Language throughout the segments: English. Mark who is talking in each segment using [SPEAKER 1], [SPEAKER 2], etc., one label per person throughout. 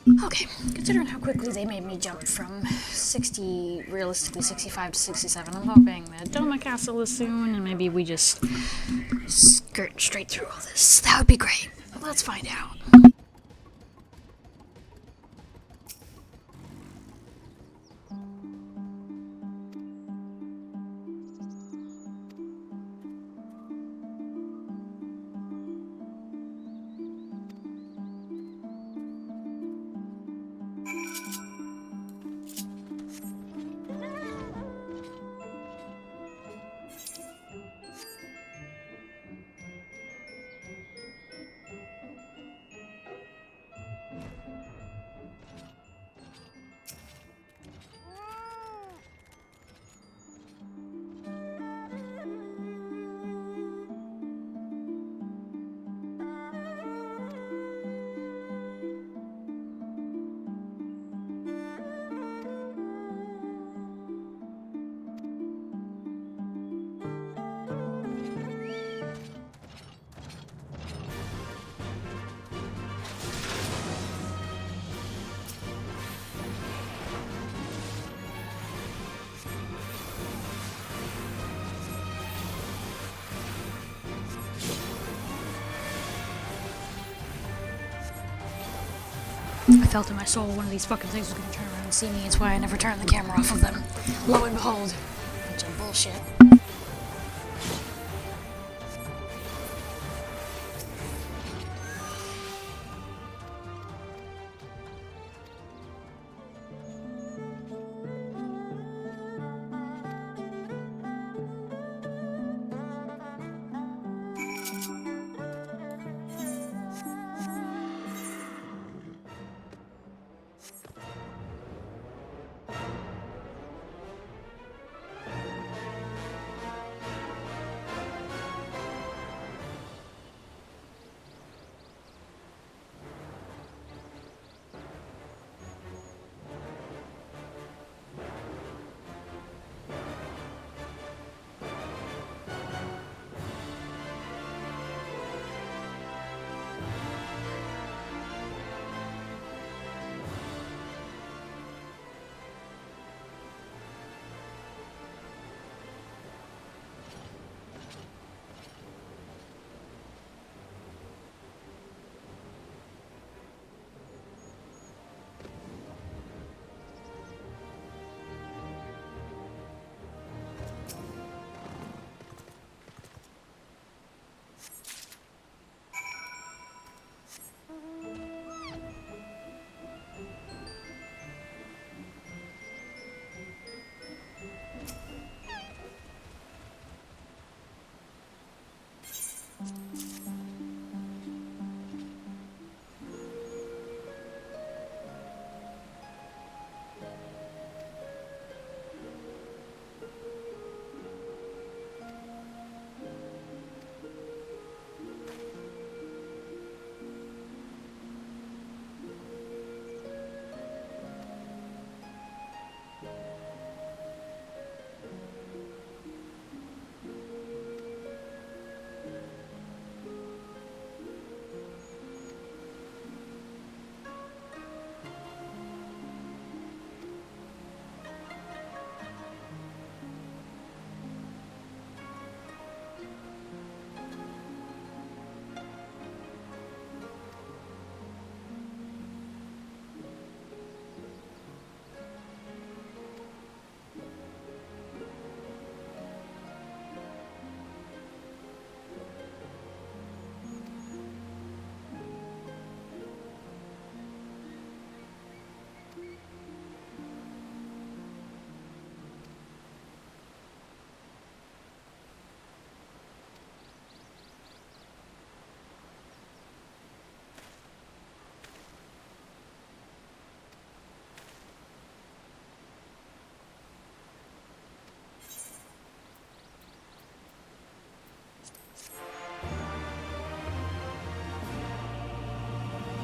[SPEAKER 1] Okay, considering how quickly they made me jump from 60, realistically 65 to 67, I'm hoping that Doma Castle is soon, and maybe we just skirt straight through all this. That would be great. Let's find out. I felt in my soul one of these fucking things was gonna turn around and see me. It's why I never turned the camera off of them. Lo and behold, bunch of bullshit.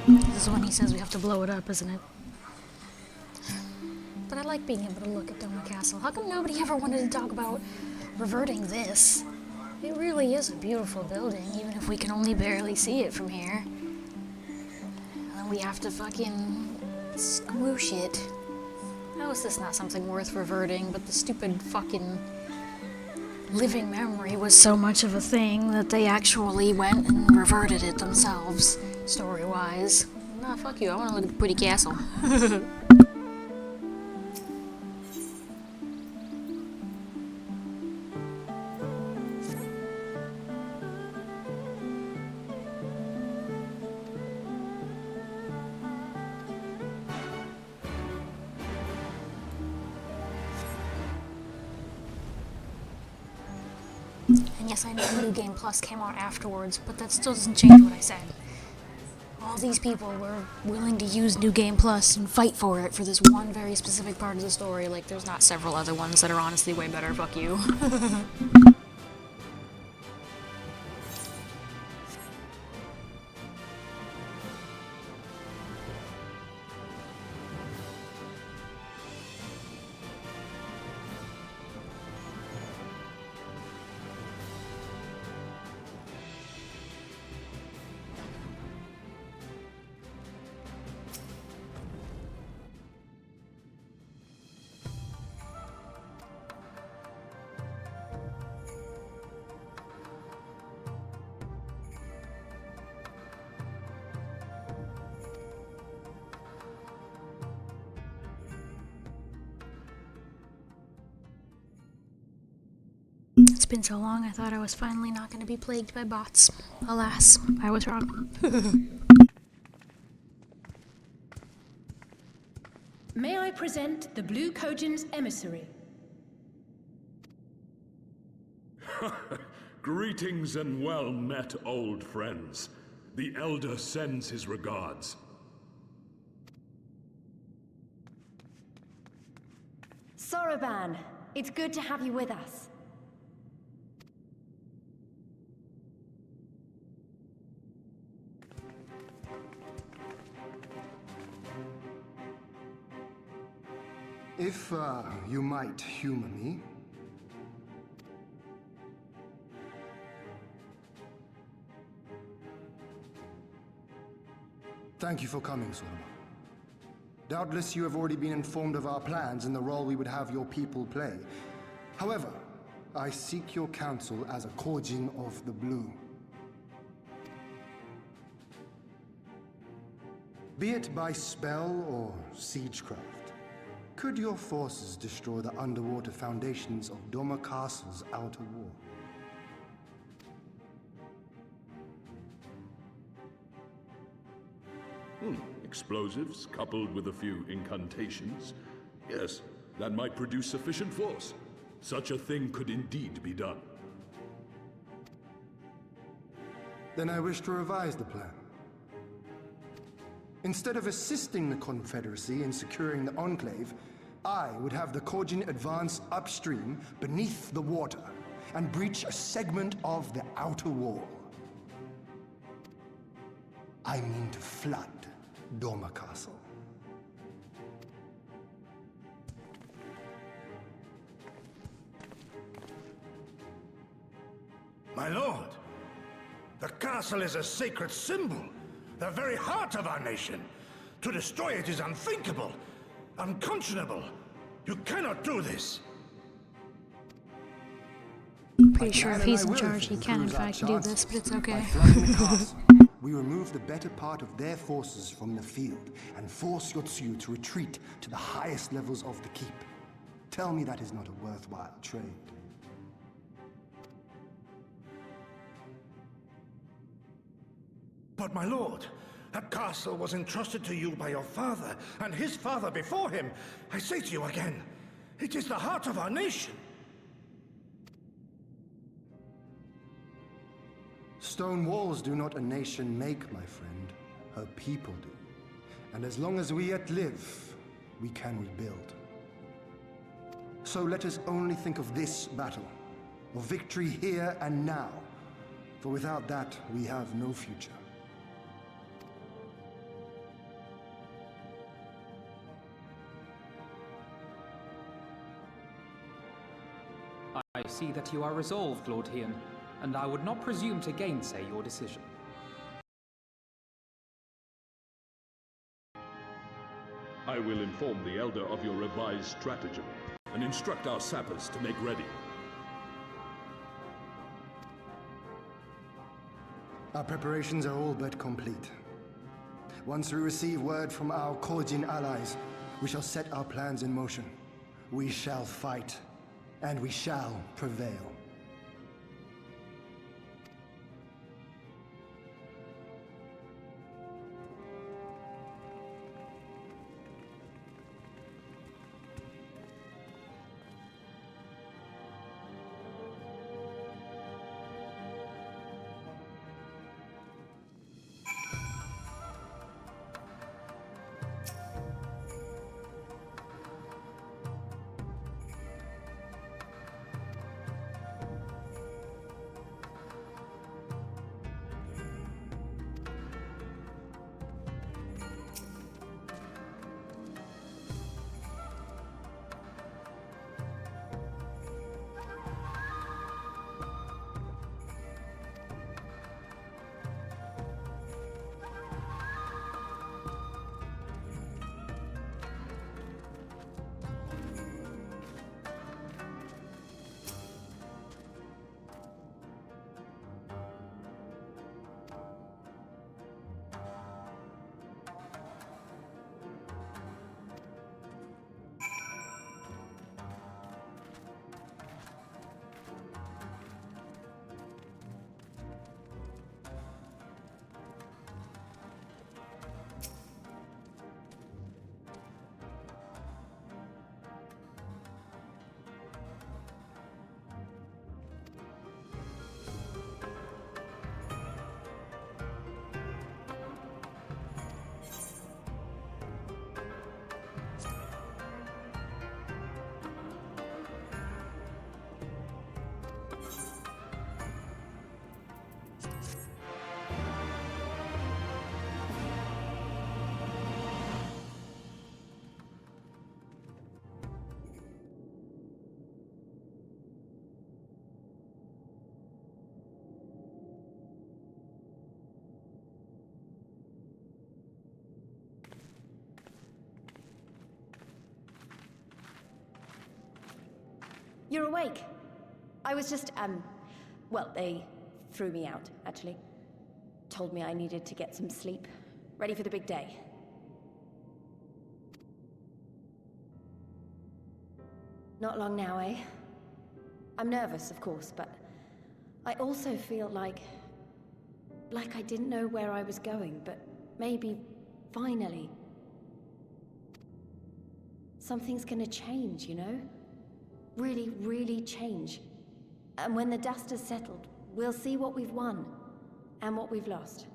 [SPEAKER 1] This is when he says we have to blow it up, isn't it? But I like being able to look at Doma Castle. How come nobody ever wanted to talk about reverting this? It really is a beautiful building, even if we can only barely see it from here. And then we have to fucking Squoosh it. How is this not something worth reverting, but the stupid fucking living memory was so much of a thing that they actually went and reverted it themselves, story-wise. Nah, fuck you, I wanna look at the pretty castle. And yes, I know New Game Plus came out afterwards, but that still doesn't change what I said. All these people were willing to use New Game Plus and fight for it for this one very specific part of the story. Like, there's not several other ones that are honestly way better. Fuck you. It's been so long, I thought I was finally not going to be plagued by bots. Alas, I was wrong.
[SPEAKER 2] May I present the Blue Kojin's emissary?
[SPEAKER 3] Greetings and well met, old friends. The Elder sends his regards.
[SPEAKER 4] Soroban, it's good to have you with us.
[SPEAKER 5] If, you might humor me. Thank you for coming, Soroban. Doubtless you have already been informed of our plans and the role we would have your people play. However, I seek your counsel as a Kojin of the Blue. Be it by spell or siegecraft, could your forces destroy the underwater foundations of Doma Castle's outer wall?
[SPEAKER 3] Explosives coupled with a few incantations. Yes, that might produce sufficient force. Such a thing could indeed be done.
[SPEAKER 5] Then I wish to revise the plan. Instead of assisting the Confederacy in securing the Enclave, I would have the Kojin advance upstream beneath the water and breach a segment of the outer wall. I mean to flood Doma Castle.
[SPEAKER 6] My lord, the castle is a sacred symbol, the very heart of our nation. To destroy it is unthinkable, unconscionable. You cannot do this.
[SPEAKER 1] Pretty sure if he's in charge, he can in fact do this, but it's okay.
[SPEAKER 5] We remove the better part of their forces from the field and force Yotsuyu to retreat to the highest levels of the keep. Tell me that is not a worthwhile trade.
[SPEAKER 6] But my lord, that castle was entrusted to you by your father and his father before him. I say to you again, it is the heart of our nation.
[SPEAKER 5] Stone walls do not a nation make, my friend. Her people do. And as long as we yet live, we can rebuild. So let us only think of this battle, of victory here and now. For without that, we have no future.
[SPEAKER 7] I see that you are resolved, Lord Hien, and I would not presume to gainsay your decision.
[SPEAKER 3] I will inform the Elder of your revised stratagem, and instruct our sappers to make ready.
[SPEAKER 5] Our preparations are all but complete. Once we receive word from our Kojin allies, we shall set our plans in motion. We shall fight, and we shall prevail.
[SPEAKER 4] You're awake. I was just, well, they threw me out, actually. Told me I needed to get some sleep. Ready for the big day. Not long now, eh? I'm nervous, of course, but I also feel like I didn't know where I was going, but maybe, finally, something's gonna change, you know? Really, really change. And when the dust has settled, we'll see what we've won, and what we've lost.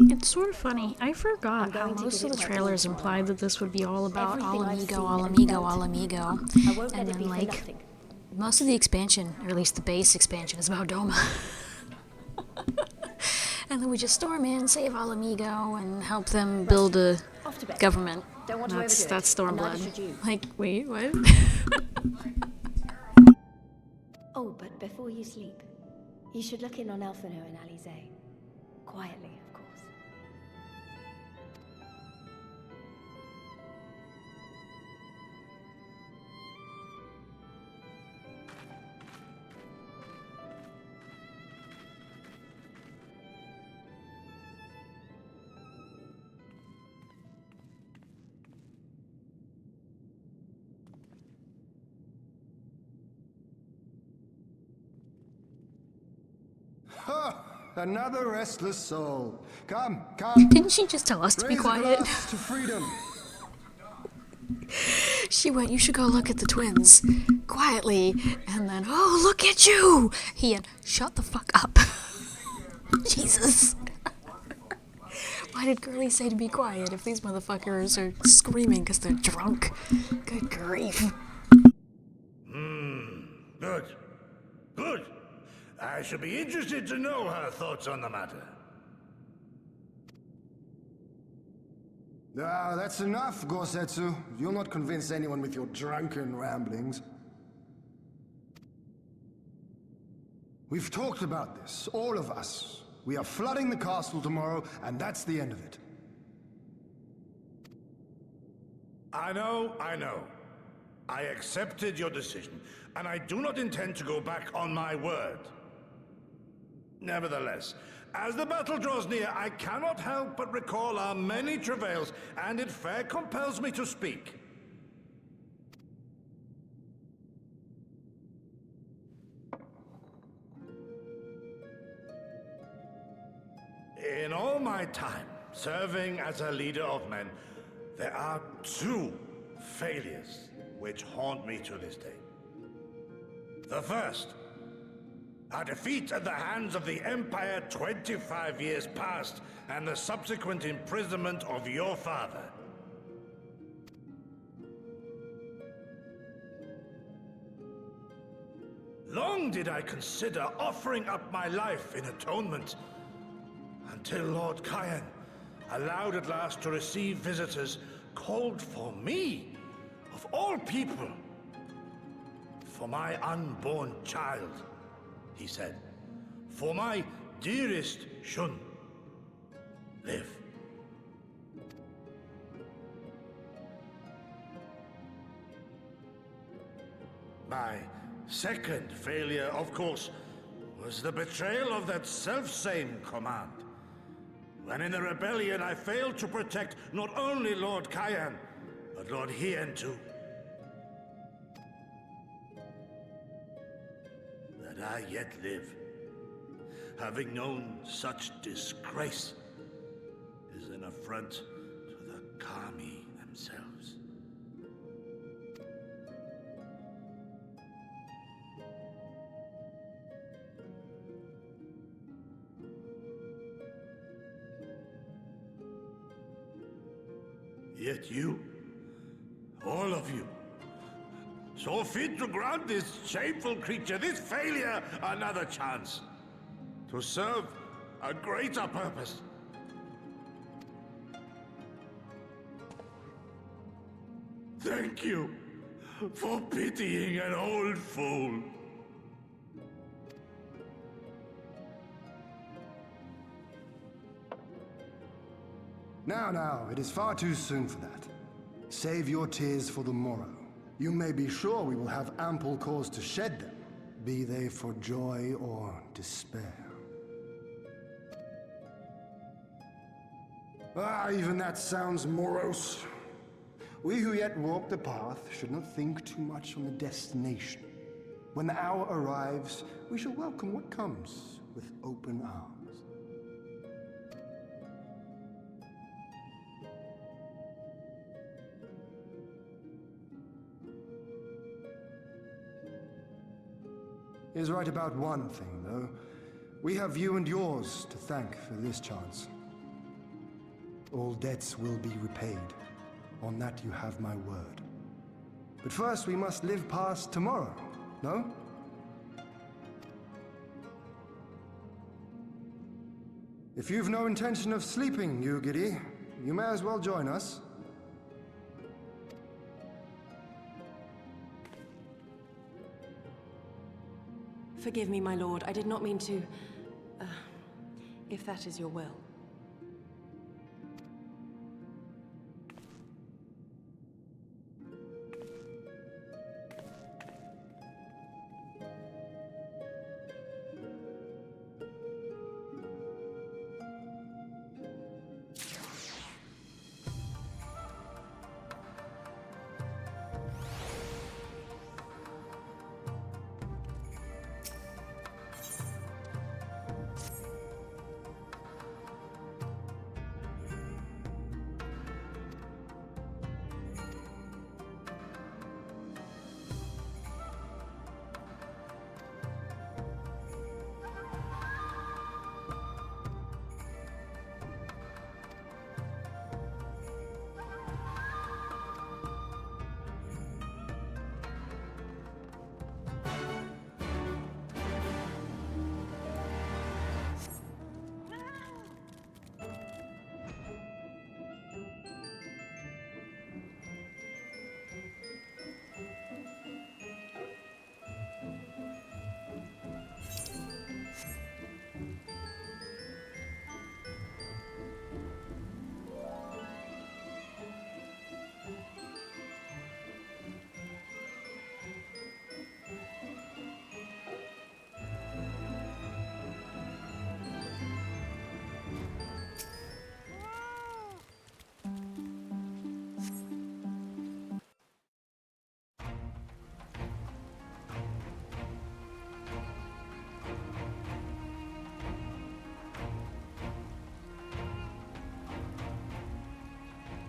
[SPEAKER 1] It's sort of funny. I forgot how most of the trailers implied that this would be all about Ala Mhigo, Ala Mhigo, Ala Mhigo. And then, like, most of the expansion, or at least the base expansion, is about Doma. And then we just storm in, save Ala Mhigo, and help them build a government. That's Stormblood. Like, wait, what?
[SPEAKER 4] Oh, but before you sleep, you should look in on Elfino and Alize. Quietly, of course.
[SPEAKER 5] Ha! Another restless soul. Come, come.
[SPEAKER 1] Didn't she just tell us to be
[SPEAKER 5] Raise a
[SPEAKER 1] quiet?
[SPEAKER 5] glass to freedom.
[SPEAKER 1] She went, you should go look at the twins. Quietly. And then, oh, look at you! He had, shut the fuck up. Jesus. Why did Girly say to be quiet if these motherfuckers are screaming because they're drunk? Good grief.
[SPEAKER 6] Good. Good. I shall be interested to know her thoughts on the matter.
[SPEAKER 5] Ah, that's enough, Gosetsu. You'll not convince anyone with your drunken ramblings. We've talked about this, all of us. We are flooding the castle tomorrow, and that's the end of it.
[SPEAKER 6] I know. I accepted your decision, and I do not intend to go back on my word. Nevertheless, as the battle draws near, I cannot help but recall our many travails, and it fair compels me to speak. In all my time serving as a leader of men, there are two failures which haunt me to this day. The first, a defeat at the hands of the Empire 25 years past, and the subsequent imprisonment of your father. Long did I consider offering up my life in atonement, until Lord Kyan, allowed at last to receive visitors, called for me, of all people, for my unborn child, he said, for my dearest Shun, live. My second failure, of course, was the betrayal of that self-same command. When in the rebellion I failed to protect not only Lord Kyan, but Lord Hien too. That I yet live, having known such disgrace, is an affront to the Kami themselves. Yet you, all of you, saw fit to grant this shameful creature, this failure, another chance to serve a greater purpose. Thank you for pitying an old fool.
[SPEAKER 5] Now, it is far too soon for that. Save your tears for the morrow. You may be sure we will have ample cause to shed them, be they for joy or despair. Even that sounds morose. We who yet walk the path should not think too much on the destination. When the hour arrives, we shall welcome what comes with open arms. He is right about one thing, though. We have you and yours to thank for this chance. All debts will be repaid. On that you have my word. But first we must live past tomorrow, no? If you've no intention of sleeping, Yu-Giri, you may as well join us.
[SPEAKER 8] Forgive me, my lord. I did not mean to... if that is your will.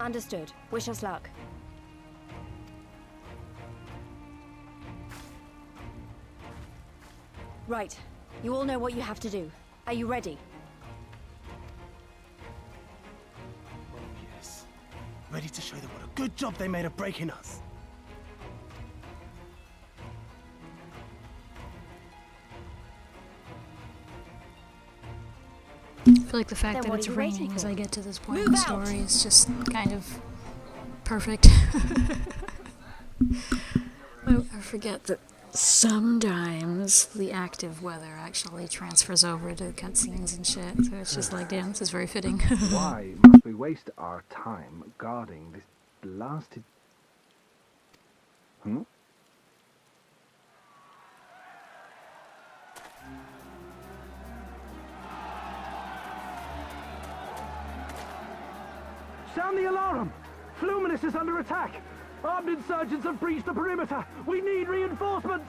[SPEAKER 4] Understood. Wish us luck. Right. You all know what you have to do. Are you ready?
[SPEAKER 9] Oh, yes. Ready to show them what a good job they made of breaking us.
[SPEAKER 1] I feel like the fact
[SPEAKER 4] Then
[SPEAKER 1] that
[SPEAKER 4] what
[SPEAKER 1] it's
[SPEAKER 4] are you waiting
[SPEAKER 1] raining as
[SPEAKER 4] for?
[SPEAKER 1] I get to this point
[SPEAKER 4] Move
[SPEAKER 1] in the
[SPEAKER 4] out!
[SPEAKER 1] story is just kind of perfect. I forget that sometimes the active weather actually transfers over to cutscenes and shit, so it's just like, damn, this is very fitting.
[SPEAKER 10] Why must we waste our time guarding this blasted... Hmm?
[SPEAKER 9] Sound the alarm! Fluminus is under attack! Armed insurgents have breached the perimeter! We need reinforcements!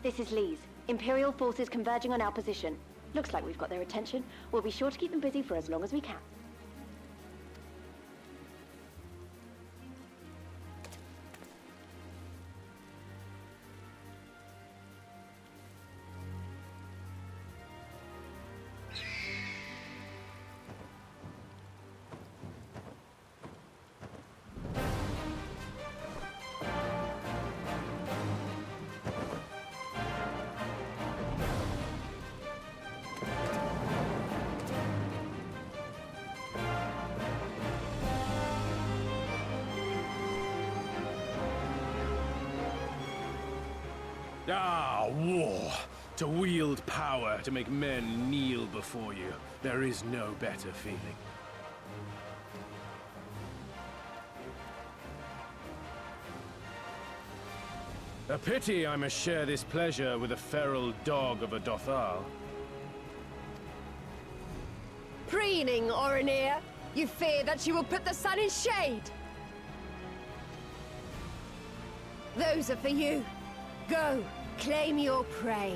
[SPEAKER 4] This is Lee's. Imperial forces converging on our position. Looks like we've got their attention. We'll be sure to keep them busy for as long as we can.
[SPEAKER 11] Ah, war! To wield power to make men kneel before you. There is no better feeling. A pity I must share this pleasure with a feral dog of a Dothal.
[SPEAKER 12] Preening, Oreneer. You fear that she will put the sun in shade. Those are for you. Go, claim your prey.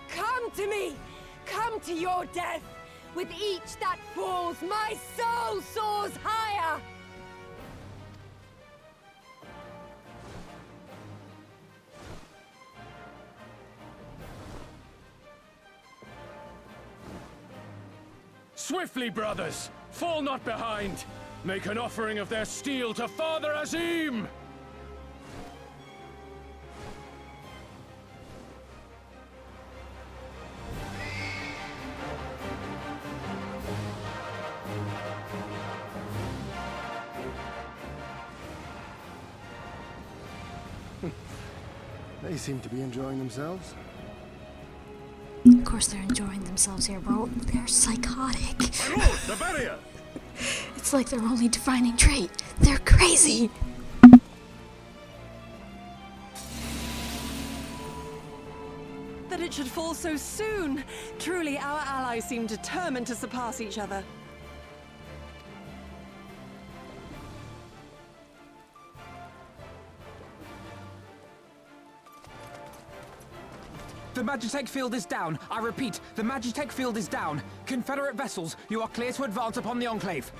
[SPEAKER 12] Come to me! Come to your death! With each that falls, my soul soars higher!
[SPEAKER 11] Swiftly, brothers! Fall not behind! Make an offering of their steel to Father Azim!
[SPEAKER 5] They seem to be enjoying themselves.
[SPEAKER 1] Of course they're enjoying themselves here, bro. They're psychotic.
[SPEAKER 3] The barrier!
[SPEAKER 1] It's like their only defining trait. They're crazy.
[SPEAKER 8] That it should fall so soon. Truly, our allies seem determined to surpass each other.
[SPEAKER 7] The Magitech field is down. I repeat, the Magitech field is down. Confederate vessels, you are clear to advance upon the Enclave.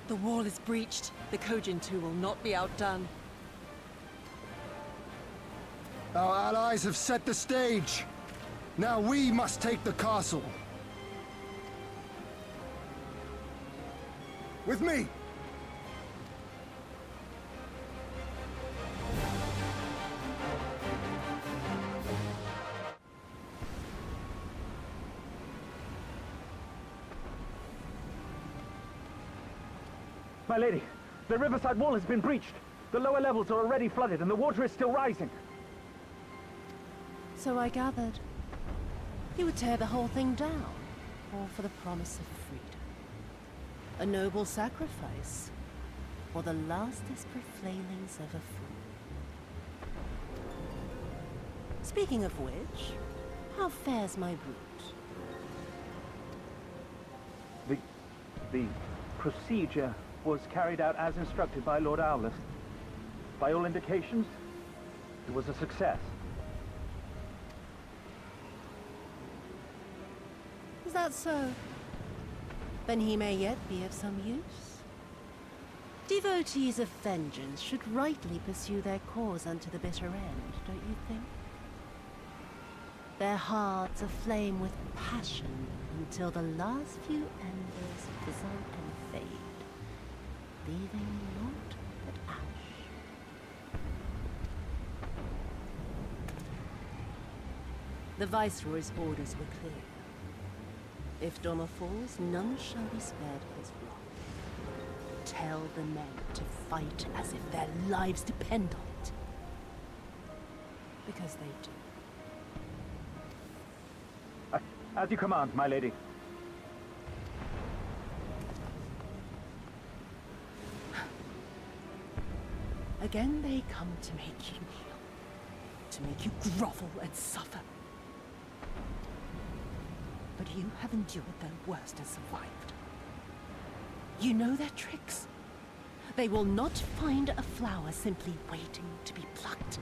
[SPEAKER 8] The wall is breached. The Kojin 2 will not be outdone.
[SPEAKER 5] Our allies have set the stage. Now we must take the castle. With me!
[SPEAKER 9] My lady, the riverside wall has been breached. The lower levels are already flooded and the water is still rising.
[SPEAKER 13] So I gathered. You would tear the whole thing down, all for the promise of freedom. A noble sacrifice, or the last desperate flailings of a fool. Speaking of which, how fares my route?
[SPEAKER 9] The procedure was carried out as instructed by Lord Owless. By all indications, it was a success.
[SPEAKER 13] Is that so? Then he may yet be of some use. Devotees of vengeance should rightly pursue their cause unto the bitter end, don't you think? Their hearts aflame with passion until the last few embers fizzle and fade, leaving naught but ash. The Viceroy's orders were clear. If Doma falls, none shall be spared his wrath. Tell the men to fight as if their lives depend on it. Because they do.
[SPEAKER 9] As you command, my lady.
[SPEAKER 13] Again they come to make you kneel, to make you grovel and suffer. But you have endured their worst and survived. You know their tricks. They will not find a flower simply waiting to be plucked.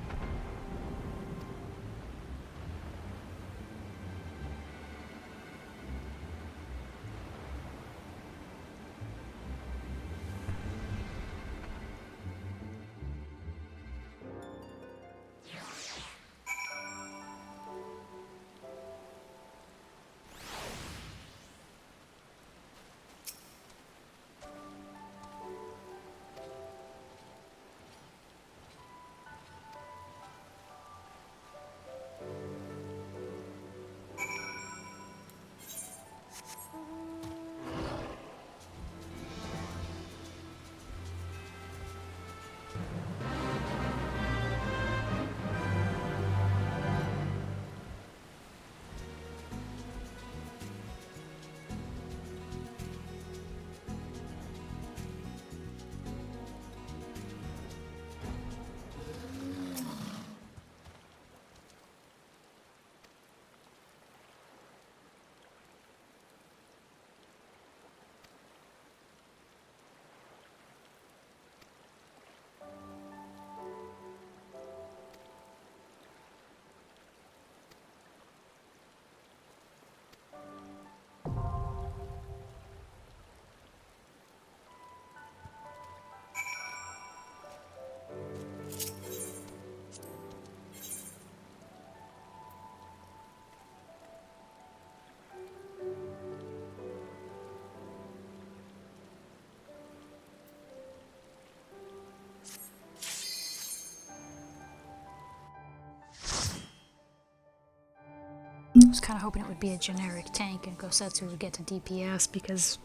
[SPEAKER 1] was kind of hoping it would be a generic tank and Gosetsu would get to DPS because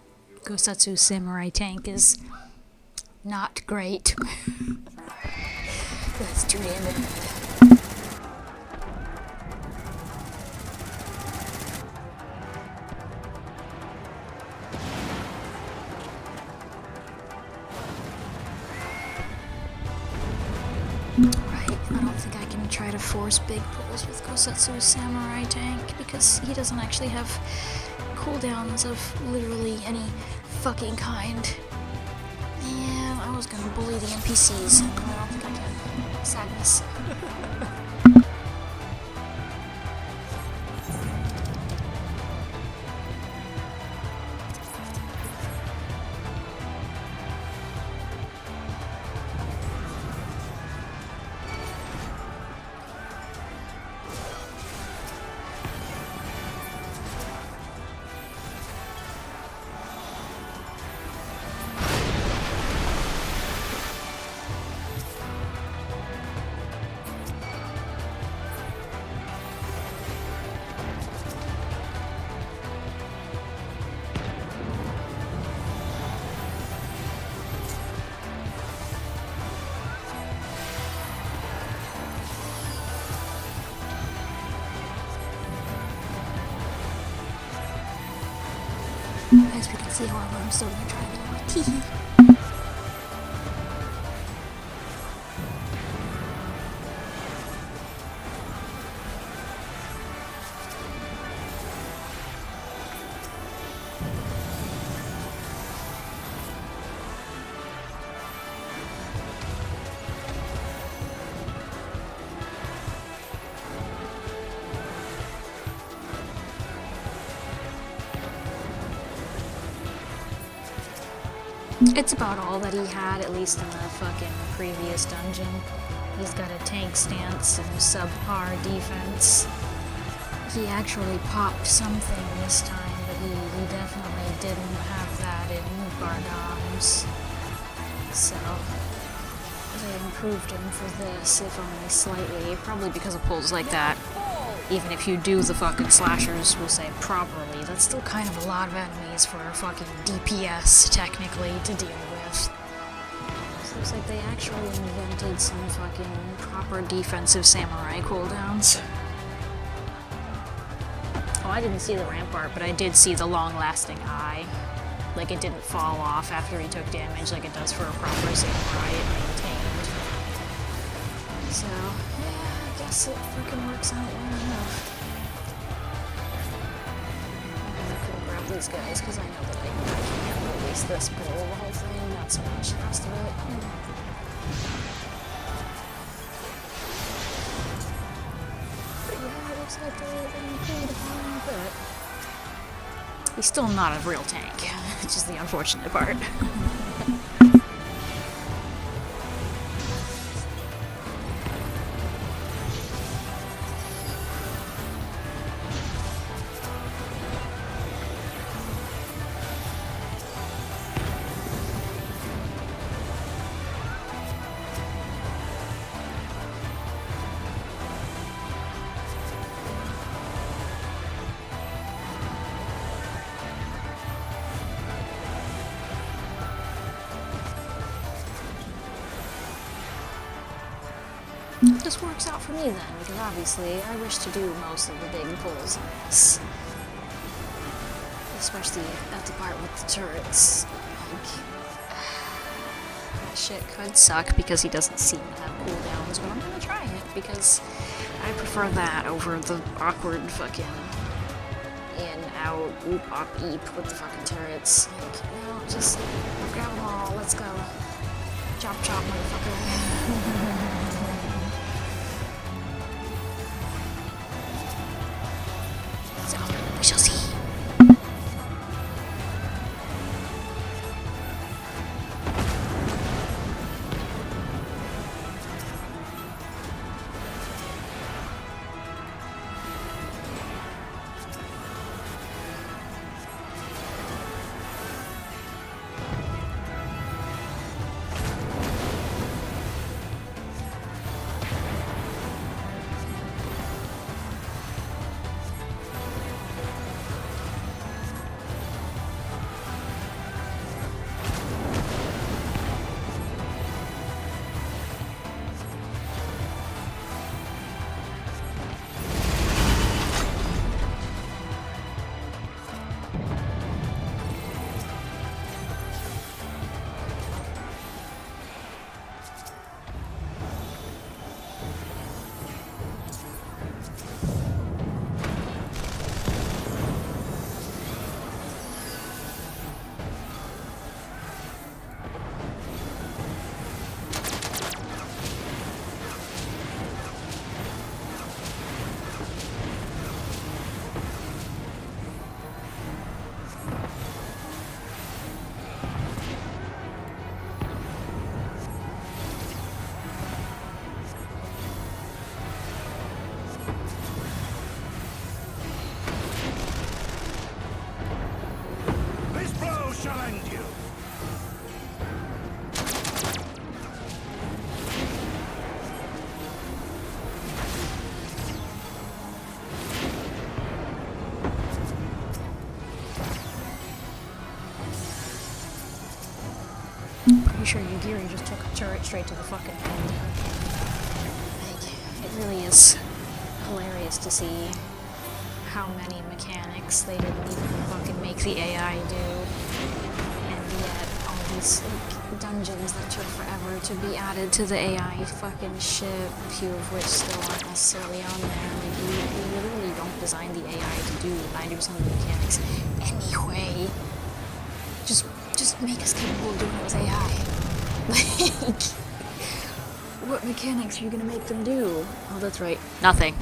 [SPEAKER 1] Gosetsu's samurai tank is not great. That's too damn bad. Right, I don't think I can try to force big pulls with Gosetsu's samurai tank because he doesn't actually have cooldowns of literally any fucking kind. Yeah, I was gonna bully the NPCs. I don't think I can. Sadness. As we can see, however, I'm still gonna try to get my tea. It's about all that he had, at least in the fucking previous dungeon. He's got a tank stance and subpar defense. He actually popped something this time, but he definitely didn't have that in Bardom's. So, they improved him for this, if only slightly, probably because of pulls like that. Even if you do the fucking slashers, we'll say, properly, that's still kind of a lot of enemies for a fucking DPS, technically, to deal with. So looks like they actually invented some fucking proper defensive samurai cooldowns. Oh, I didn't see the rampart, but I did see the long-lasting eye. Like, it didn't fall off after he took damage like it does for a proper samurai, it maintained. So, yeah, I guess it freaking works out well enough. I couldn't grab these guys because I know that I can't release this pull the whole thing, not so much the rest of it. But yeah, it looks like they're improved upon, but he's still not a real tank, which is the unfortunate part. This works out for me then, because obviously I wish to do most of the big pulls in this. Especially at the part with the turrets. Like, that shit could suck because he doesn't seem to have cooldowns, but I'm gonna try it because I prefer that over the awkward fucking in, out, oop, op, eep with the fucking turrets. Like, you know, just grab them all, let's go. Chop chop, motherfucker. So, we shall see. sure Yagiri just took a turret straight to the fucking end. Like, it really is hilarious to see how many mechanics they didn't even fucking make the AI do. And yet, all these like, dungeons that took forever to be added to the AI fucking shit, a few of which still aren't necessarily on there. Like, we literally don't design the AI to do 90% of the mechanics anyway. Just make us capable of doing it with AI. Like, what mechanics are you gonna make them do? Oh, that's right. Nothing.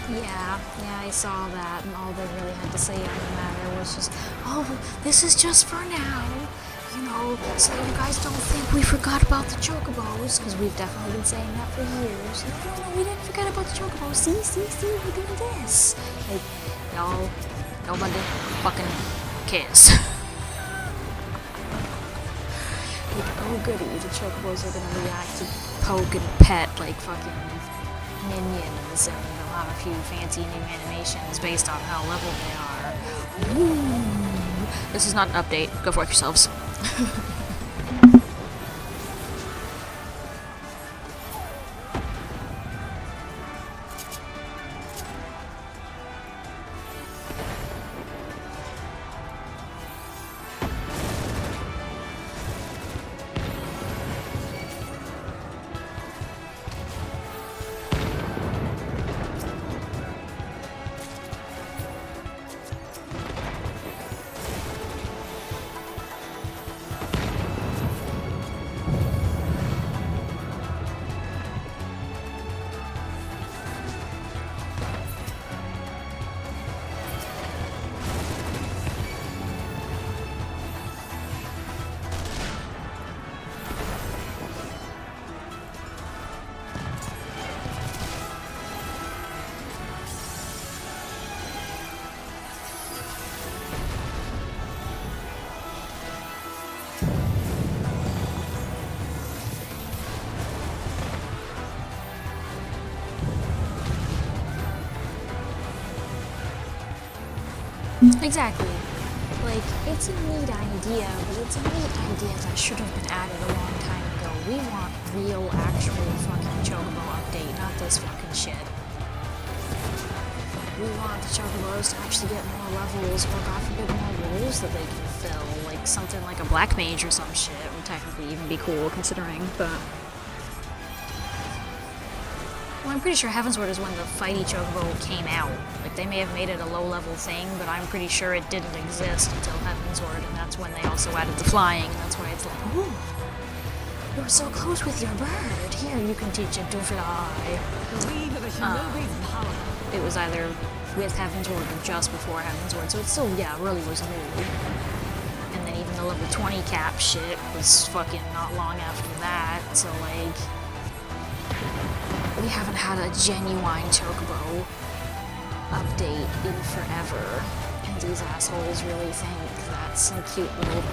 [SPEAKER 1] Yeah, I saw that, and all they really had to say on the matter was just, oh, this is just for now, you know, so you guys don't think we forgot about the chocobos, because we've definitely been saying that for years. No, we didn't forget about the chocobos. See, we're doing this. Like, nobody fucking cares. Like, oh goody, the chocobos are gonna react to poke and pet like fucking minions, and they'll have a few fancy new animations based on how leveled they are. Ooh. This is not an update. Go fuck yourselves. Exactly. Like, it's a neat idea, but it's a neat idea that should have been added a long time ago. We want real, actual fucking chocobo update, not this fucking shit. We want the chocobos to actually get more levels, or God forbid more roles that they can fill, like something like a black mage or some shit would technically even be cool, considering, but... Well, I'm pretty sure Heavensward is when the fighty chocobo came out. Like, they may have made it a low-level thing, but I'm pretty sure it didn't exist until Heavensward, and that's when they also added the flying, and that's why it's like, ooh, you're so close with your bird. Here, you can teach it to fly. It was either with Heavensward or just before Heavensward, so it still, yeah, really was new. And then even the level 20 cap shit was fucking not long after that, so like... We haven't had a genuine chocobo update in forever, and these assholes really think that some cute little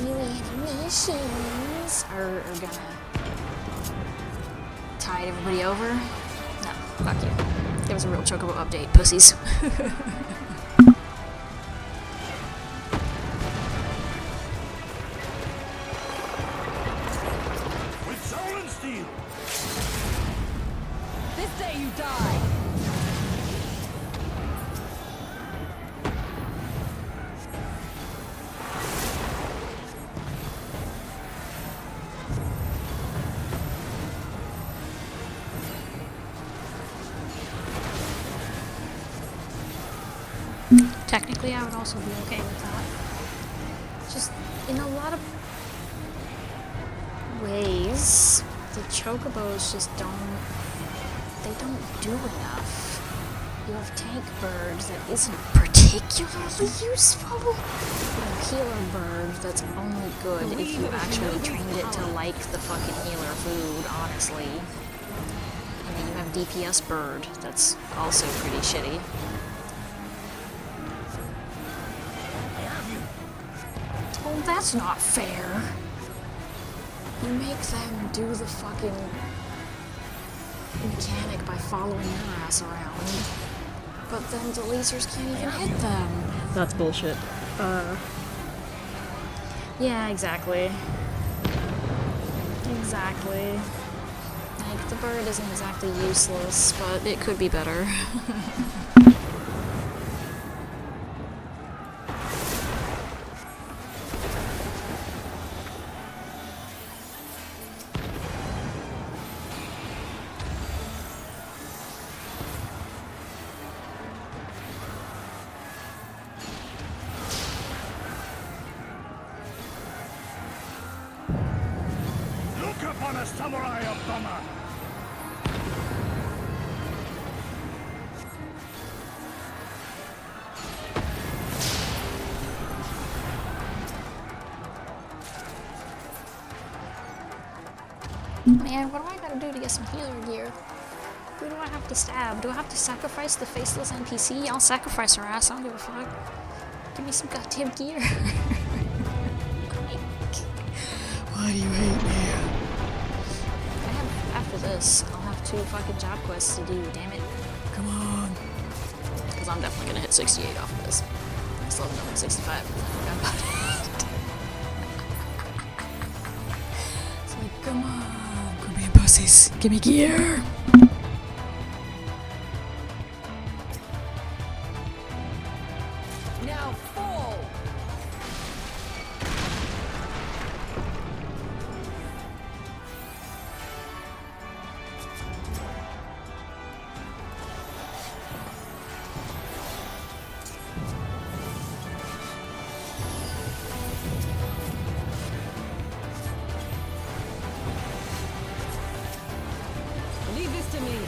[SPEAKER 1] new animations are gonna tide everybody over. No, fuck you. There was a real chocobo update, pussies.
[SPEAKER 6] seal.
[SPEAKER 8] This day you die!
[SPEAKER 1] Technically, I would also be okay with that. Just, in a lot of ways, the chocobos just don't do enough. You have tank birds that isn't particularly useful. You have healer birds that's only good if you actually trained it to like the fucking healer food, honestly. And then you have DPS bird that's also pretty shitty. Oh, that's not fair. You make them do the fucking mechanic by following your ass around, but then the lasers can't even hit them. That's bullshit. Yeah, exactly. Exactly. Like, the bird isn't exactly useless, but it could be better.
[SPEAKER 6] Look upon a samurai of Doma!
[SPEAKER 1] Man, what do I gotta do to get some healer gear? Who do I have to stab? Do I have to sacrifice the faceless NPC? I'll sacrifice her ass, I don't give a fuck. Give me some goddamn gear. Why do you hate me? After this, I'll have 2 fucking job quests to do, damn it. Come on. Because I'm definitely gonna hit 68 off of this. I still haven't done 65. I forgot about it. It's like, come on. Quit being pussies. Give me gear.
[SPEAKER 8] Now fall! Leave this to me.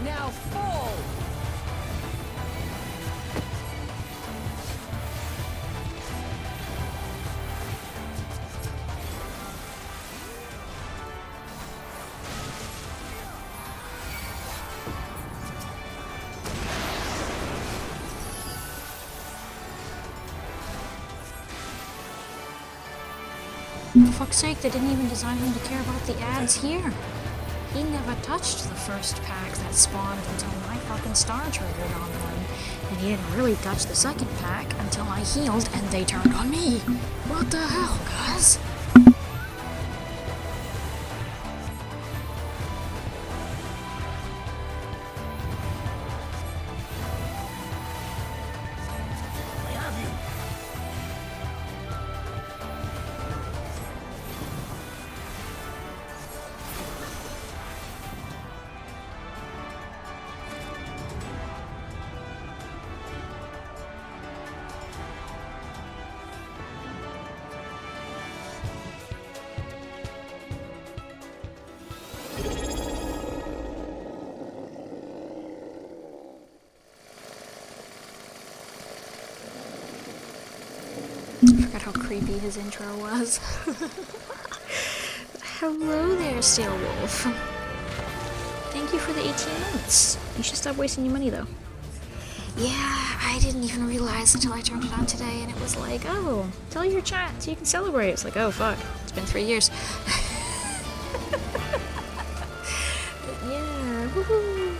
[SPEAKER 8] Now fall!
[SPEAKER 1] For fuck's sake, they didn't even design him to care about the ads here. He never touched the first pack that spawned until my fucking star triggered on them. And he didn't really touch the second pack until I healed and they turned on me. What the hell, guys? I forgot how creepy his intro was. Hello there, Steel Wolf. Thank you for the 18 months. You should stop wasting your money, though. Yeah, I didn't even realize until I turned it on today, and it was like, oh, tell your chat so you can celebrate. It's like, oh, fuck, it's been 3 years. But yeah, woohoo.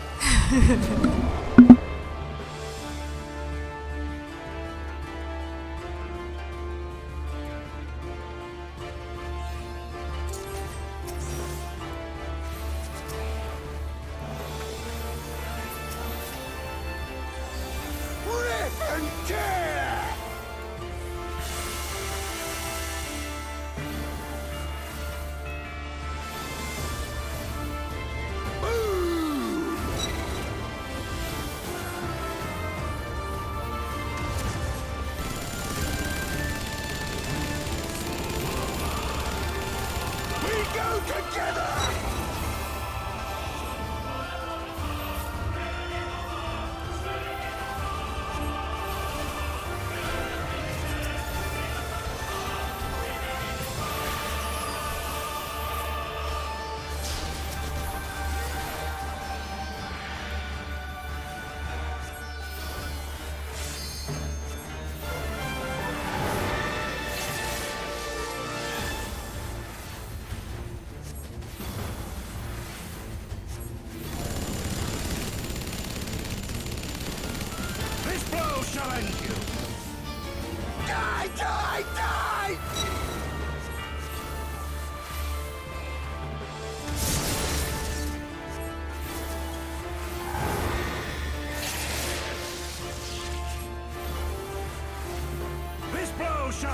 [SPEAKER 6] Shall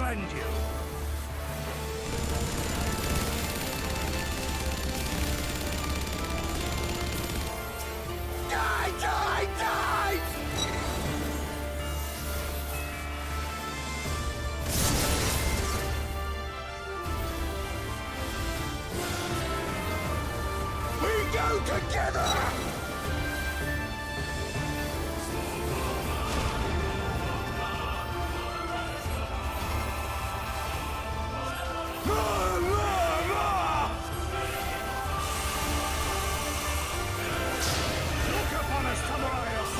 [SPEAKER 6] end you. Die, die, die! We go together! Look upon us, samurai!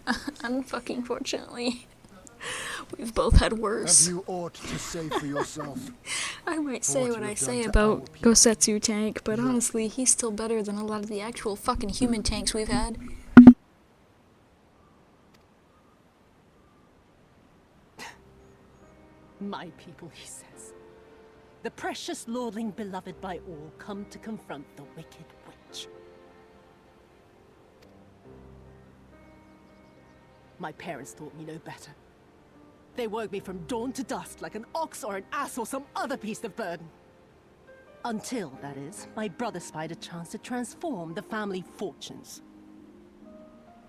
[SPEAKER 1] Unfucking fortunately. We've both had worse.
[SPEAKER 5] Have you aught to say for yourself?
[SPEAKER 1] I might say what I say about Gosetsu Tank, but honestly, he's still better than a lot of the actual fucking human tanks we've had.
[SPEAKER 13] My people, he says. The precious lordling beloved by all, come to confront the wicked witch. My parents taught me no better. They worked me from dawn to dusk like an ox or an ass or some other beast of burden. Until, that is, my brother spied a chance to transform the family fortunes.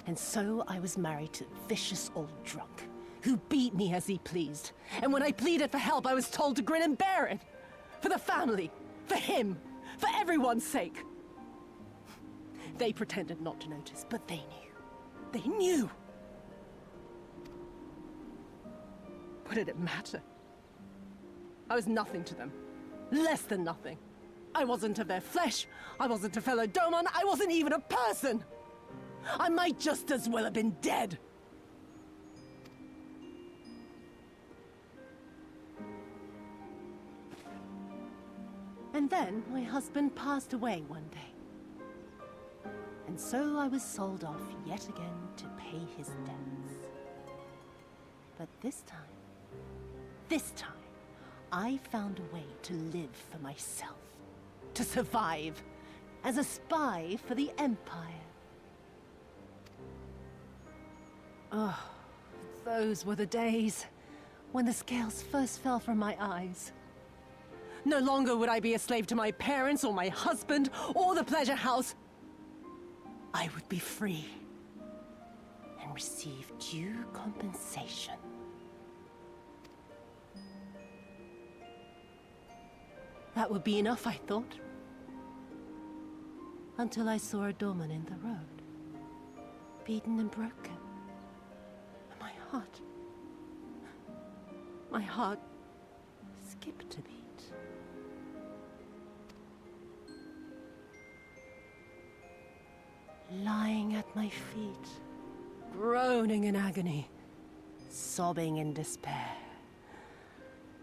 [SPEAKER 13] And so I was married to a vicious old drunk, who beat me as he pleased. And when I pleaded for help, I was told to grin and bear it. For the family, for him, for everyone's sake. They pretended not to notice, but they knew. They knew! What did it matter? I was nothing to them. Less than nothing. I wasn't of their flesh. I wasn't a fellow Domon. I wasn't even a person. I might just as well have been dead. And then my husband passed away one day. And so I was sold off yet again to pay his debts. But this time, I found a way to live for myself. To survive. As a spy for the Empire. Oh, those were the days when the scales first fell from my eyes. No longer would I be a slave to my parents or my husband or the pleasure house. I would be free and receive due compensation. That would be enough, I thought. Until I saw a Doman in the road, beaten and broken. And my heart skipped a beat. Lying at my feet, groaning in agony, sobbing in despair.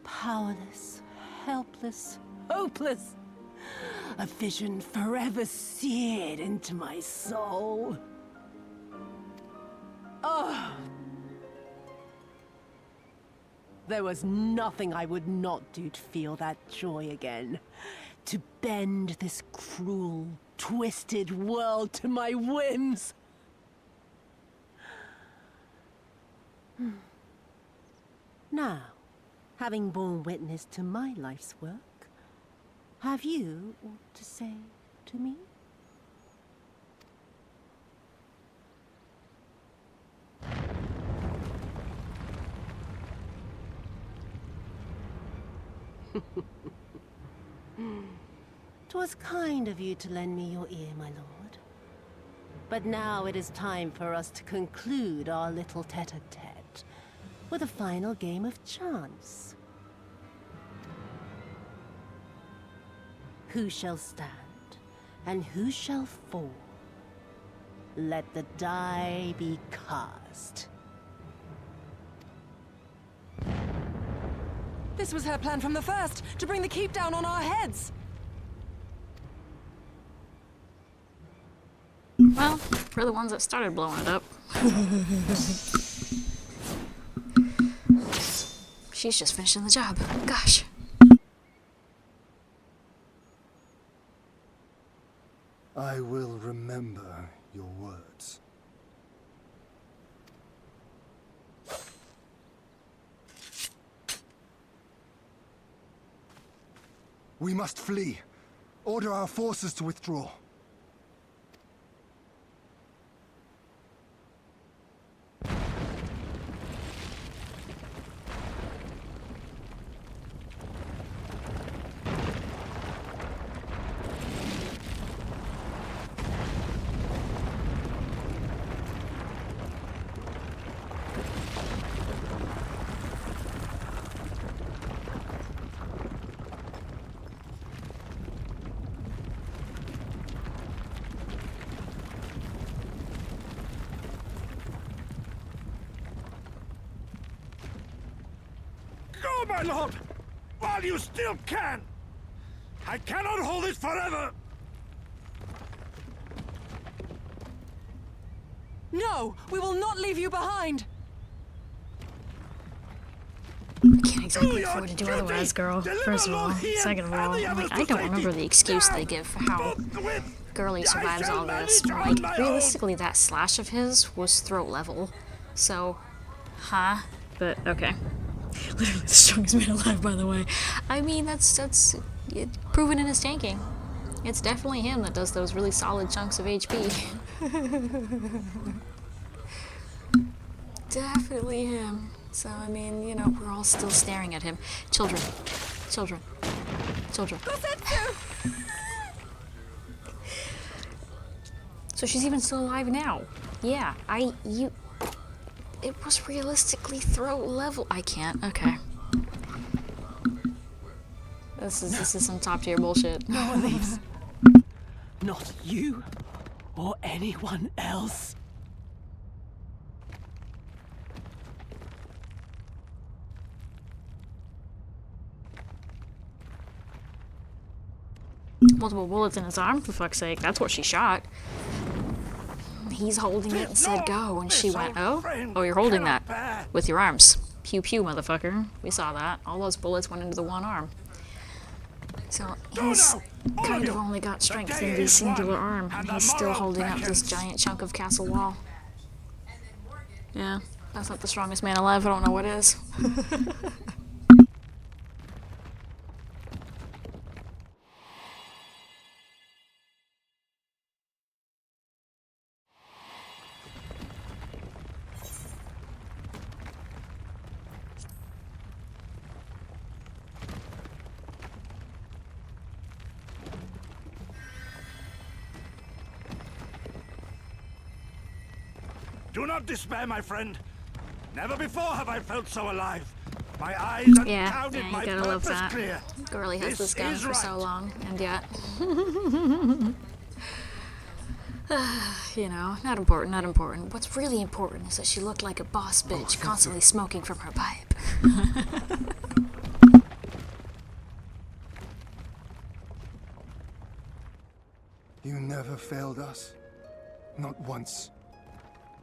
[SPEAKER 13] Powerless, helpless, hopeless. A vision forever seared into my soul. Oh! There was nothing I would not do to feel that joy again. To bend this cruel, twisted world to my whims. Now, having borne witness to my life's work, have you aught to say to me? "'Twas kind of you to lend me your ear, my lord. But now it is time for us to conclude our little tete-a-tete with a final game of chance. Who shall stand, and who shall fall? Let the die be cast."
[SPEAKER 8] This was her plan from the first, to bring the keep down on our heads.
[SPEAKER 1] Well, we're the ones that started blowing it up. She's just finishing the job. Gosh.
[SPEAKER 5] I will remember your words. We must flee. Order our forces to withdraw.
[SPEAKER 6] my lord! While you still can! I cannot hold it forever!
[SPEAKER 8] No! We will not leave you behind!
[SPEAKER 1] I can't exactly afford to do otherwise, girl. First of all. Second of all, like, I don't remember the excuse they give for how Girly survives all this. But, like, realistically, that slash of his was throat level. So, huh? But, okay. Literally the strongest man alive, by the way. I mean, that's proven in his tanking. It's definitely him that does those really solid chunks of HP. Definitely him. So, I mean, you know, we're all still staring at him. Children. Children. Children. So she's even still alive now. Yeah, it was realistically throat level. I can't, okay. This is some top tier bullshit.
[SPEAKER 8] No one leaves. Not you or anyone else.
[SPEAKER 1] Multiple bullets in his arm, for fuck's sake. That's what she shot. He's holding it and said go, and she went, oh? Oh, you're holding that. With your arms. Pew pew, motherfucker. We saw that. All those bullets went into the one arm. So, he's kind of only got strength in the singular arm, and he's still holding up this giant chunk of castle wall. Yeah, that's not the strongest man alive. I don't know what is.
[SPEAKER 6] Do not despair, my friend. Never before have I felt so alive. My eyes have counted
[SPEAKER 1] you
[SPEAKER 6] my
[SPEAKER 1] gotta love
[SPEAKER 6] purpose
[SPEAKER 1] that.
[SPEAKER 6] clear.
[SPEAKER 1] Girly has this gun for so long, and yet... you know, not important, not important. What's really important is that she looked like a boss bitch, constantly smoking from her pipe.
[SPEAKER 5] You never failed us. Not once.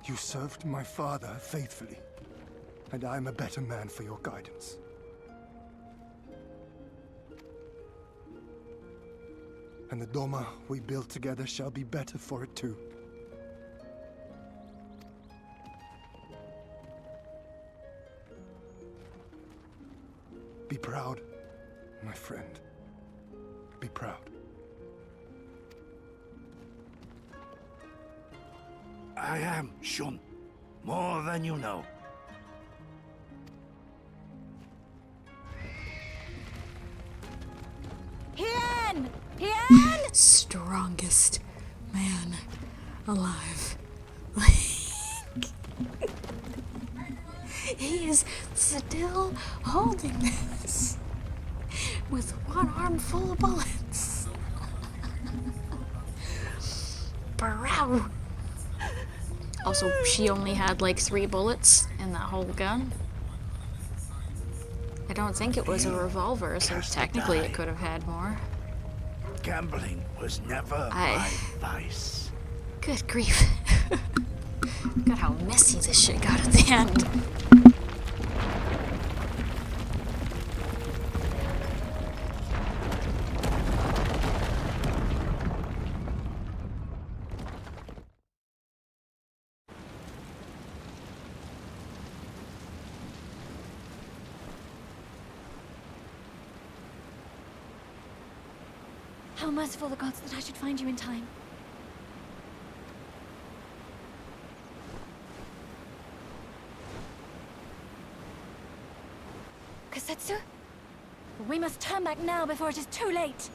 [SPEAKER 5] You served my father faithfully, and I am a better man for your guidance. And the Doma we built together shall be better for it too. Be proud, my friend. Be proud.
[SPEAKER 6] I am, Shun. More than you know.
[SPEAKER 12] Hien! Hien!
[SPEAKER 1] Strongest man alive. He is still holding this with one arm full of bullets. Brow. Also, she only had like 3 bullets in that whole gun. I don't think it was a revolver, so technically it could have had more.
[SPEAKER 6] Gambling was never my vice.
[SPEAKER 1] Good grief. Look at how messy this shit got at the end.
[SPEAKER 4] How merciful the gods that I should find you in time. Kasetsu? We must turn back now before it is too late.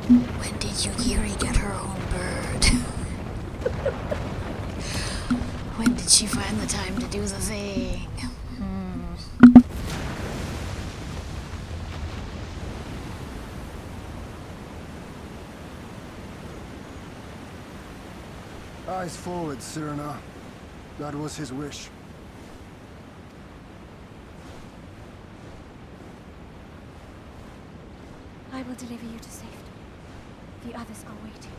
[SPEAKER 1] When did Yukiri get her own bird? When did she find the time to do the thing?
[SPEAKER 5] Eyes forward, Cyrano. That was his wish.
[SPEAKER 12] I will deliver you to safety. The others are waiting.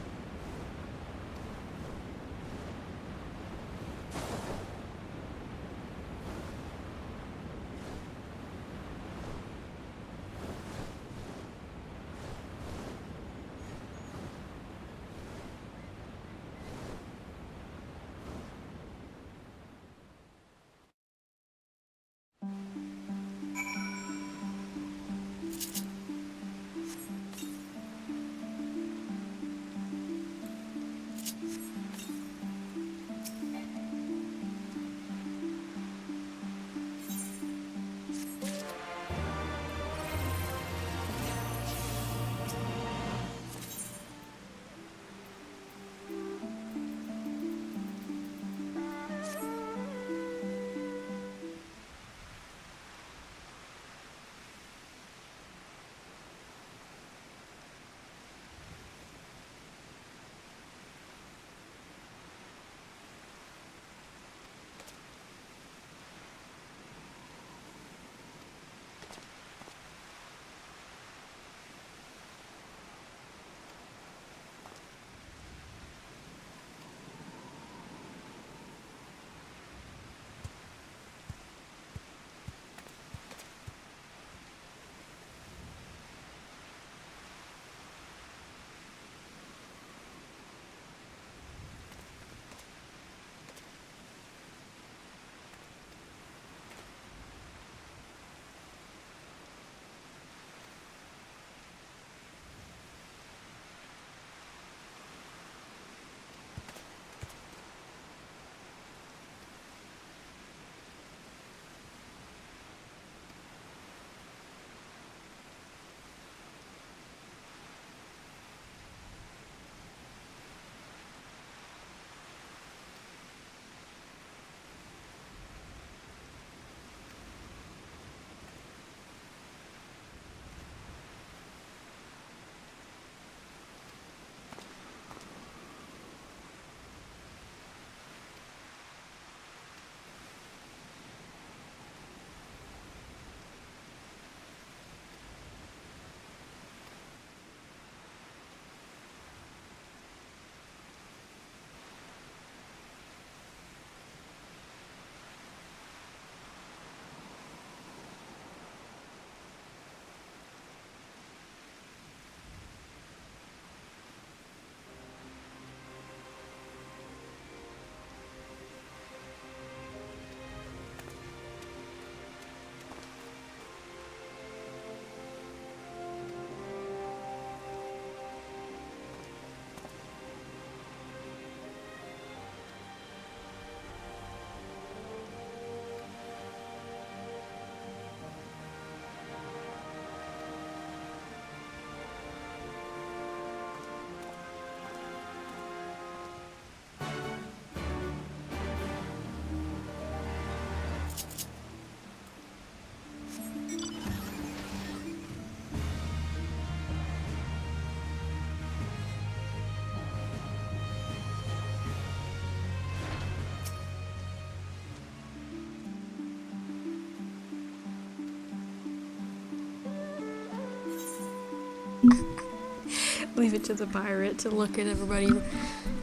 [SPEAKER 1] Leave it to the pirate to look at everybody,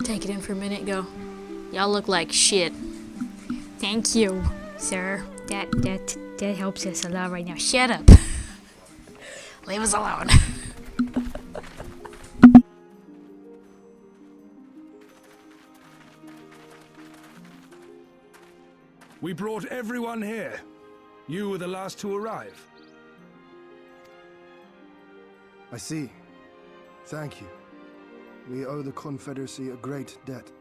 [SPEAKER 1] take it in for a minute, and go, y'all look like shit. Thank you, sir. That helps us a lot right now. Shut up. Leave us alone.
[SPEAKER 11] We brought everyone here. You were the last to arrive.
[SPEAKER 5] I see. Thank you. We owe the Confederacy a great debt.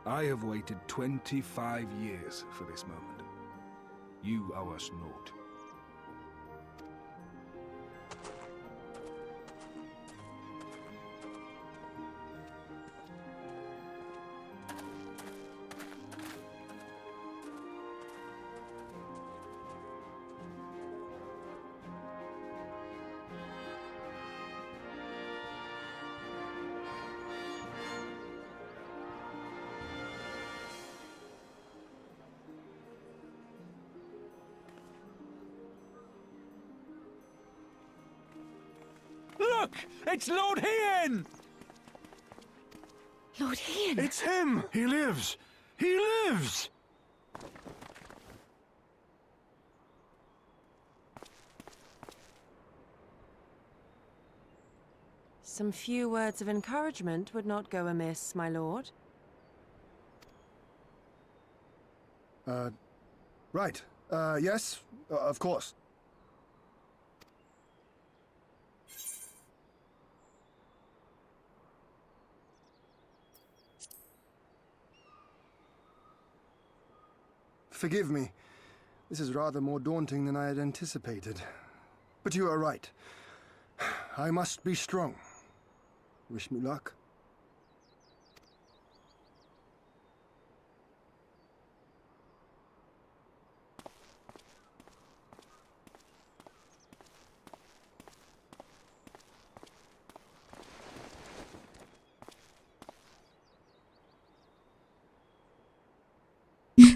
[SPEAKER 11] I have waited 25 years for this moment. You owe us naught. Look! It's Lord Hien!
[SPEAKER 12] Lord Hien!
[SPEAKER 6] It's him! He lives! He lives!
[SPEAKER 8] Some few words of encouragement would not go amiss, my lord.
[SPEAKER 5] Right. Yes, of course. Forgive me. This is rather more daunting than I had anticipated. But you are right. I must be strong. Wish me luck.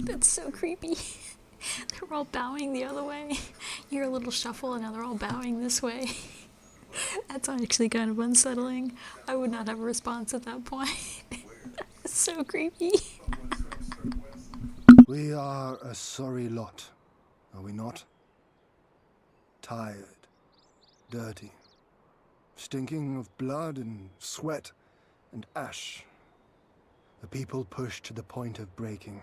[SPEAKER 1] That's so creepy. They're all bowing the other way. You hear a little shuffle and now they're all bowing this way. That's actually kind of unsettling. I would not have a response at that point. It's so creepy.
[SPEAKER 5] We are a sorry lot, are we not? Tired, dirty, stinking of blood and sweat and ash. A people pushed to the point of breaking.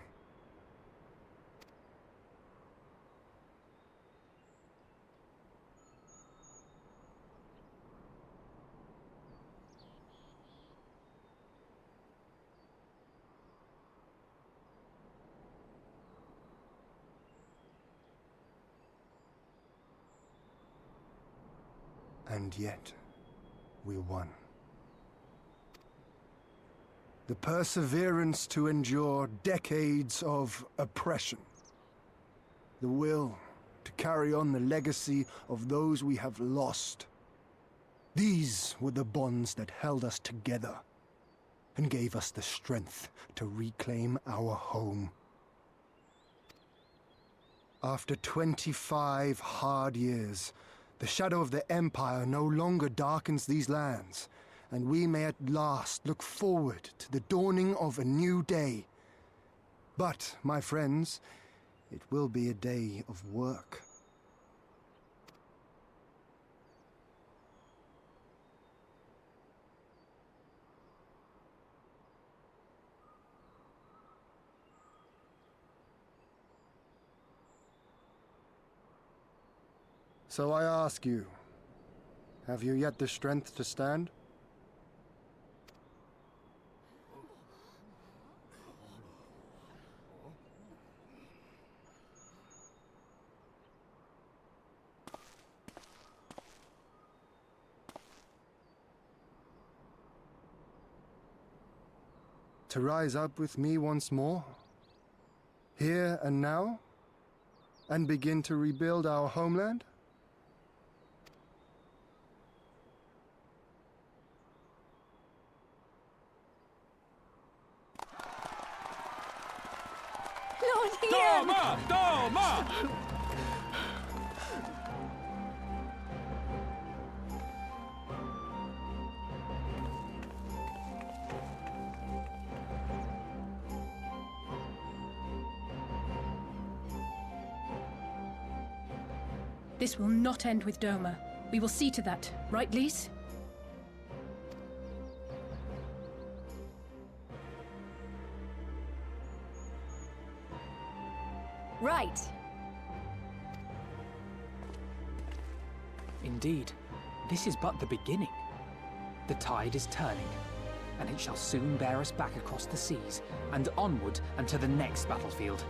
[SPEAKER 5] And yet, we won. The perseverance to endure decades of oppression. The will to carry on the legacy of those we have lost. These were the bonds that held us together and gave us the strength to reclaim our home. After 25 hard years, the shadow of the Empire no longer darkens these lands, and we may at last look forward to the dawning of a new day. But, my friends, it will be a day of work. So I ask you, have you yet the strength to stand? To rise up with me once more? Here and now? And begin to rebuild our homeland?
[SPEAKER 11] Doma! Doma!
[SPEAKER 2] This will not end with Doma. We will see to that, right, Lise?
[SPEAKER 12] Right.
[SPEAKER 7] Indeed, this is but the beginning. The tide is turning, and it shall soon bear us back across the seas, and onward and to the next battlefield.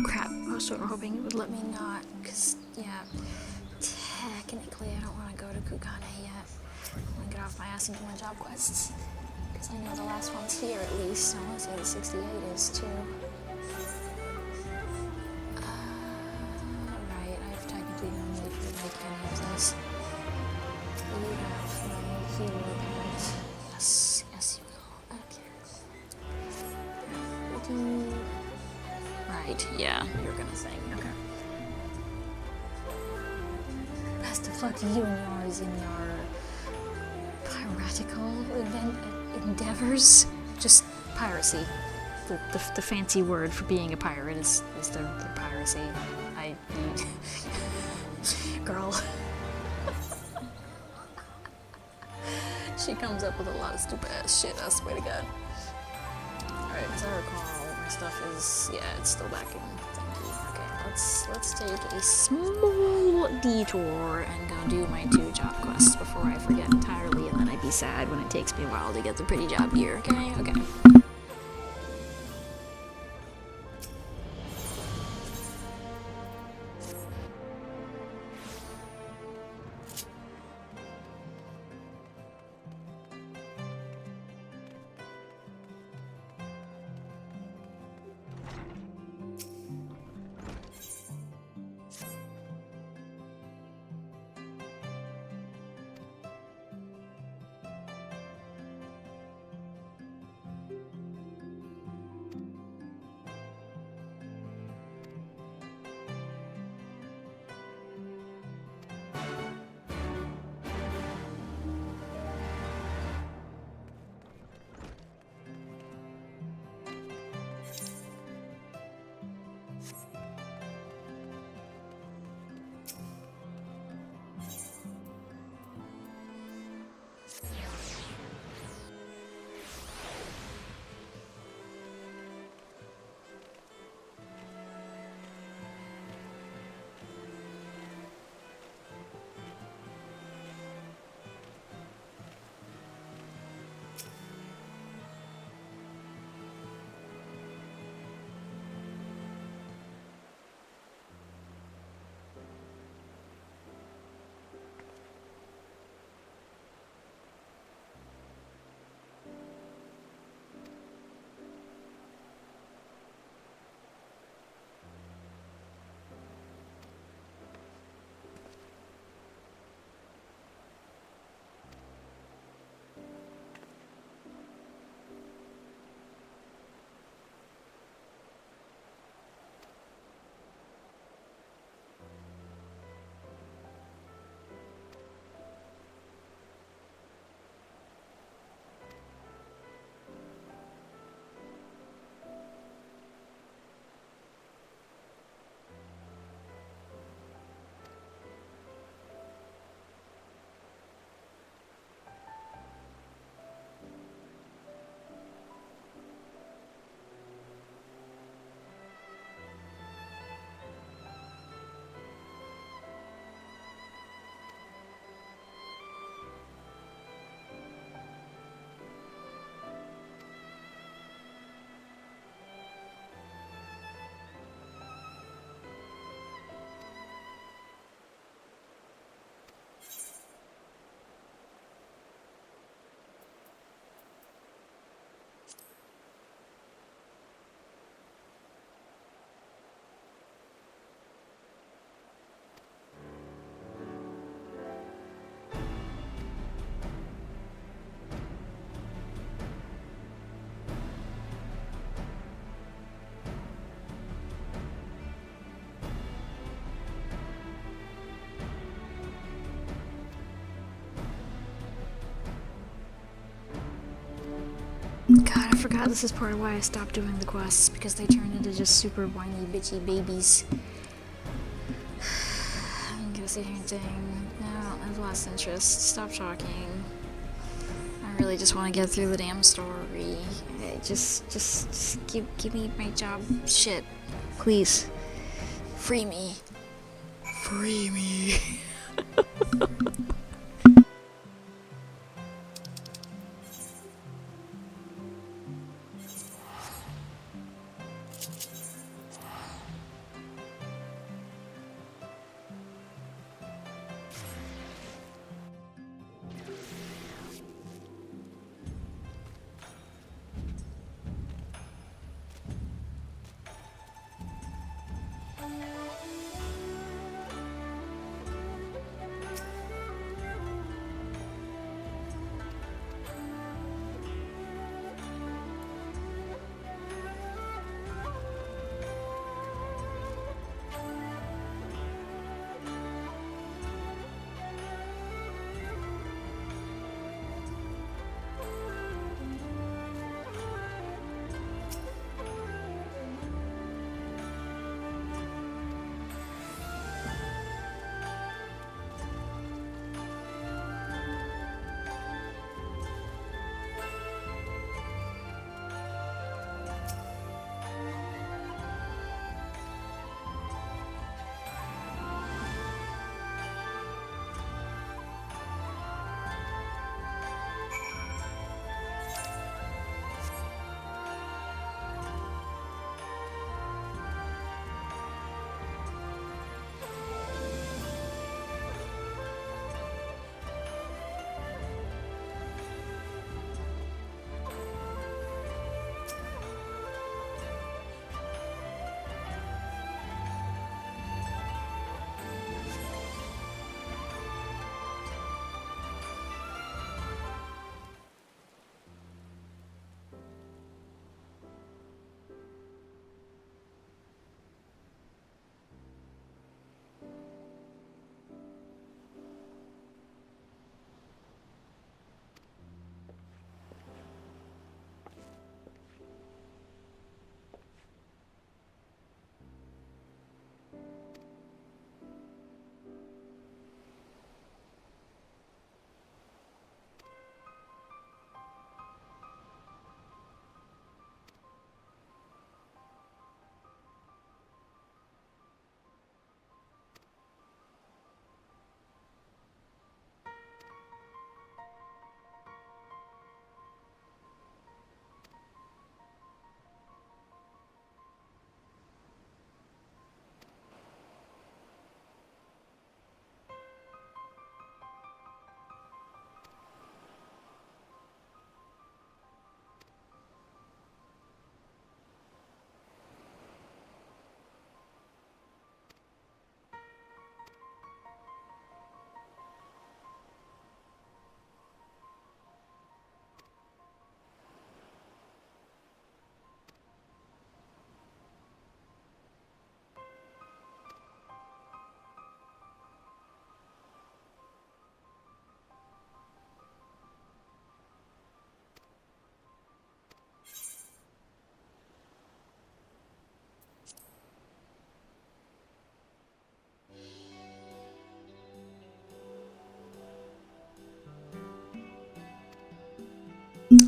[SPEAKER 1] Crap, I was sort of hoping it would let me not, because, yeah, technically I don't want to go to Kugane yet. I want to get off my ass and do my job quests. Because I know the last one's here at least. I want to say the 68 is too. Right, I have technically no need to make any of this. You have my hero parent. Yes, yes you will. Okay. Right, yeah, you're gonna think. Okay. Best of luck to you and yours in your piratical endeavors. Just piracy. The fancy word for being a pirate is the piracy. Girl. She comes up with a lot of stupid ass shit, I swear to God. Alright, as I recall, my stuff is, yeah, it's still back in thingy. Okay, let's take a small detour and go do my 2 job quests before I forget entirely, and then I'd be sad when it takes me a while to get the pretty job gear, okay? Okay. God, I forgot this is part of why I stopped doing the quests, because they turn into just super whiny, bitchy babies. I don't get to see anything. No, I've lost interest. Stop talking. I really just want to get through the damn story. Just give me my job shit. Please. Free me. Free me.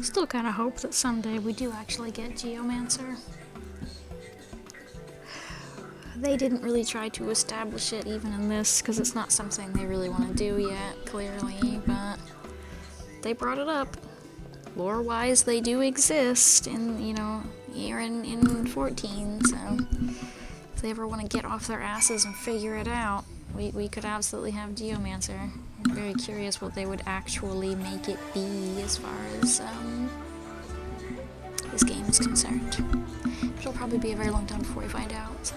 [SPEAKER 1] Still kind of hope that someday we do actually get Geomancer. They didn't really try to establish it even in this, because it's not something they really want to do yet, clearly, but they brought it up. Lore-wise, they do exist in, you know, here in 14, so if they ever want to get off their asses and figure it out, we could absolutely have Geomancer. I'm very curious what they would actually make it be as far as this game is concerned. It'll probably be a very long time before we find out, so...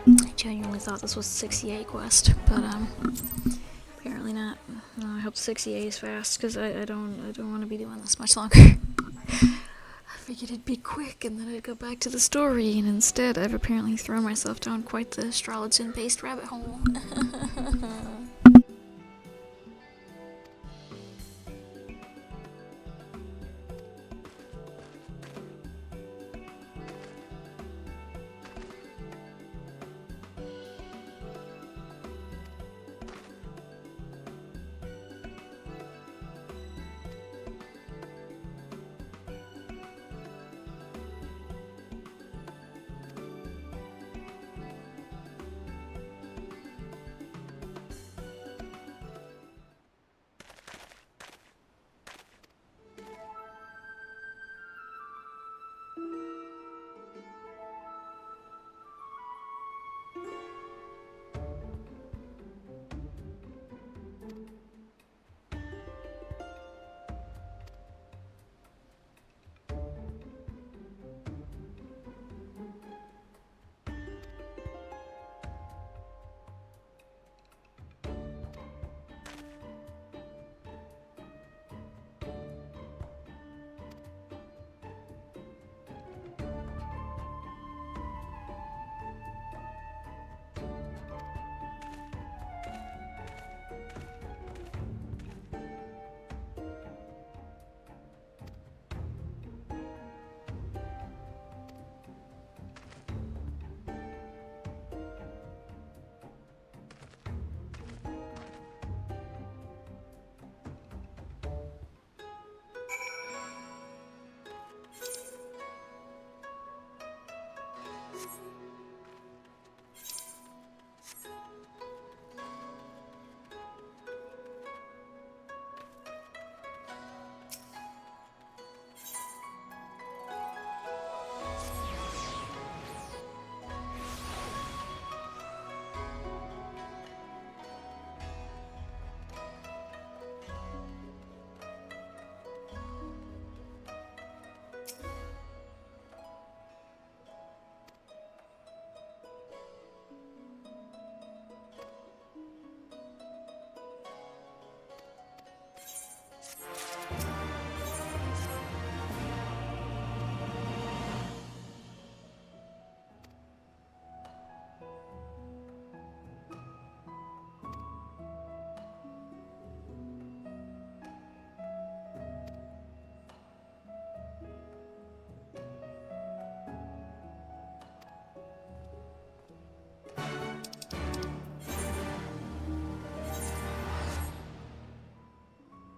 [SPEAKER 1] I genuinely thought this was 68 quest, but apparently not. No, I hope 68 is fast because I don't want to be doing this much longer. I figured it'd be quick and then I'd go back to the story, and instead I've apparently thrown myself down quite the astrologian-based rabbit hole.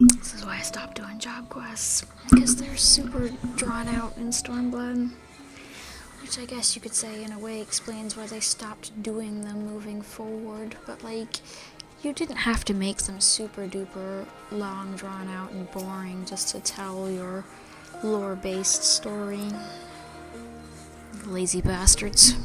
[SPEAKER 1] This is why I stopped doing job quests, because they're super drawn out in Stormblood. Which I guess you could say in a way explains why they stopped doing them moving forward, but like, you didn't have to make them super duper long, drawn out, and boring just to tell your lore-based story. Lazy bastards.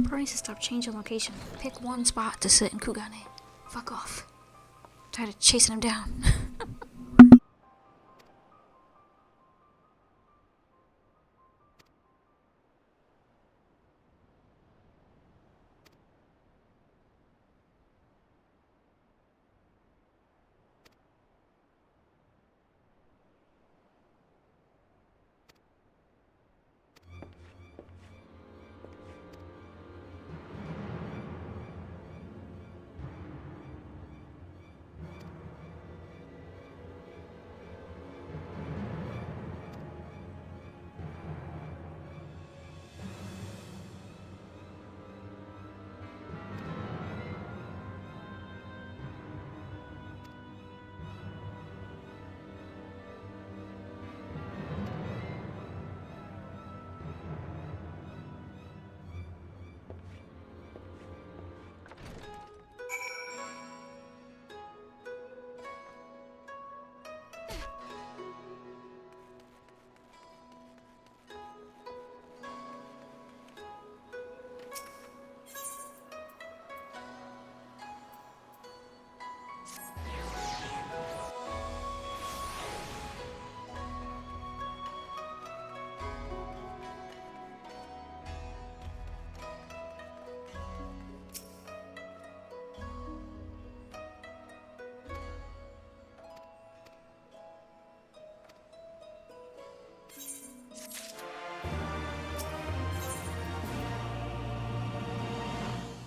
[SPEAKER 1] Emperor needs to stop changing location. Pick one spot to sit in Kugane. Fuck off. Tired of chasing him down.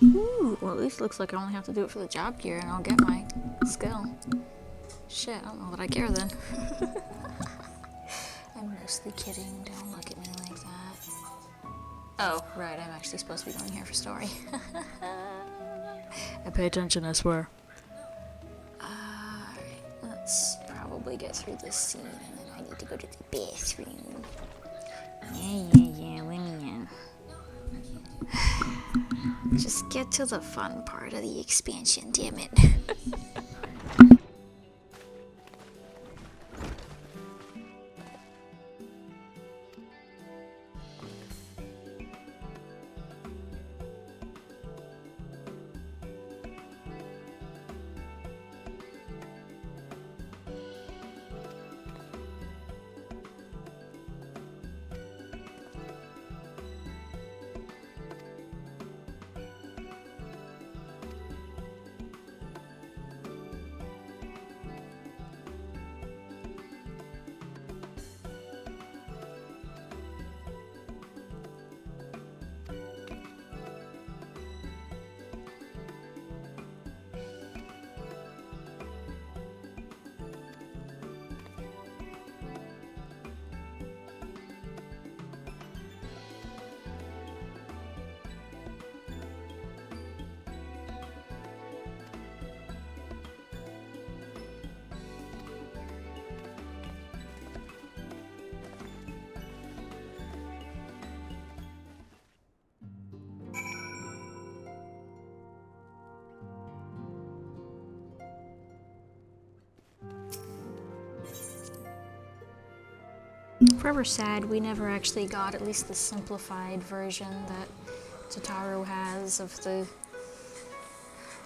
[SPEAKER 1] Ooh, well, at least it looks like I only have to do it for the job gear and I'll get my skill. Shit, I don't know that I care then. I'm mostly kidding, don't look at me like that. Oh, right, I'm actually supposed to be going here for story. I pay attention, I swear. Alright, let's probably get through this scene and then I need to go to the bathroom. Yeah, let me in. Just get to the fun part of the expansion, damn it. Forever sad we never actually got at least the simplified version that Tataru has of the...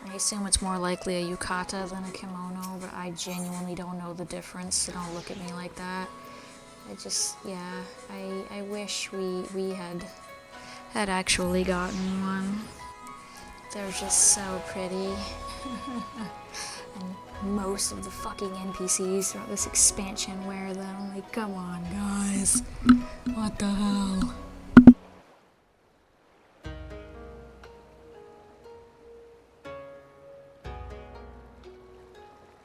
[SPEAKER 1] I assume it's more likely a yukata than a kimono, but I genuinely don't know the difference, so don't look at me like that. I just, yeah, I wish we had actually gotten one. They're just so pretty. And most of the fucking NPCs throughout this expansion wear them. Like, come on, guys. What the hell?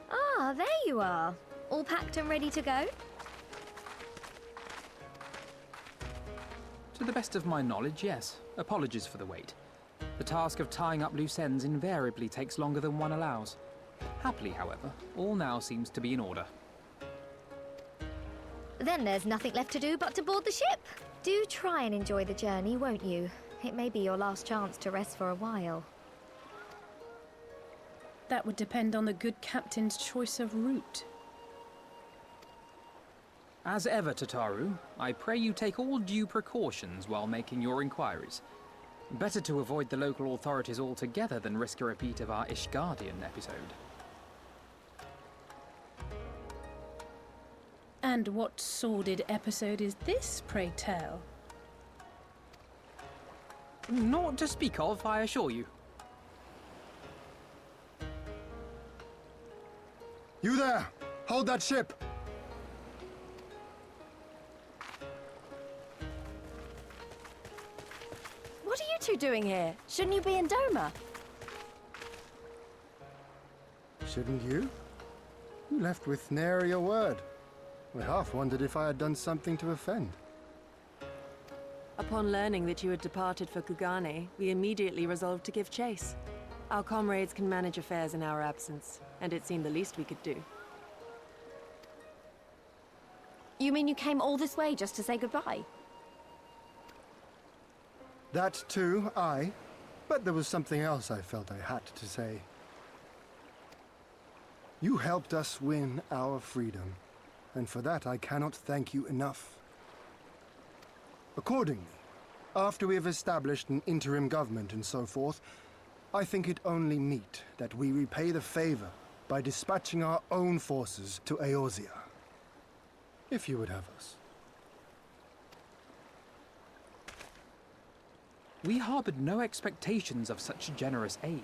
[SPEAKER 14] Ah, there you are. All packed and ready to go?
[SPEAKER 7] To the best of my knowledge, yes. Apologies for the wait. The task of tying up loose ends invariably takes longer than one allows. Happily, however, all now seems to be in order.
[SPEAKER 14] Then there's nothing left to do but to board the ship. Do try and enjoy the journey, won't you? It may be your last chance to rest for a while.
[SPEAKER 2] That would depend on the good captain's choice of route.
[SPEAKER 7] As ever, Tataru, I pray you take all due precautions while making your inquiries. Better to avoid the local authorities altogether than risk a repeat of our Ishgardian episode.
[SPEAKER 2] And what sordid episode is this, pray tell?
[SPEAKER 7] Naught to speak of, I assure you.
[SPEAKER 5] You there! Hold that ship!
[SPEAKER 4] What are you two doing here? Shouldn't you be in Doma?
[SPEAKER 5] Shouldn't you? You left with nary a word. I half wondered if I had done something to offend.
[SPEAKER 8] Upon learning that you had departed for Kugane, we immediately resolved to give chase. Our comrades can manage affairs in our absence, and it seemed the least we could do.
[SPEAKER 4] You mean you came all this way just to say goodbye?
[SPEAKER 5] That too, aye. But there was something else I felt I had to say. You helped us win our freedom, and for that I cannot thank you enough. Accordingly, after we have established an interim government and so forth, I think it only meet that we repay the favor by dispatching our own forces to Eorzea. If you would have us.
[SPEAKER 7] We harboured no expectations of such generous aid,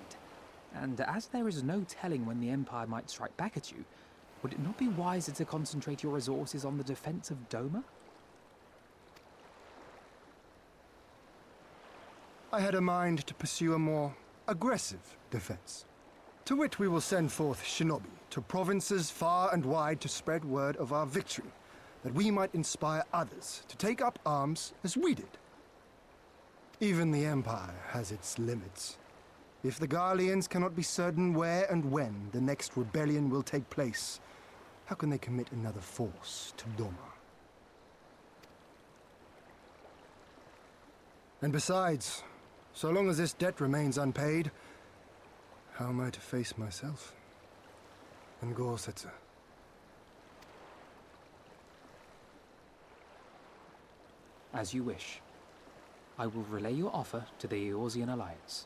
[SPEAKER 7] and as there is no telling when the Empire might strike back at you, would it not be wiser to concentrate your resources on the defence of Doma?
[SPEAKER 5] I had a mind to pursue a more aggressive defense. To wit, we will send forth shinobi to provinces far and wide to spread word of our victory, that we might inspire others to take up arms as we did. Even the Empire has its limits. If the Garleans cannot be certain where and when the next rebellion will take place, how can they commit another force to Doma? And besides, so long as this debt remains unpaid, how am I to face myself and Gorsetzer?
[SPEAKER 7] As you wish. I will relay your offer to the Eorzean Alliance.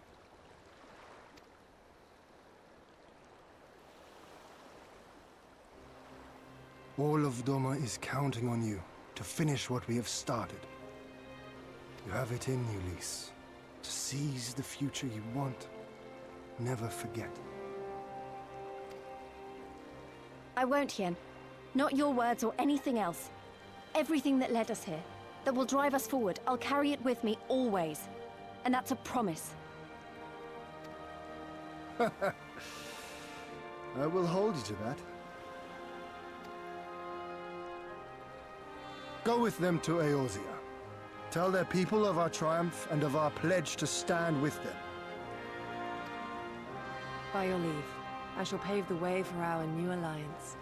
[SPEAKER 5] All of Doma is counting on you to finish what we have started. You have it in you, Lys, to seize the future you want. Never forget.
[SPEAKER 4] I won't, Hien. Not your words or anything else. Everything that led us here, that will drive us forward, I'll carry it with me always. And that's a promise.
[SPEAKER 5] I will hold you to that. Go with them to Eorzea. Tell their people of our triumph and of our pledge to stand with them.
[SPEAKER 8] By your leave, I shall pave the way for our new alliance.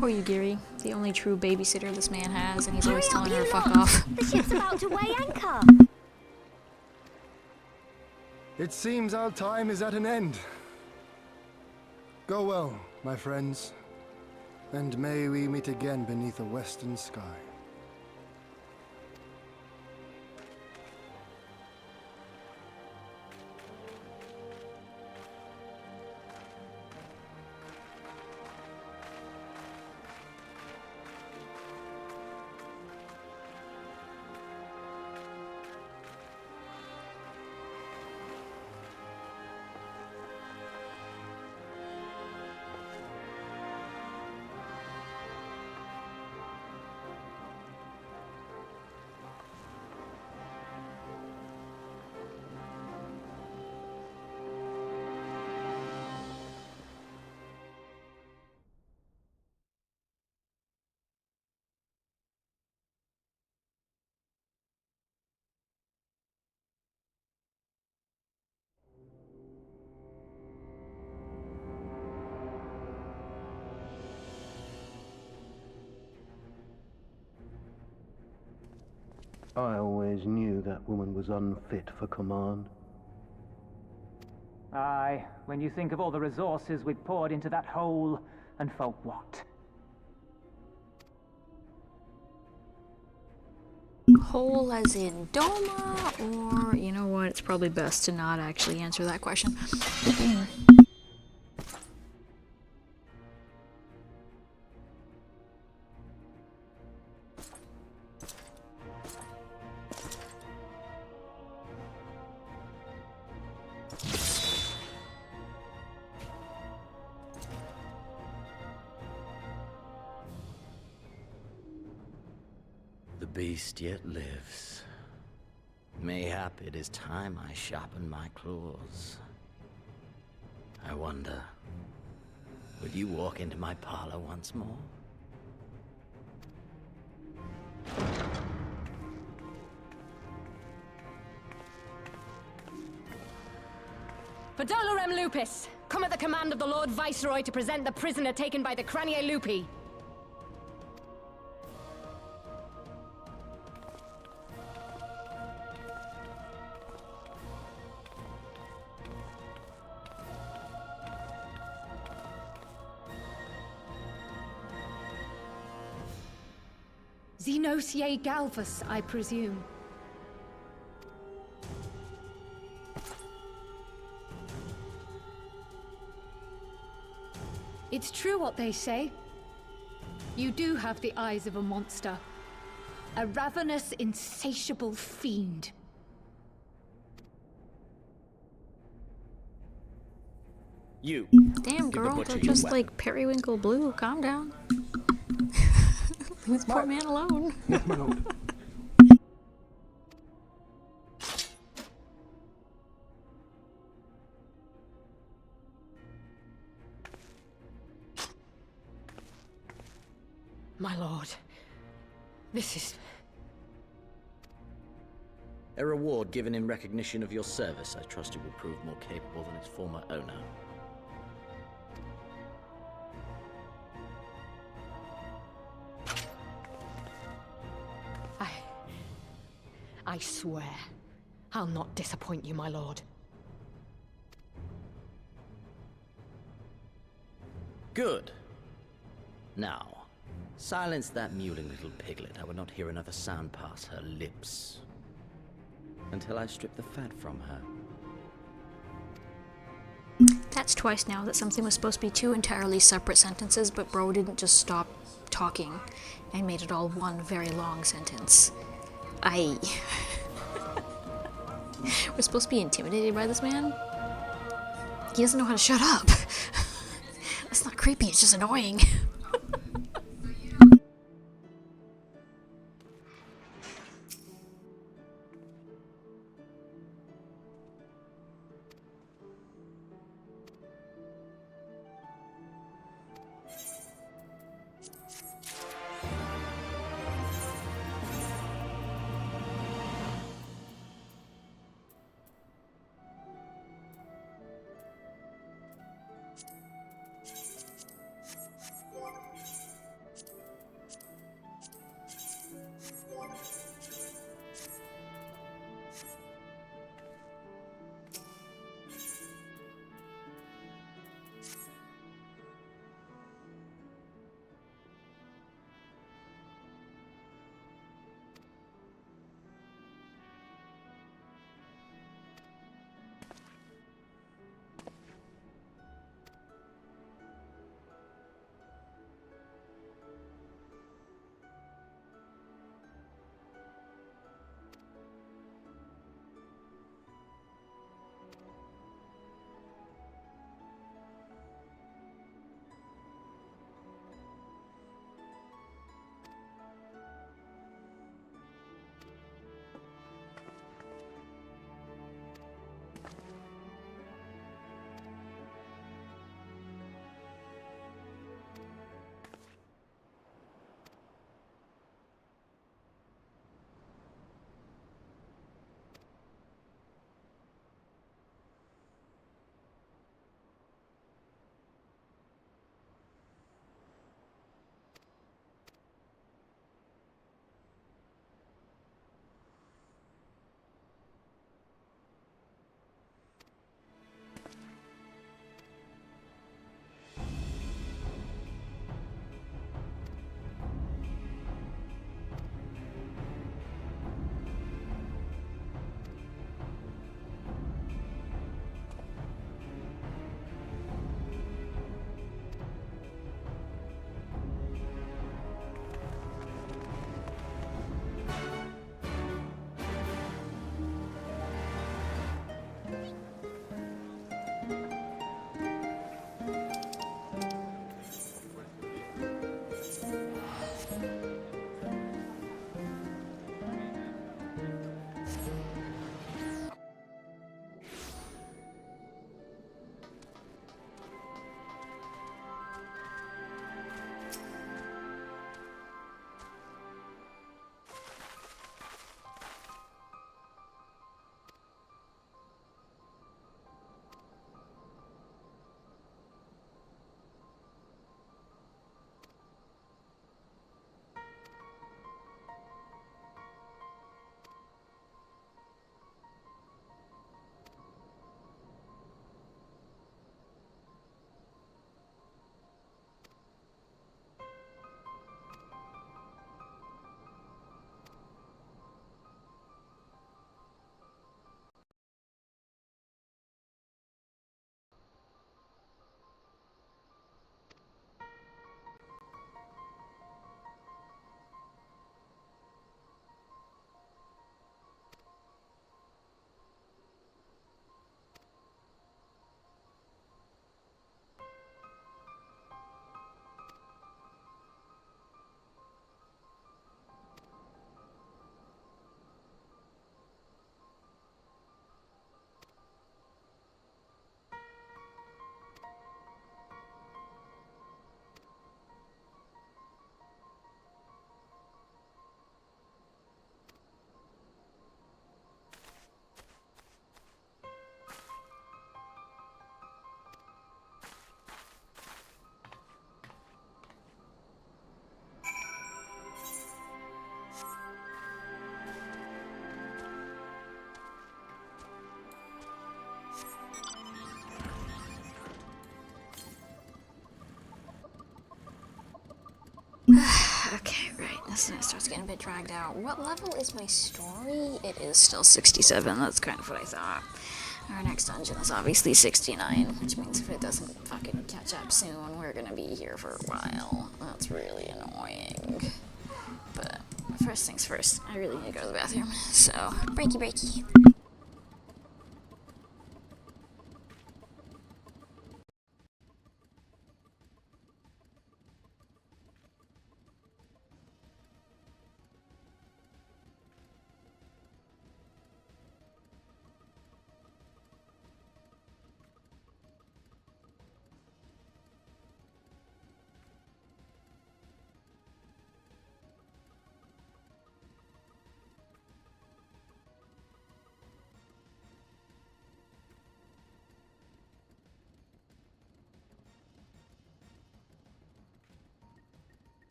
[SPEAKER 1] Poor Yugiri, the only true babysitter this man has, and he's always telling her to fuck off.
[SPEAKER 14] The ship's about to weigh anchor!
[SPEAKER 5] It seems our time is at an end. Go well, my friends, and may we meet again beneath a western sky.
[SPEAKER 15] I always knew that woman was unfit for command.
[SPEAKER 9] Aye, when you think of all the resources we've poured into that hole, and for what?
[SPEAKER 1] Hole as in Doma, or you know what? It's probably best to not actually answer that question.
[SPEAKER 16] The beast yet lives. Mayhap it is time I sharpen my claws. I wonder, would you walk into my parlor once more?
[SPEAKER 12] For Dolorem Lupus, come at the command of the Lord Viceroy to present the prisoner taken by the Cranier Lupi. Xenosier Galvus, I presume. It's true what they say. You do have the eyes of a monster. A ravenous, insatiable fiend.
[SPEAKER 16] You.
[SPEAKER 1] Damn, girl, they're just like periwinkle blue. Calm down. Leave this poor man alone.
[SPEAKER 5] Yes, my lord.
[SPEAKER 12] My lord, this is...
[SPEAKER 16] A reward given in recognition of your service. I trust you will prove more capable than its former owner.
[SPEAKER 12] I swear, I'll not disappoint you, my lord.
[SPEAKER 16] Good. Now, silence that mewling little piglet. I would not hear another sound pass her lips until I strip the fat from her.
[SPEAKER 1] That's twice now that something was supposed to be two entirely separate sentences, but bro didn't just stop talking and made it all one very long sentence. We're supposed to be intimidated by this man? He doesn't know how to shut up. That's not creepy, it's just annoying. this starts getting a bit dragged out. What level is my story? It is still 67. That's kind of what I thought. Our next dungeon is obviously 69, which means if it doesn't fucking catch up soon, we're gonna be here for a while. That's really annoying. But first things first, I really need to go to the bathroom. So, breaky breaky.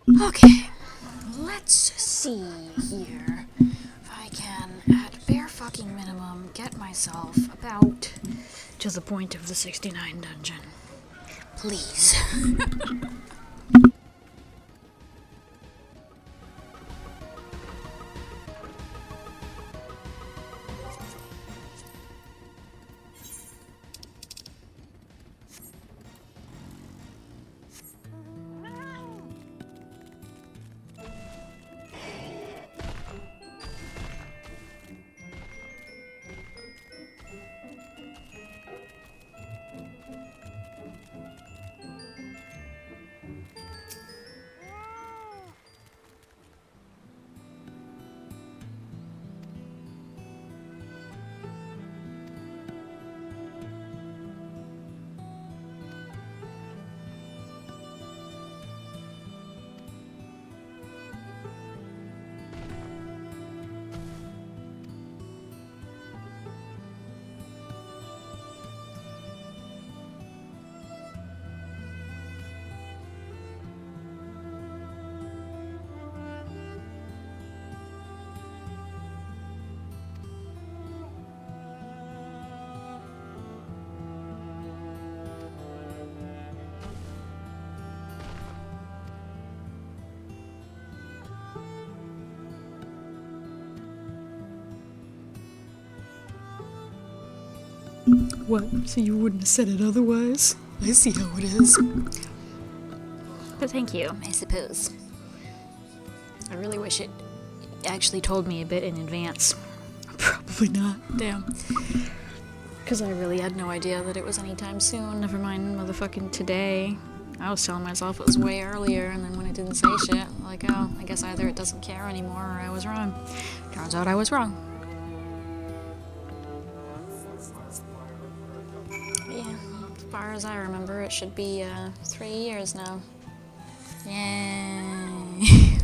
[SPEAKER 1] Okay, let's see here if I can, at bare fucking minimum, get myself about to the point of the 69 dungeon. Please. What? So you wouldn't have said it otherwise? I see how it is. But thank you, I suppose. I really wish it actually told me a bit in advance. Probably not. Damn. Because I really had no idea that it was anytime soon. Never mind motherfucking today. I was telling myself it was way earlier, and then when it didn't say shit, like, oh, I guess either it doesn't care anymore or I was wrong. Turns out I was wrong. Yeah, as far as I remember, it should be 3 years now. Yay.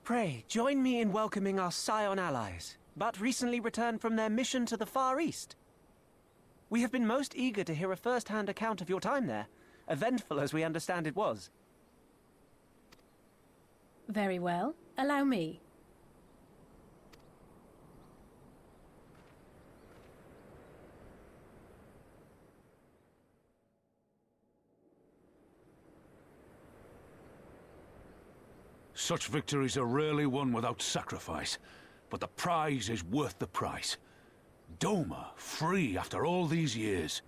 [SPEAKER 17] Pray, join me in welcoming our Scion allies, but recently returned from their mission to the Far East. We have been most eager to hear a first-hand account of your time there, eventful as we understand it was.
[SPEAKER 2] Very well. Allow me.
[SPEAKER 3] Such victories are rarely won without sacrifice, but the prize is worth the price. Doma, free after all these years.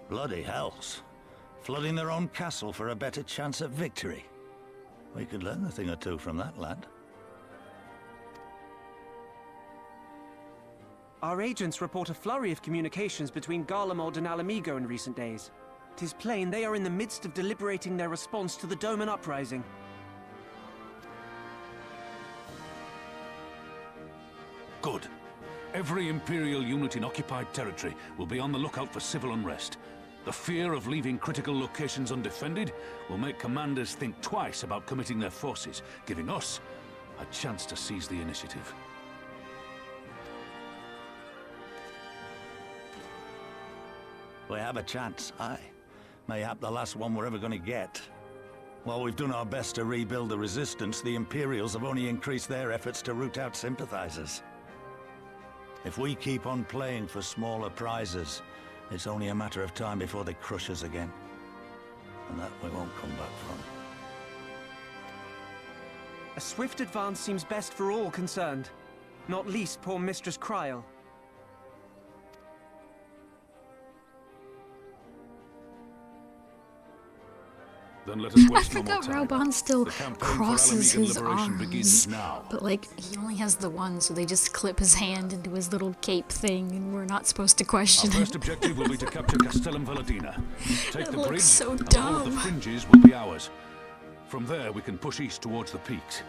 [SPEAKER 6] Bloody hells. Flooding their own castle for a better chance at victory. We could learn a thing or two from that lad.
[SPEAKER 17] Our agents report a flurry of communications between Garlemald and Ala Mhigo in recent days. 'Tis plain they are in the midst of deliberating their response to the Doman uprising.
[SPEAKER 3] Good. Every Imperial unit in occupied territory will be on the lookout for civil unrest. The fear of leaving critical locations undefended will make commanders think twice about committing their forces, giving us a chance to seize the initiative.
[SPEAKER 6] We have a chance, aye. Mayhap the last one we're ever going to get.
[SPEAKER 18] While we've done our best to rebuild the resistance, the Imperials have only increased their efforts to root out sympathizers. If we keep on playing for smaller prizes, it's only a matter of time before they crush us again. And that we won't come back from.
[SPEAKER 17] A swift advance seems best for all concerned, not least poor Mistress Kryl.
[SPEAKER 3] Then let us
[SPEAKER 1] I
[SPEAKER 3] waste no more
[SPEAKER 1] forgot
[SPEAKER 3] time.
[SPEAKER 1] Raubon still
[SPEAKER 3] The campaign for Ala
[SPEAKER 1] crosses
[SPEAKER 3] Mhigo
[SPEAKER 1] his
[SPEAKER 3] liberation
[SPEAKER 1] arms,
[SPEAKER 3] begins now.
[SPEAKER 1] but like he only has the one, so they just clip his hand into his little cape thing, and we're not supposed to question
[SPEAKER 3] Our
[SPEAKER 1] it.
[SPEAKER 3] first objective will be to capture Castellum Valadina. Take
[SPEAKER 1] That
[SPEAKER 3] the
[SPEAKER 1] looks
[SPEAKER 3] bridge,
[SPEAKER 1] so
[SPEAKER 3] and the whole of the
[SPEAKER 1] dumb.
[SPEAKER 3] fringes will be ours. From there, we can push east towards the peaks.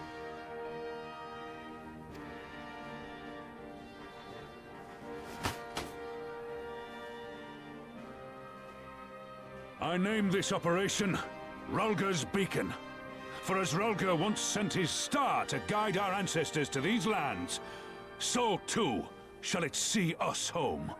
[SPEAKER 3] I name this operation Rulga's Beacon. For as Rulga once sent his star to guide our ancestors to these lands, so too shall it see us home.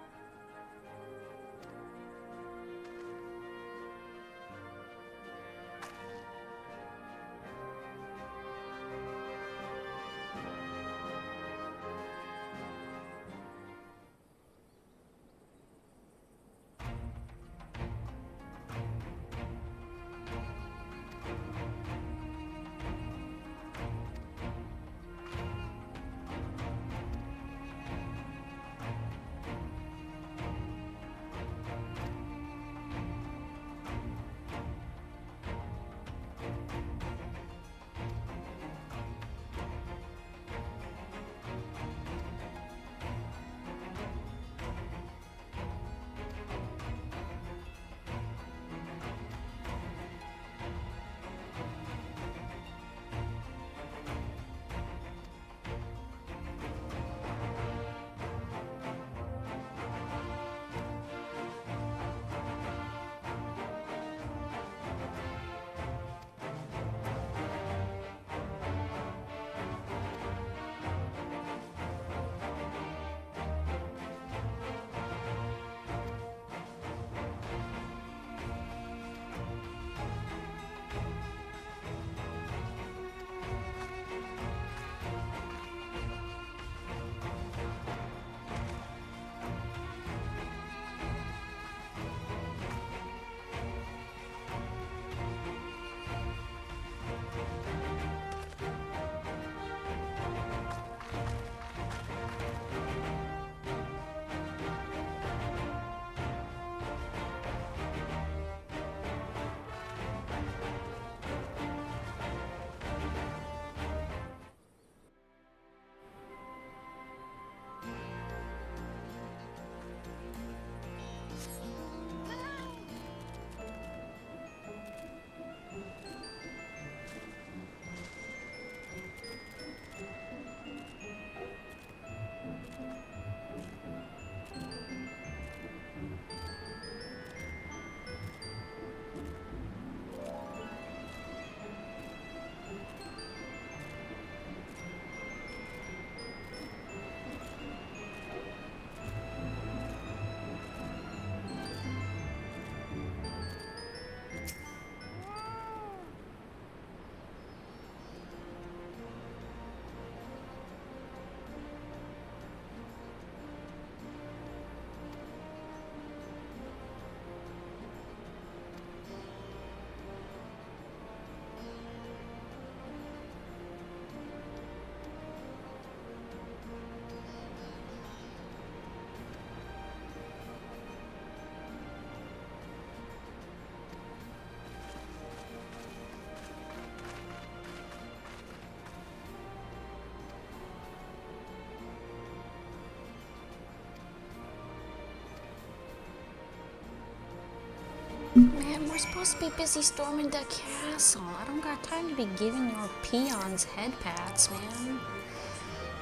[SPEAKER 1] Man, we're supposed to be busy storming the castle. I don't got time to be giving your peons head pats, man.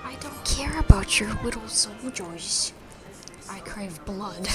[SPEAKER 1] I don't care about your little soldiers. I crave blood.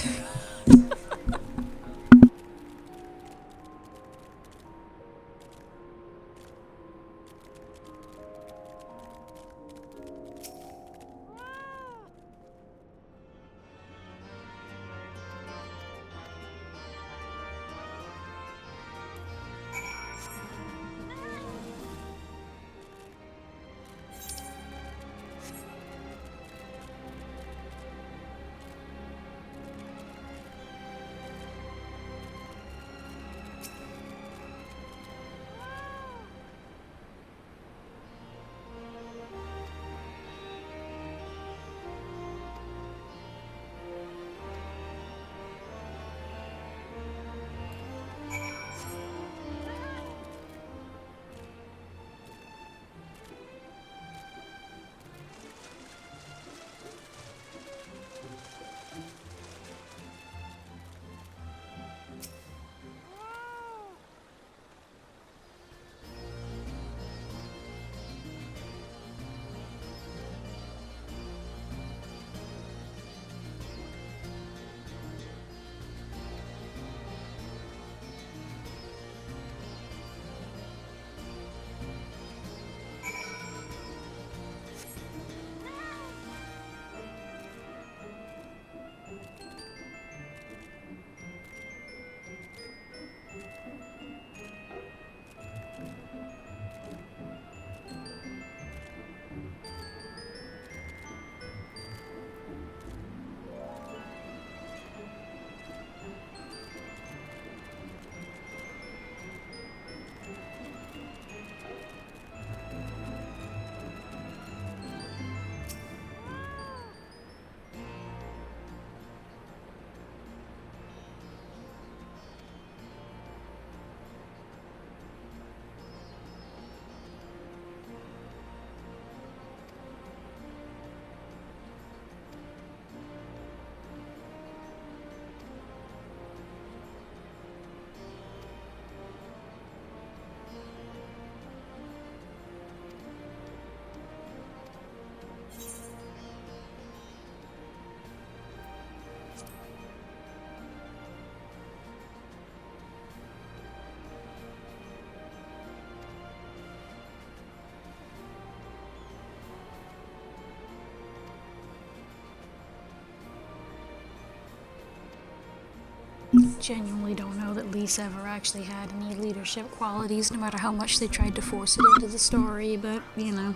[SPEAKER 1] Genuinely don't know that Lisa ever actually had any leadership qualities, no matter how much they tried to force it into the story, but, you know,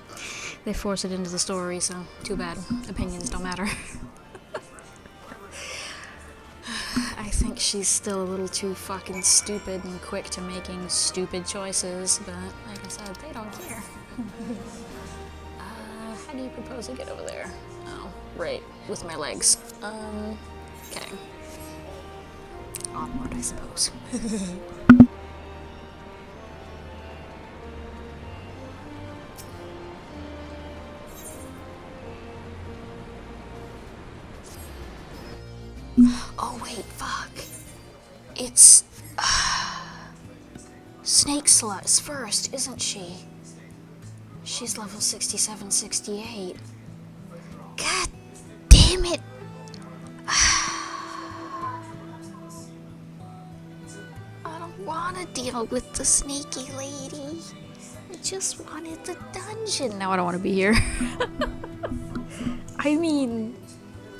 [SPEAKER 1] they force it into the story, so too bad. Opinions don't matter. I think she's still a little too fucking stupid and quick to making stupid choices, but like I said, they don't care. How do you propose to get over there? Oh, right, with my legs. Okay. Onward, I suppose. Oh wait, fuck. It's Snake Slut's first, isn't she? She's level 67, 68. God damn it! I don't want to deal with the sneaky lady. I just wanted the dungeon. Now I don't want to be here. I mean,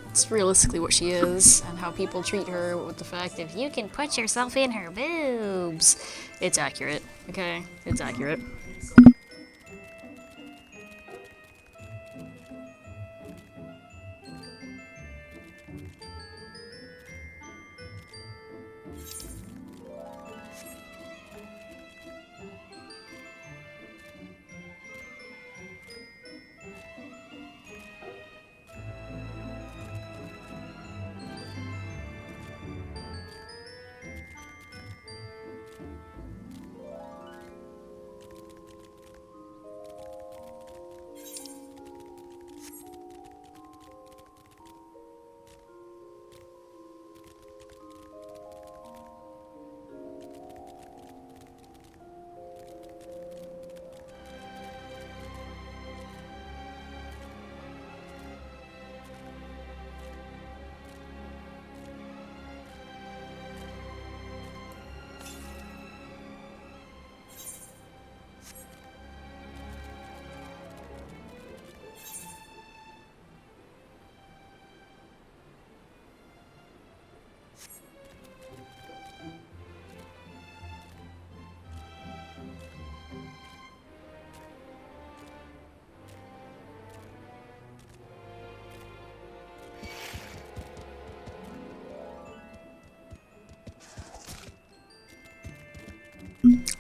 [SPEAKER 1] it's realistically what she is, and how people treat her with the fact that you can put yourself in her boobs. It's accurate, okay? It's accurate.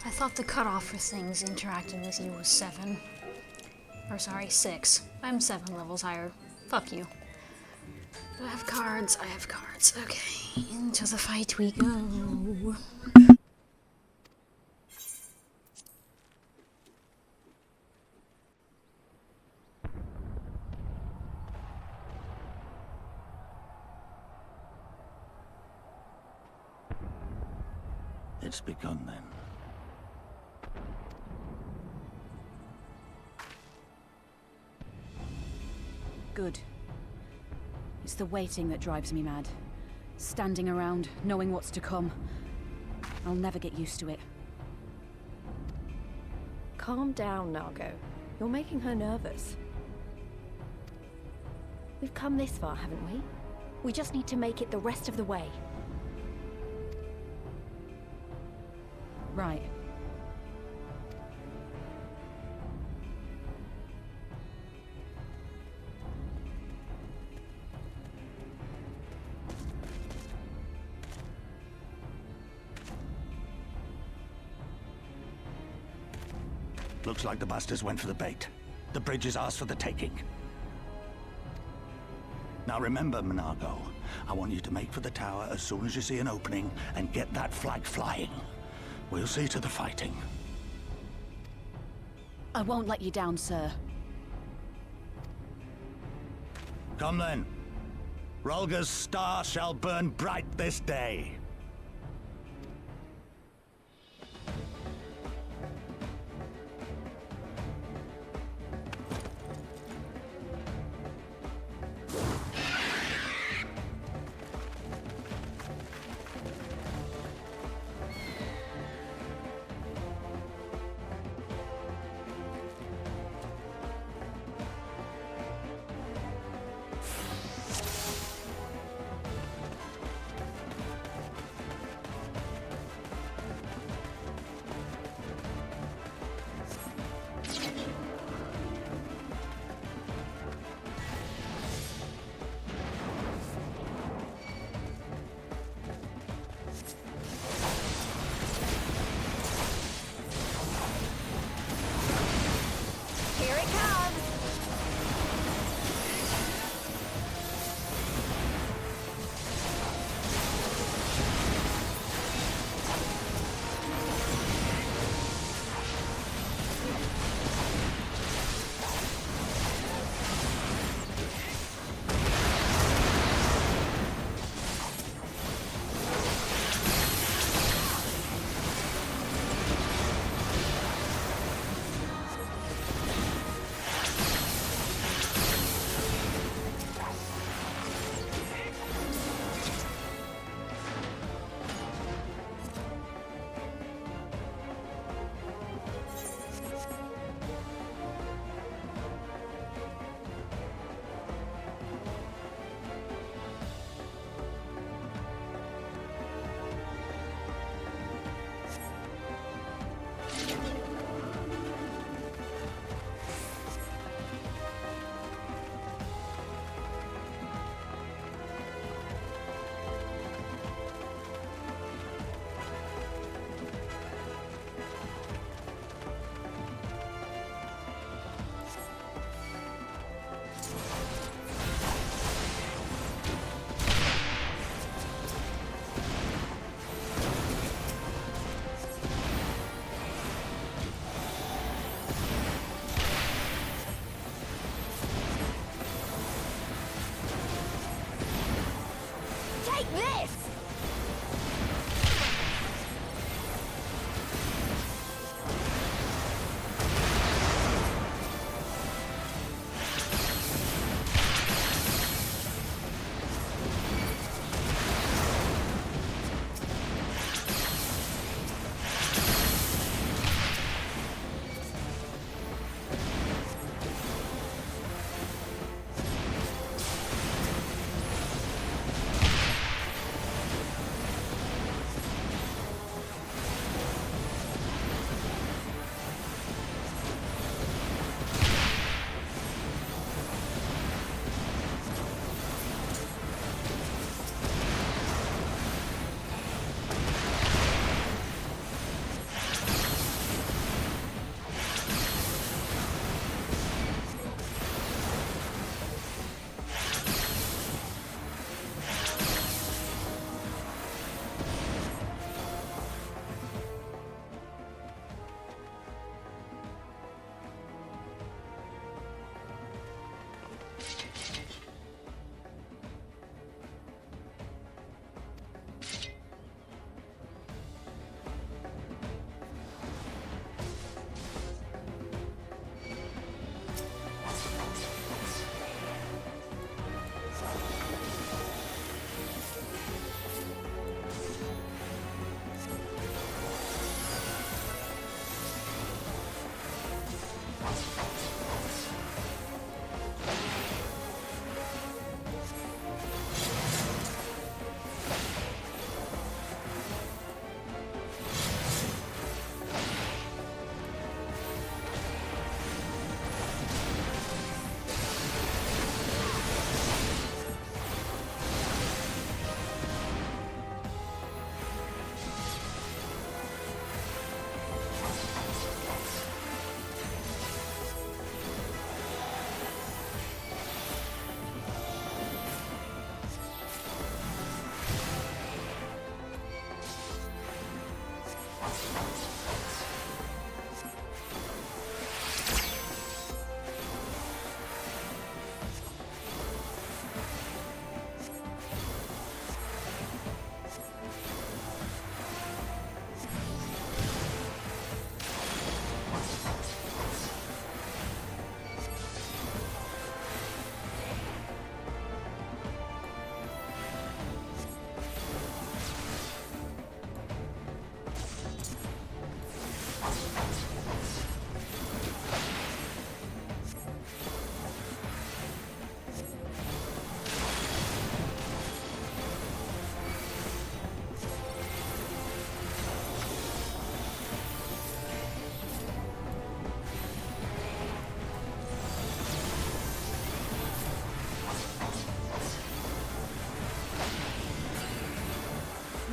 [SPEAKER 1] I thought the cutoff for things interacting with you was 7. Or sorry, 6. I'm 7 levels higher. Fuck you. Do I have cards? I have cards. Okay, into the fight we go.
[SPEAKER 18] It's begun then.
[SPEAKER 19] Good. It's the waiting that drives me mad. Standing around, knowing what's to come. I'll never get used to it.
[SPEAKER 4] Calm down, Nago. You're making her nervous. We've come this far, haven't we? We just need to make it the rest of the way.
[SPEAKER 19] Right.
[SPEAKER 18] Looks like the bastards went for the bait. The bridge is ours for the taking. Now remember, Mhigo, I want you to make for the tower as soon as you see an opening and get that flag flying. We'll see to the fighting.
[SPEAKER 19] I won't let you down, sir.
[SPEAKER 18] Come then. Rolga's star shall burn bright this day.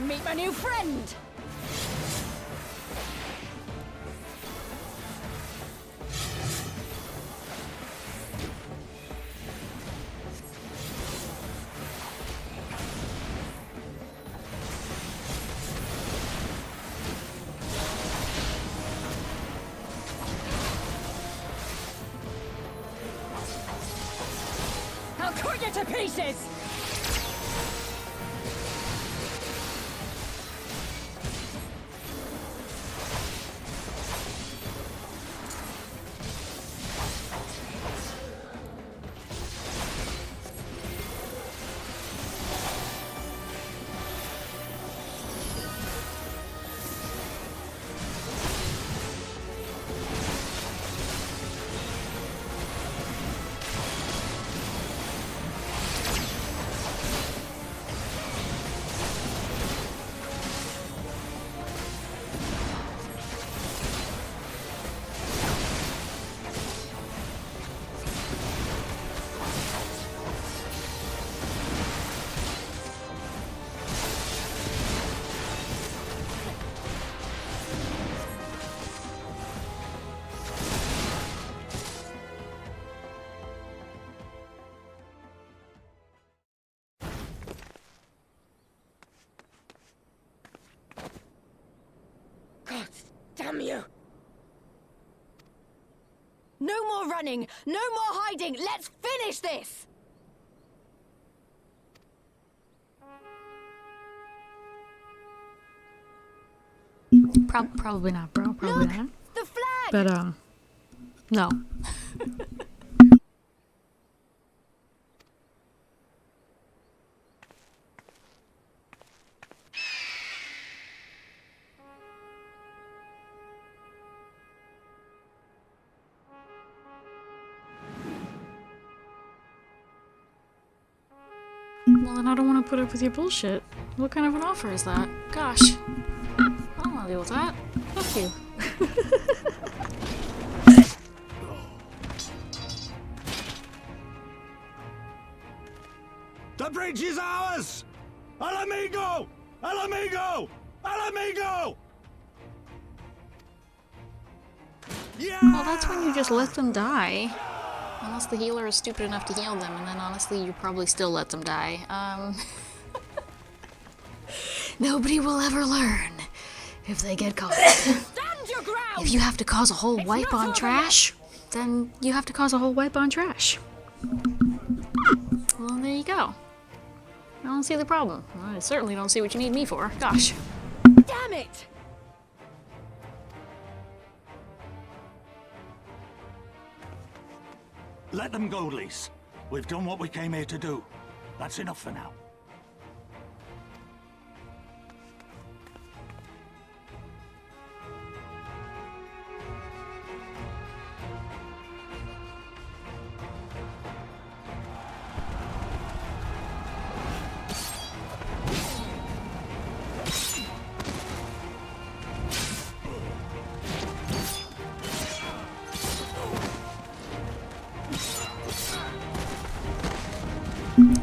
[SPEAKER 19] Meet my new friend! I'll cut you to pieces!
[SPEAKER 8] God damn you! No more running! No more hiding! Let's finish this!
[SPEAKER 1] Probably not, bro. Probably not.
[SPEAKER 8] The flag!
[SPEAKER 1] But, no. Well, then I don't want to put up with your bullshit. What kind of an offer is that? Gosh. I don't want to deal with that. Fuck you.
[SPEAKER 18] The bridge is ours! Ala Mhigo! Ala Mhigo! Ala Mhigo! Yeah!
[SPEAKER 1] Well, that's when you just let them die. Unless the healer is stupid enough to heal them, and then honestly, you probably still let them die. Nobody will ever learn if they get caught.
[SPEAKER 19] Stand your ground!
[SPEAKER 1] If you have to cause a whole wipe on trash, then you have to cause a whole wipe on trash. Well, there you go. I don't see the problem. I certainly don't see what you need me for. Gosh.
[SPEAKER 8] Damn it!
[SPEAKER 18] Let them go, Lise. We've done what we came here to do. That's enough for now.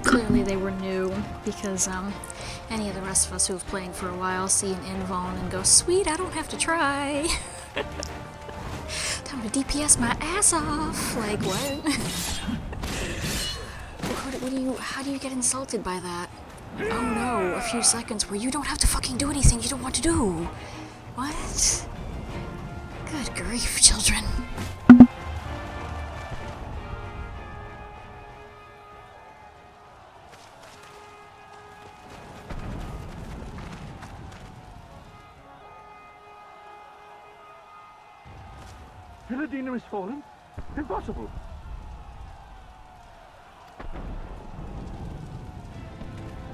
[SPEAKER 1] Clearly they were new, because any of the rest of us who have playing for a while see an invuln and go, sweet, I don't have to try. Time to DPS my ass off. Like, what? How do you get insulted by that? Oh no, a few seconds where you don't have to fucking do anything you don't want to do. What? Good grief, children.
[SPEAKER 9] Villadina is fallen? Impossible!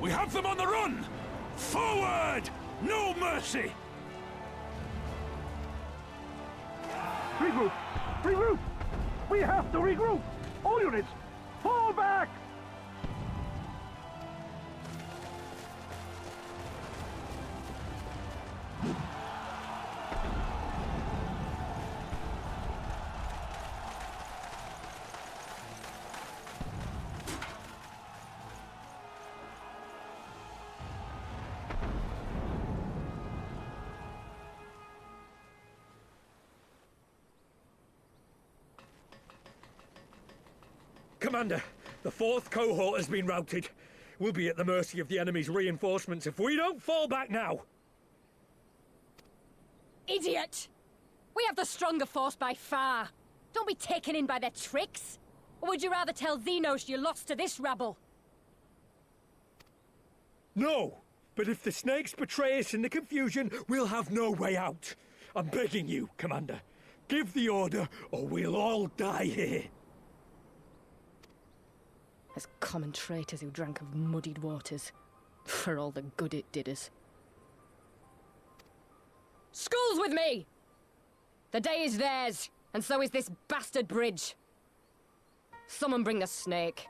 [SPEAKER 3] We have them on the run! Forward! No mercy!
[SPEAKER 9] Regroup! Regroup! We have to regroup! All units, fall back!
[SPEAKER 20] Commander, the 4th cohort has been routed. We'll be at the mercy of the enemy's reinforcements if we don't fall back now.
[SPEAKER 2] Idiot! We have the stronger force by far. Don't be taken in by their tricks. Or would you rather tell Xenos you lost to this rabble?
[SPEAKER 20] No, but if the snakes betray us in the confusion, we'll have no way out. I'm begging you, Commander. Give the order, or we'll all die here.
[SPEAKER 2] As common traitors who drank of muddied waters, for all the good it did us. Skulls with me! The day is theirs, and so is this bastard bridge. Someone bring the snake.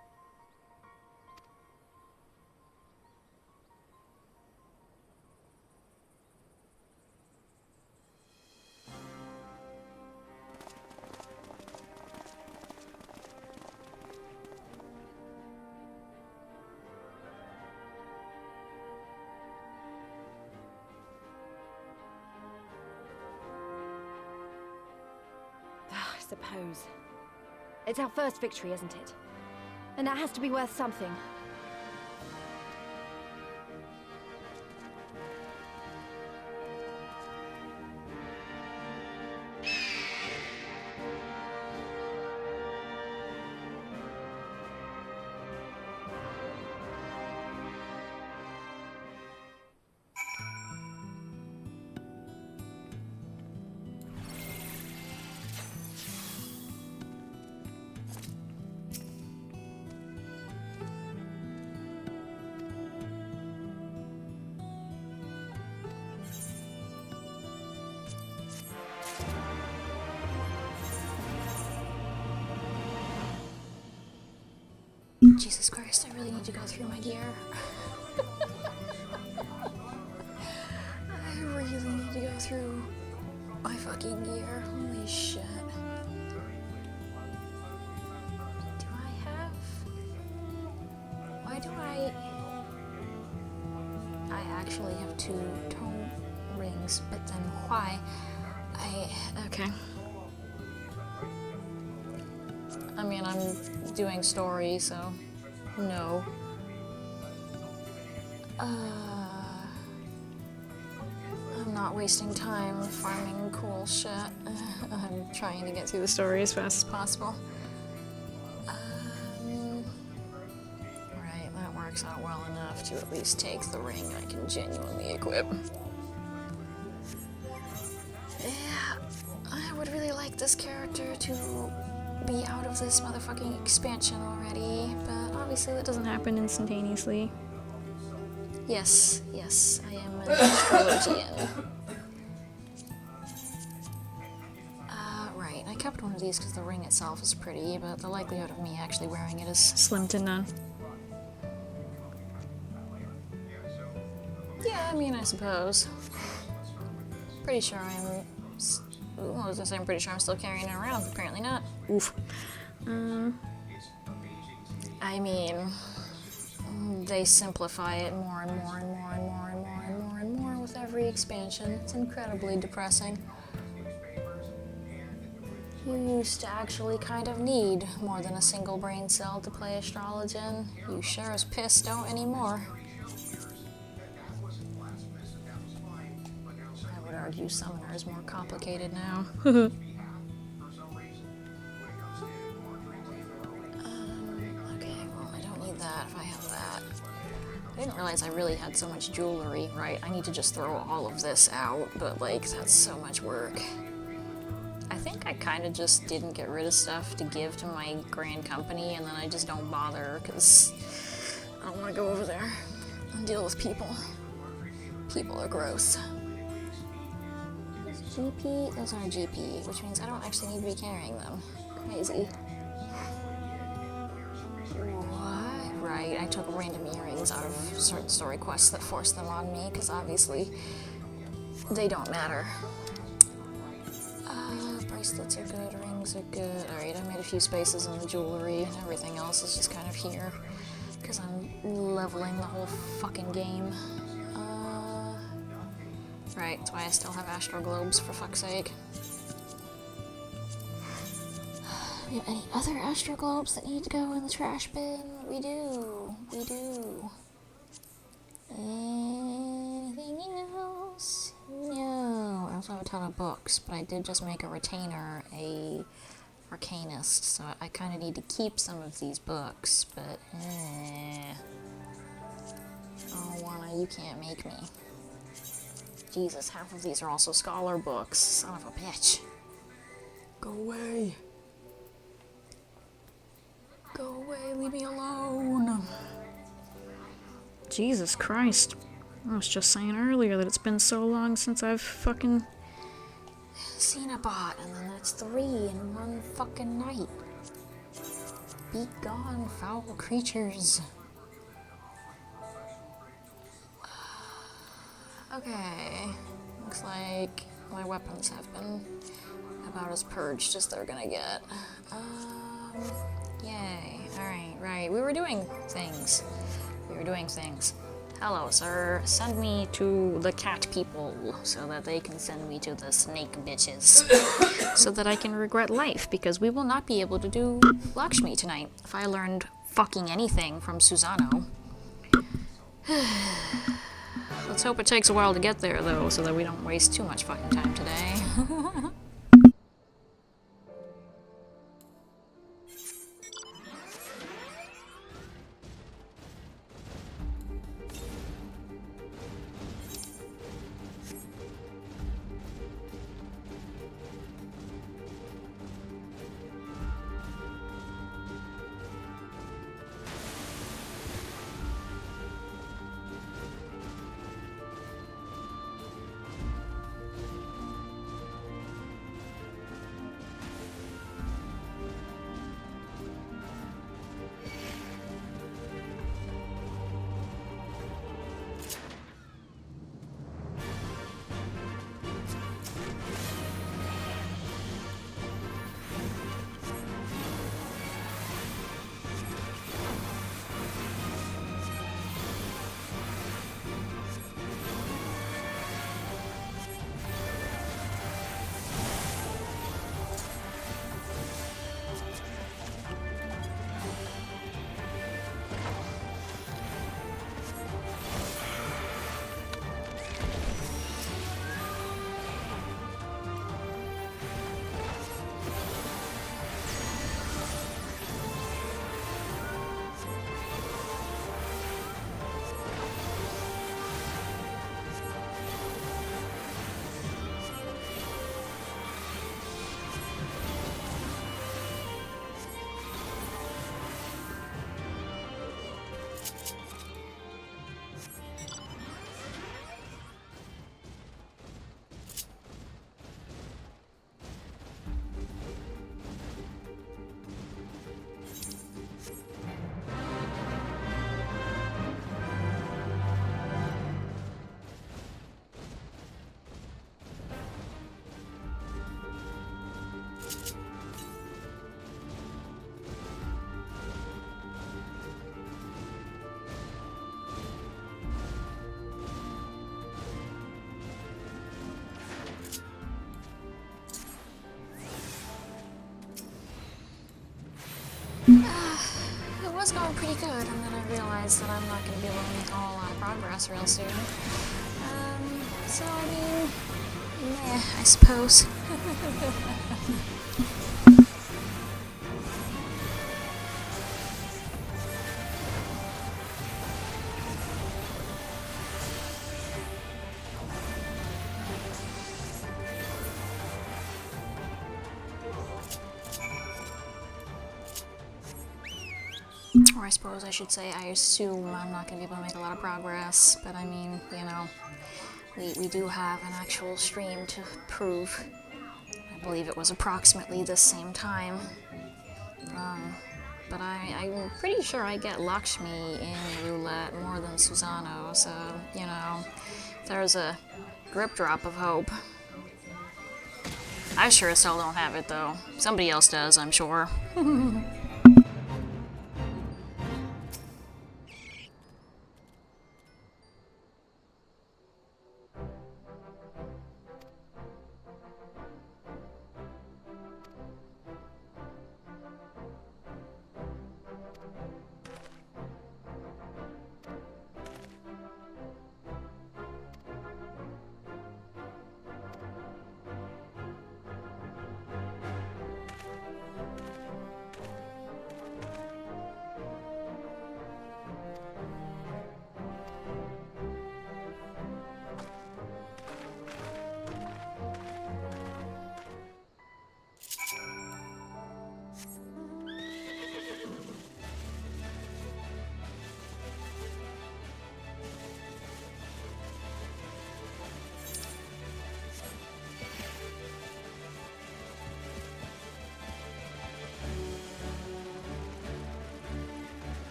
[SPEAKER 4] I suppose. It's our first victory, isn't it? And that has to be worth something.
[SPEAKER 1] Jesus Christ, I really need to go through my gear. I really need to go through my fucking gear. Holy shit. Do I have... Why do I actually have 2 tome rings, but then why? Okay. I mean, I'm doing story, so no. I'm not wasting time farming cool shit. I'm trying to get through the story as fast as possible. Right, that works out well enough to at least take the ring I can genuinely equip. Yeah, I would really like this character to be out of this motherfucking expansion already, but obviously that doesn't happen instantaneously. Yes, I am an astrologian. Right, I kept one of these because the ring itself is pretty, but the likelihood of me actually wearing it is slim to none. Yeah, I mean, I suppose. Pretty sure I'm... Ooh, I was gonna say I'm pretty sure I'm still carrying it around, apparently not. Oof. I mean, they simplify it more and more and more and more and more and more and more with every expansion. It's incredibly depressing. You used to actually kind of need more than a single brain cell to play Astrologian. You sure as piss don't anymore. I would argue Summoner is more complicated now. If I have that. I didn't realize I really had so much jewelry, right? I need to just throw all of this out, but like, that's so much work. I think I kind of just didn't get rid of stuff to give to my grand company, and then I just don't bother, because I don't want to go over there and deal with people. People are gross. GP? Those aren't GP, which means I don't actually need to be carrying them. Crazy. Right, I took random earrings out of certain story quests that forced them on me, because obviously they don't matter. Bracelets are good, rings are good. Alright, I made a few spaces in the jewelry, and everything else is just kind of here, because I'm leveling the whole fucking game. Right, that's why I still have Astro Globes, for fuck's sake. We have any other Astro Globes that need to go in the trash bin? We do. We do. Anything else? No. I also have a ton of books, but I did just make a retainer, a Arcanist, so I kind of need to keep some of these books, but oh, Juana, you can't make me. Jesus, half of these are also scholar books. Son of a bitch. Go away. Go away, leave me alone. Jesus Christ. I was just saying earlier that it's been so long since I've fucking seen a bot, and then that's 3 in one fucking night. Be gone, foul creatures. Okay. Looks like my weapons have been about as purged as they're gonna get. Yay. Alright, right. We were doing things. Hello, sir. Send me to the cat people so that they can send me to the snake bitches. So that I can regret life, because we will not be able to do Lakshmi tonight. If I learned fucking anything from Susano. Let's hope it takes a while to get there, though, so that we don't waste too much fucking time today. It was going pretty good, and then I realized that I'm not going to be able to make a whole lot of progress real soon. So, I mean, meh, I suppose. Or I suppose I should say, I assume I'm not going to be able to make a lot of progress, but I mean, you know, we do have an actual stream to prove. I believe it was approximately the same time. But I'm pretty sure I get Lakshmi in roulette more than Susano, so, you know, there's a grip drop of hope. I sure as hell don't have it, though. Somebody else does, I'm sure.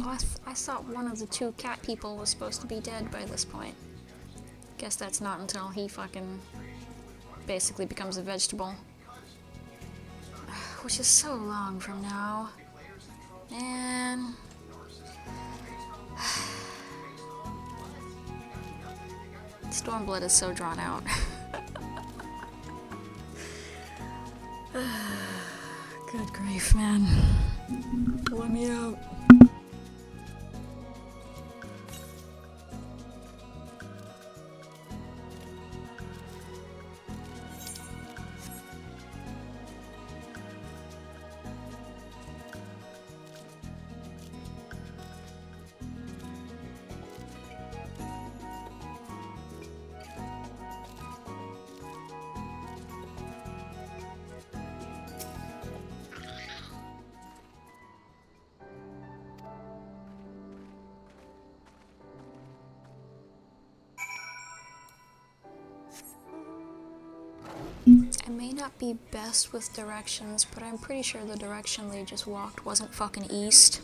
[SPEAKER 1] Oh, I thought one of the two cat people was supposed to be dead by this point. Guess that's not until he fucking basically becomes a vegetable. Which is so long from now. Man. Stormblood is so drawn out. Good grief, man. Let me out. I may not be best with directions, but I'm pretty sure the direction they just walked wasn't fucking east.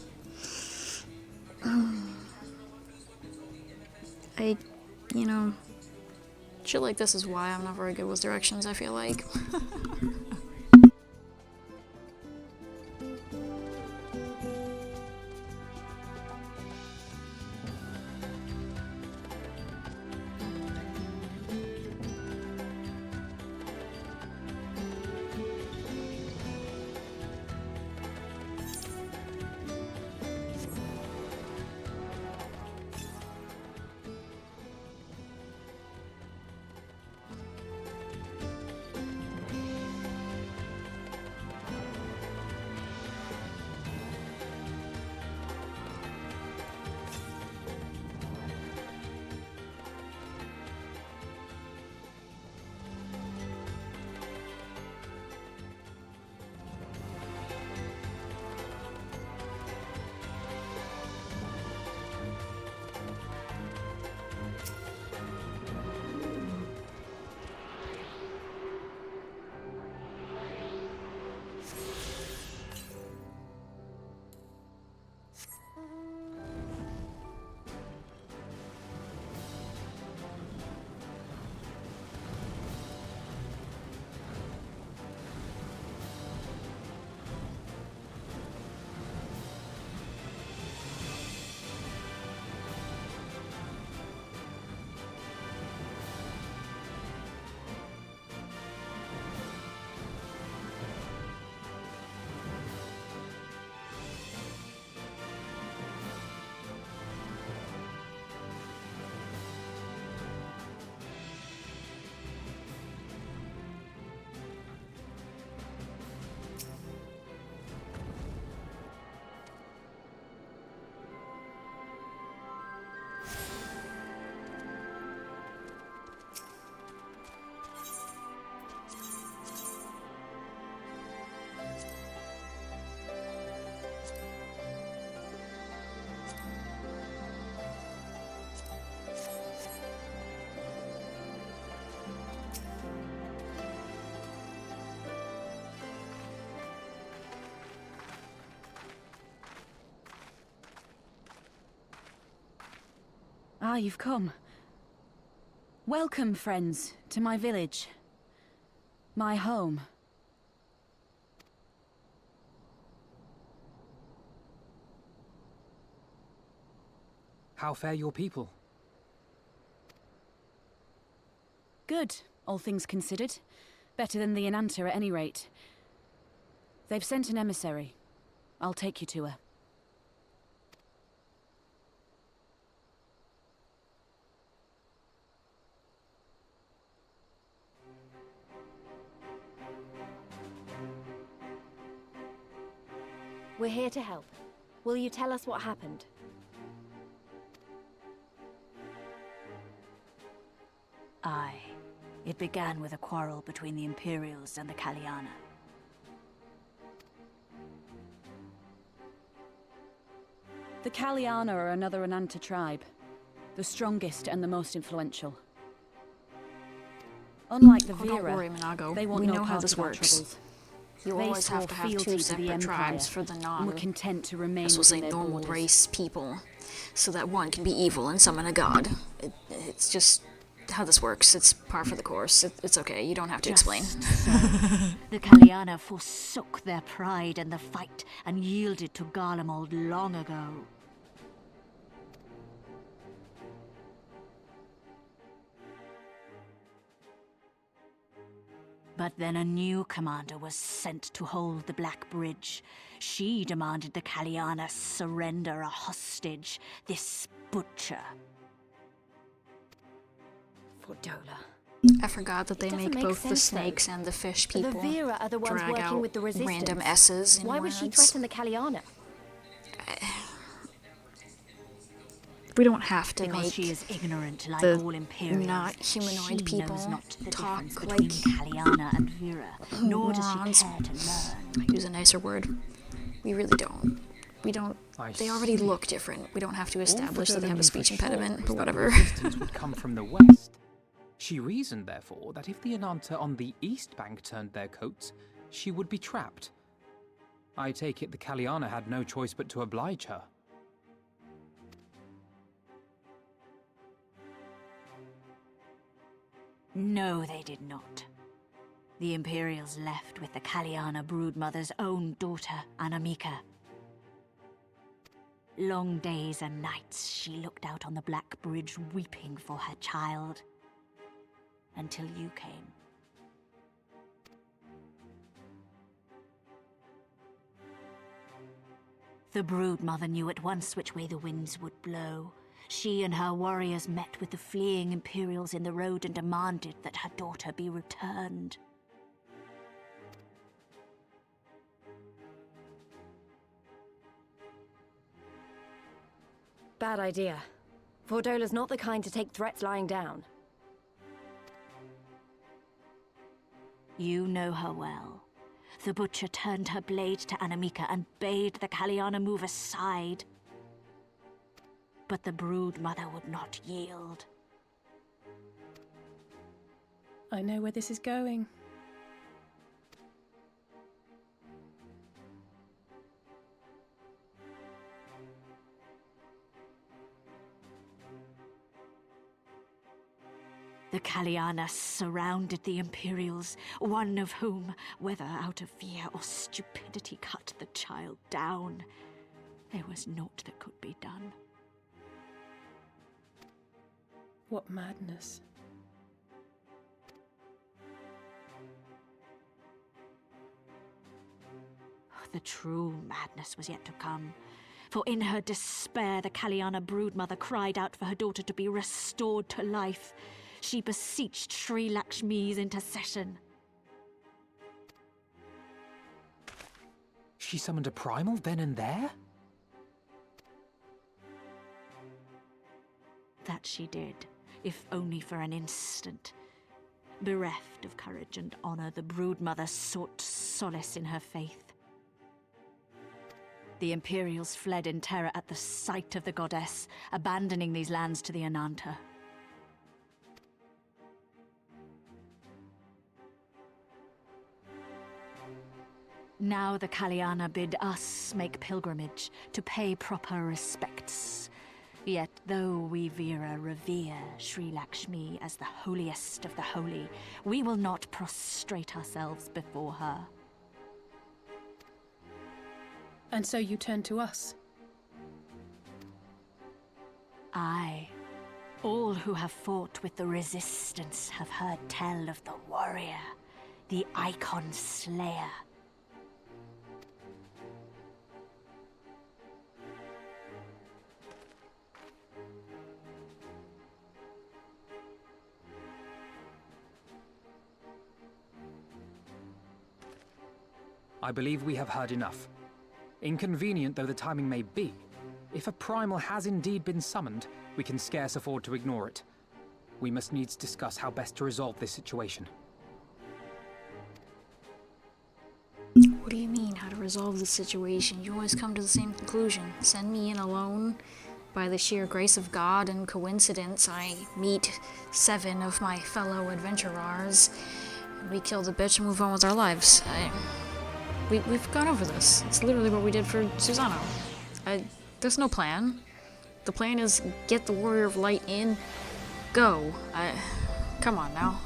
[SPEAKER 1] You know, shit like this is why I'm not very good with directions, I feel like.
[SPEAKER 19] Ah, you've come. Welcome, friends, to my village. My home.
[SPEAKER 7] How fare your people?
[SPEAKER 19] Good, all things considered. Better than the Inanta at any rate. They've sent an emissary. I'll take you to her.
[SPEAKER 4] We're here to help. Will you tell us what happened?
[SPEAKER 21] Aye. It began with a quarrel between the Imperials and the Kaliana.
[SPEAKER 19] The Kaliana are another Inanta tribe. The strongest and the most influential. Unlike the Vera,
[SPEAKER 1] don't worry, Minago.
[SPEAKER 19] they want
[SPEAKER 1] We
[SPEAKER 19] no
[SPEAKER 1] know how
[SPEAKER 19] part
[SPEAKER 1] this
[SPEAKER 19] of our
[SPEAKER 1] works.
[SPEAKER 19] troubles.
[SPEAKER 1] You
[SPEAKER 19] They
[SPEAKER 1] always have
[SPEAKER 19] swore
[SPEAKER 1] to have
[SPEAKER 19] fealty
[SPEAKER 1] two
[SPEAKER 19] to the
[SPEAKER 1] separate
[SPEAKER 19] Empire,
[SPEAKER 1] tribes for the
[SPEAKER 19] and were content to remain
[SPEAKER 1] as we'll say,
[SPEAKER 19] within their
[SPEAKER 1] normal
[SPEAKER 19] borders.
[SPEAKER 1] race people, so that one can be evil and summon a god. It's just how this works. It's par for the course. It's okay. You don't have to explain.
[SPEAKER 21] The Kaliana forsook their pride in the fight and yielded to Garlemald long ago. But then a new commander was sent to hold the Black Bridge. She demanded the Kaliana surrender a hostage, this butcher.
[SPEAKER 4] Fordola.
[SPEAKER 1] I forgot that they
[SPEAKER 4] It
[SPEAKER 1] make
[SPEAKER 4] doesn't make
[SPEAKER 1] both the
[SPEAKER 4] sense, though.
[SPEAKER 1] snakes and the fish
[SPEAKER 4] The
[SPEAKER 1] people
[SPEAKER 4] Vera are the ones
[SPEAKER 1] drag
[SPEAKER 4] working
[SPEAKER 1] out
[SPEAKER 4] with the Resistance.
[SPEAKER 1] random S's in
[SPEAKER 4] Why would she
[SPEAKER 1] words.
[SPEAKER 4] threaten the Kaliana?
[SPEAKER 1] We don't have to
[SPEAKER 21] Because
[SPEAKER 1] make
[SPEAKER 21] she is ignorant like
[SPEAKER 1] the
[SPEAKER 21] all Imperials.
[SPEAKER 1] not humanoid
[SPEAKER 21] She
[SPEAKER 1] people
[SPEAKER 21] knows not the
[SPEAKER 1] talk
[SPEAKER 21] difference
[SPEAKER 1] like
[SPEAKER 21] between Kaliana and Vera, nor does
[SPEAKER 1] morons.
[SPEAKER 21] she care to learn.
[SPEAKER 1] Use a nicer word. We really don't. We don't. They already look different. We don't have to establish that they have a speech impediment, but whatever.
[SPEAKER 7] Resistance would come from the west. She reasoned, therefore, that if the Ananta on the east bank turned their coats, she would be trapped. I take it the Kaliana had no choice but to oblige her.
[SPEAKER 21] No, they did not. The Imperials left with the Kaliana broodmother's own daughter, Ala Mhigo. Long days and nights she looked out on the Black Bridge weeping for her child. Until you came. The broodmother knew at once which way the winds would blow. She and her warriors met with the fleeing Imperials in the road and demanded that her daughter be returned.
[SPEAKER 4] Bad idea. Vordola's not the kind to take threats lying down.
[SPEAKER 21] You know her well. The butcher turned her blade to Ala Mhigo and bade the Kaliana move aside. But the broodmother would not yield.
[SPEAKER 10] I know where this is going.
[SPEAKER 21] The Kaliana surrounded the Imperials, one of whom, whether out of fear or stupidity, cut the child down. There was naught that could be done.
[SPEAKER 10] What madness.
[SPEAKER 21] The true madness was yet to come. For in her despair, the Kaliana broodmother cried out for her daughter to be restored to life. She beseeched Sri Lakshmi's intercession.
[SPEAKER 7] She summoned a primal then and there?
[SPEAKER 21] That she did, if only for an instant. Bereft of courage and honor, the broodmother sought solace in her faith. The Imperials fled in terror at the sight of the goddess, abandoning these lands to the Ananta. Now the Kaliana bid us make pilgrimage to pay proper respects. Yet though we Veera revere Sri Lakshmi as the holiest of the holy, we will not prostrate ourselves before her.
[SPEAKER 10] And so you turn to us?
[SPEAKER 21] Aye. All who have fought with the resistance have heard tell of the warrior, the Icon Slayer.
[SPEAKER 7] I believe we have heard enough. Inconvenient though the timing may be, if a primal has indeed been summoned, we can scarce afford to ignore it. We must needs discuss how best to resolve this situation.
[SPEAKER 1] What do you mean, how to resolve the situation? You always come to the same conclusion. Send me in alone. By the sheer grace of God and coincidence, I meet 7 of my fellow adventurers. We kill the bitch and move on with our lives. We've gone over this. It's literally what we did for Susano. There's no plan. The plan is get the Warrior of Light in, go. Come on now.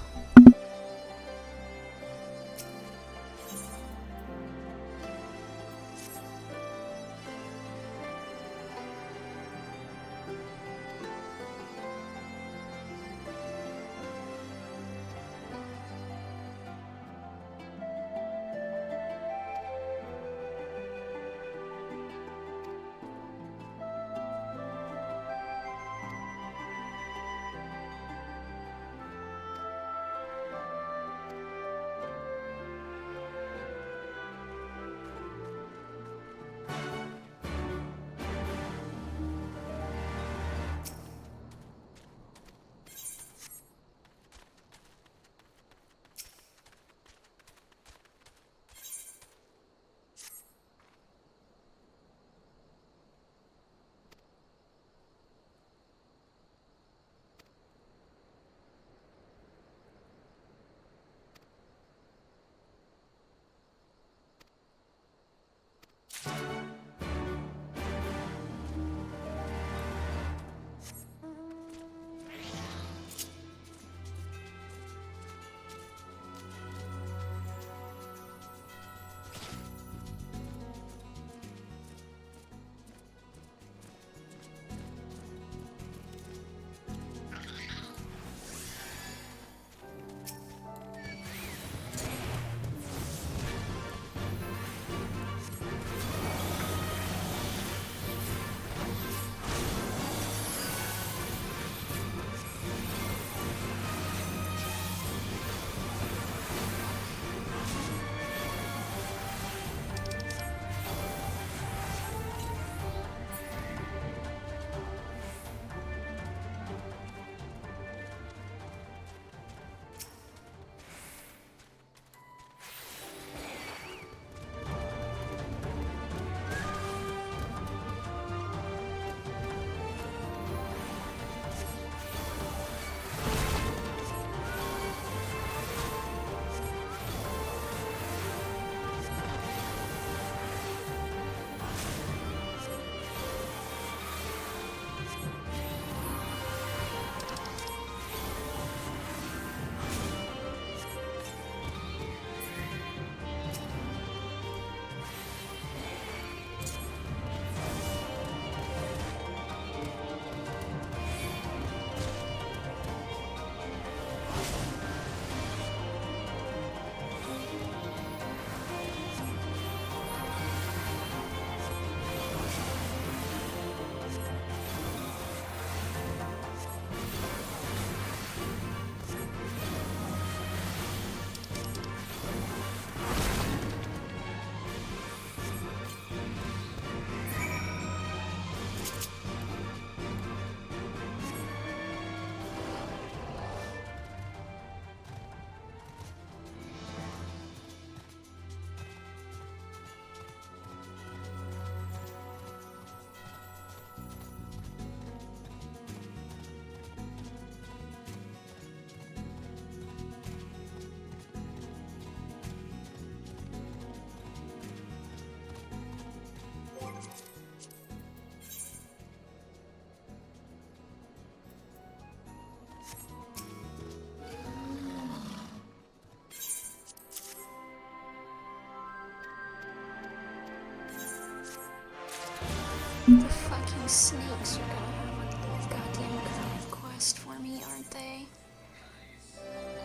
[SPEAKER 1] These snakes are gonna have a goddamn quest for me, aren't they?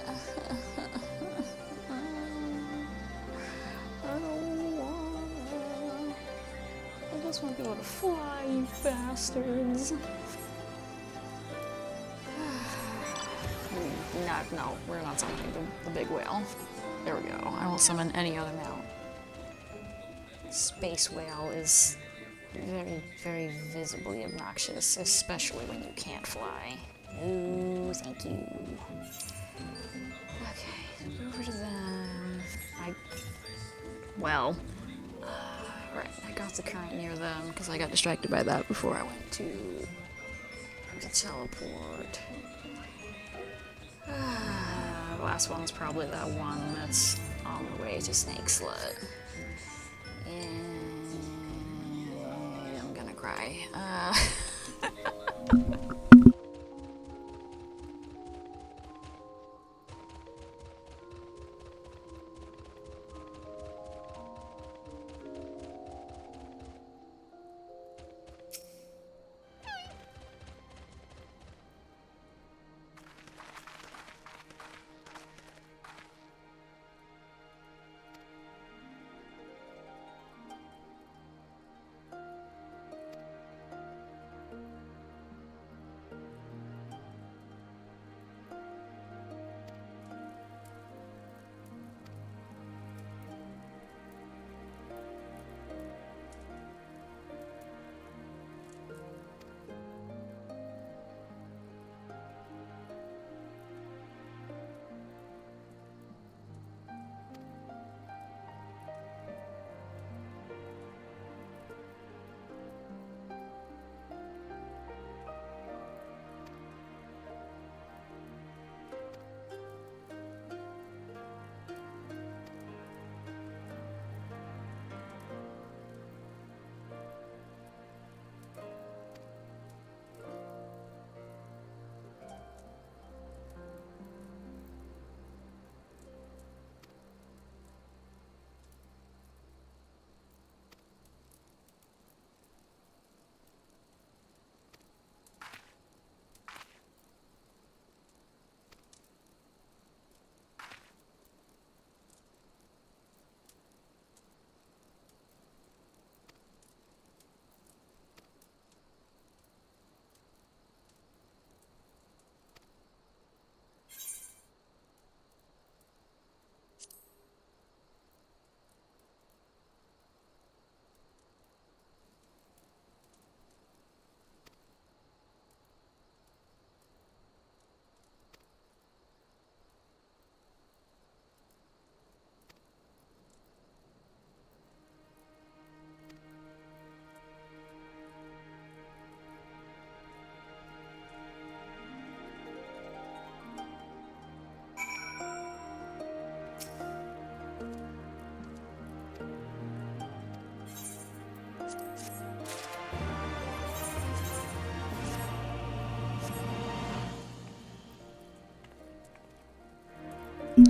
[SPEAKER 1] I just want to be able to fly, you bastards. No, we're not summoning the big whale. There we go. I won't summon any other mount. Space whale is very, very visibly obnoxious, especially when you can't fly. Ooh, thank you. Okay, over to them. Right, I got the current near them because I got distracted by that before I went to the teleport. The last one's probably that one that's on the way to Snake Slut. And I'm gonna cry.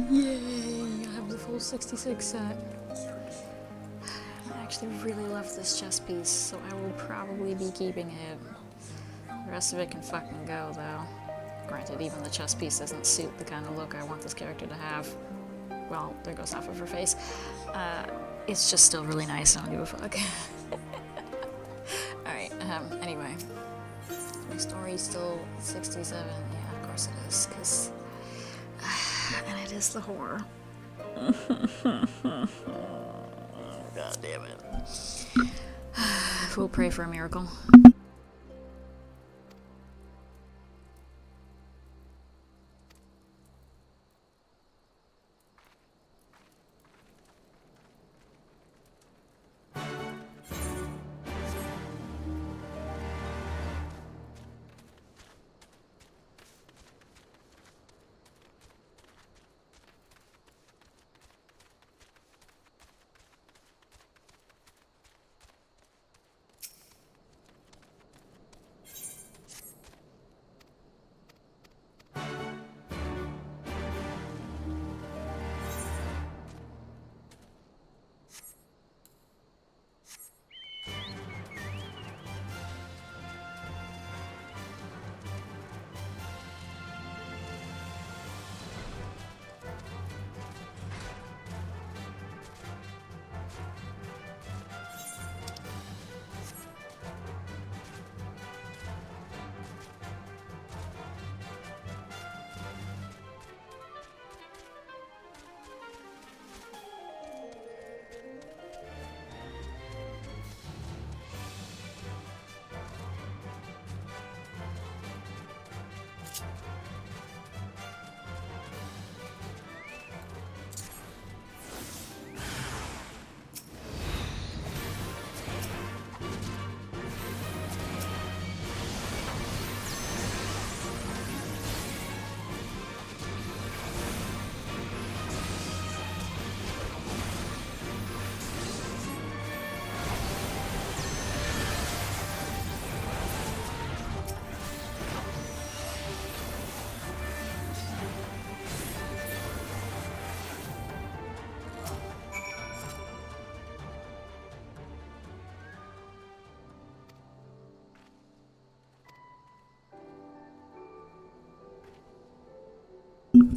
[SPEAKER 1] Yay! I have the full 66 set. I actually really love this chess piece, so I will probably be keeping it. The rest of it can fucking go, though. Granted, even the chess piece doesn't suit the kind of look I want this character to have. Well, there goes half of her face. It's just still really nice, I don't give a fuck. Alright, anyway. My story's still 67, yeah, of course it is, because... and it is the horror. God damn it. We'll pray for a miracle.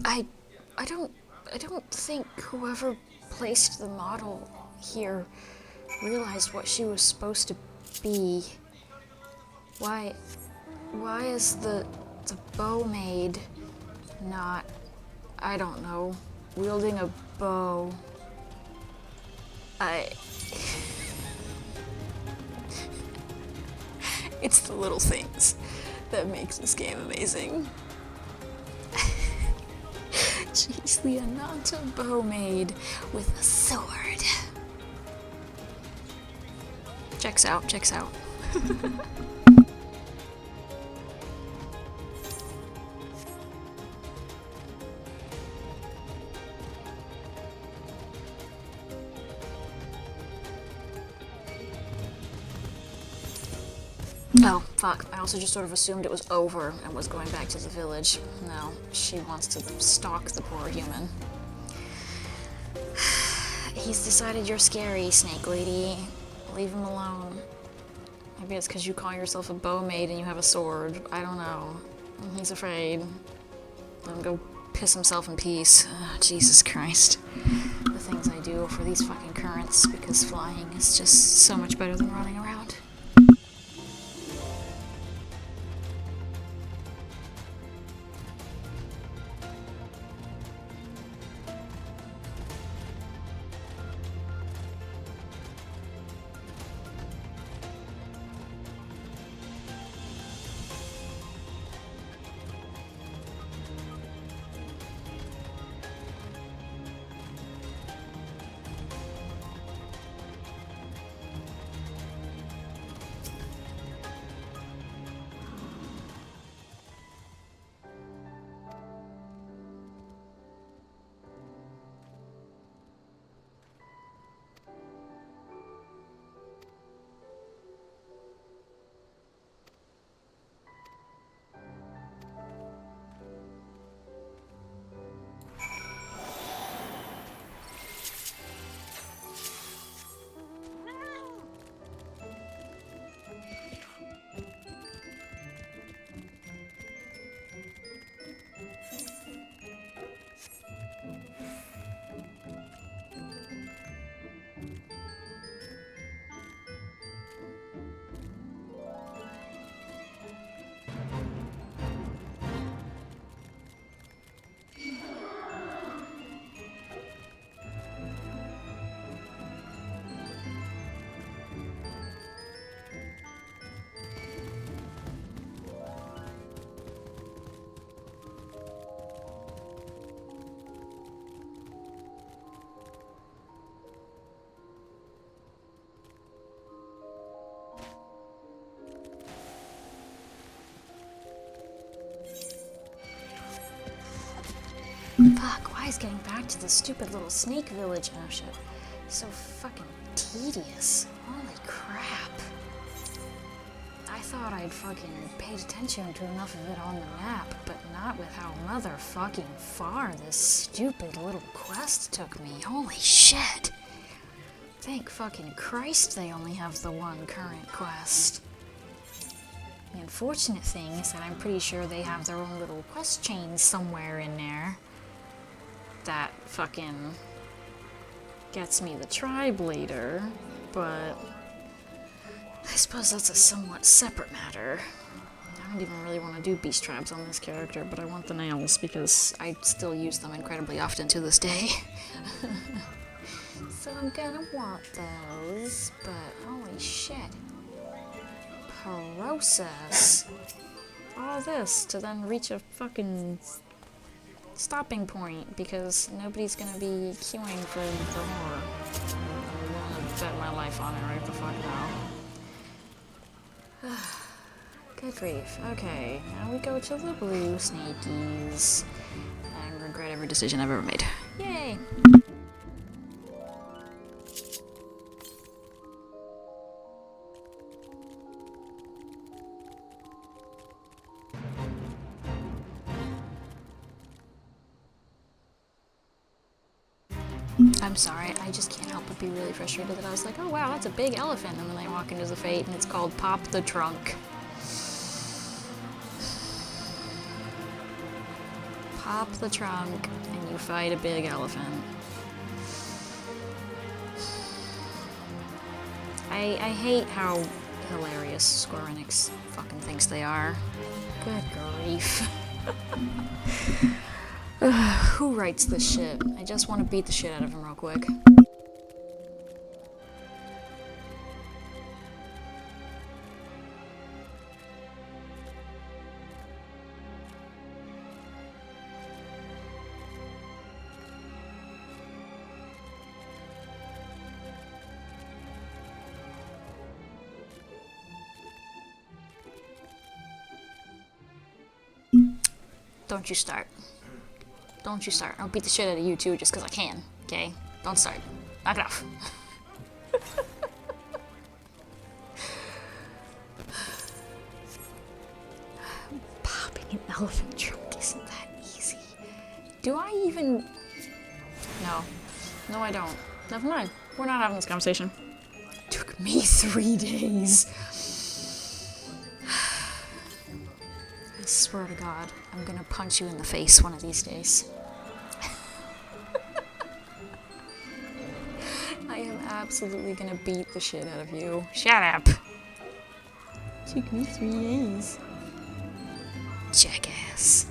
[SPEAKER 1] I don't think whoever placed the model here realized what she was supposed to be. Why is the bow maid not, I don't know, wielding a bow? It's the little things that makes this game amazing. She's the Ananta bow maid with a sword. Checks out, checks out. Oh, fuck. I also just sort of assumed it was over and was going back to the village. No, she wants to stalk the poor human. He's decided you're scary, Snake Lady. Leave him alone. Maybe it's because you call yourself a bow maid and you have a sword. I don't know. He's afraid. Let him go piss himself in peace. Jesus Christ. The things I do for these fucking currents, because flying is just so much better than running around. Fuck, why is getting back to the stupid little snake village? Oh shit. So fucking tedious. Holy crap. I thought I'd fucking paid attention to enough of it on the map, but not with how motherfucking far this stupid little quest took me. Holy shit. Thank fucking Christ they only have the one current quest. The unfortunate thing is that I'm pretty sure they have their own little quest chains somewhere in there that fucking gets me the tribe later, but I suppose that's a somewhat separate matter. I don't even really want to do beast tribes on this character, but I want the nails because I still use them incredibly often to this day. So I'm gonna want those, but holy shit. Process all this to then reach a fucking stopping point because nobody's gonna be queuing for more. I'm gonna bet my life on it right the fuck now. Good grief. Okay, now we go to the blue snakies and regret every decision I've ever made. Yay! I'm sorry, I just can't help but be really frustrated that I was like, oh wow, that's a big elephant, and then I walk into the Fate and it's called Pop the Trunk. pop the trunk and you fight a big elephant. I hate how hilarious Square Enix fucking thinks they are. Good grief. Who writes this shit? I just want to beat the shit out of him real quick. Don't you start. Don't you start. I'll beat the shit out of you too just because I can, okay? Don't start. Knock it off. Popping an elephant trunk isn't that easy. Do I even... No. No, I don't. Never mind. We're not having this conversation. Took me 3 days. I swear to God, I'm gonna punch you in the face one of these days. I am absolutely gonna beat the shit out of you. Shut up! Took me 3 days. Jackass.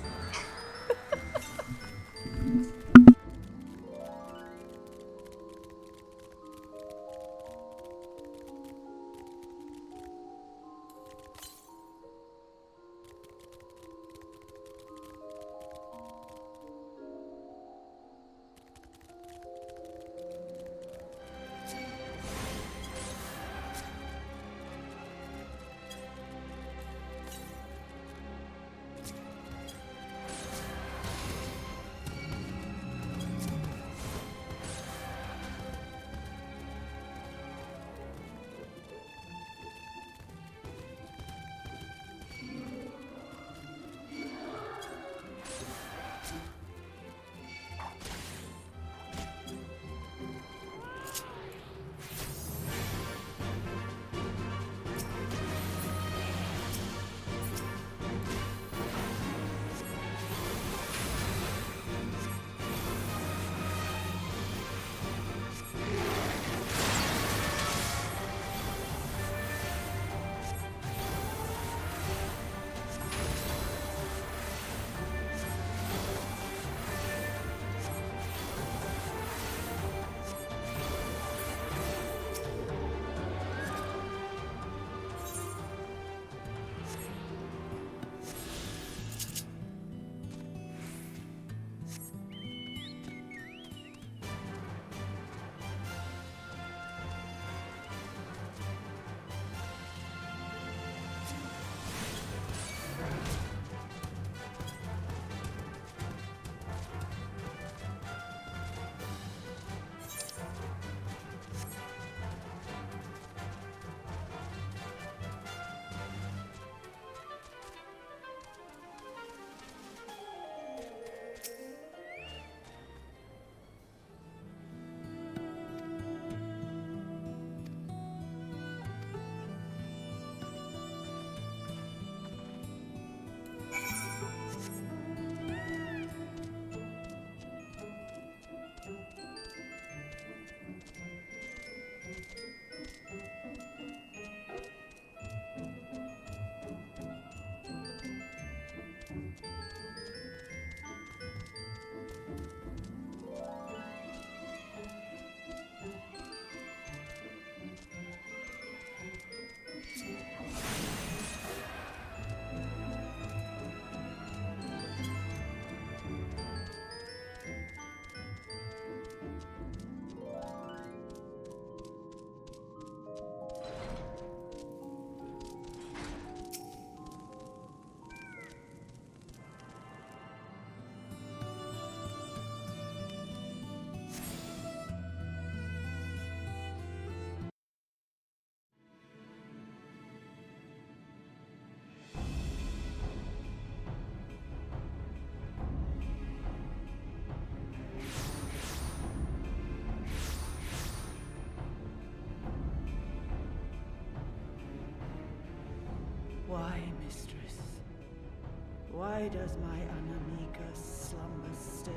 [SPEAKER 13] Why does my Ala Mhigo slumber still?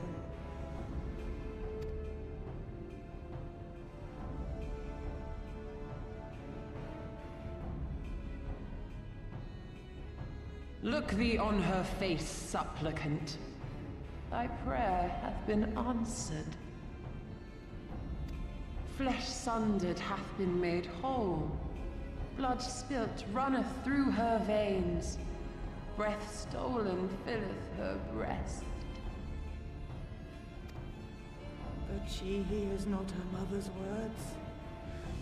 [SPEAKER 22] Look thee on her face, supplicant. Thy prayer hath been answered. Flesh sundered hath been made whole. Blood spilt runneth through her veins. Breath stolen filleth her breast.
[SPEAKER 13] But she hears not her mother's words,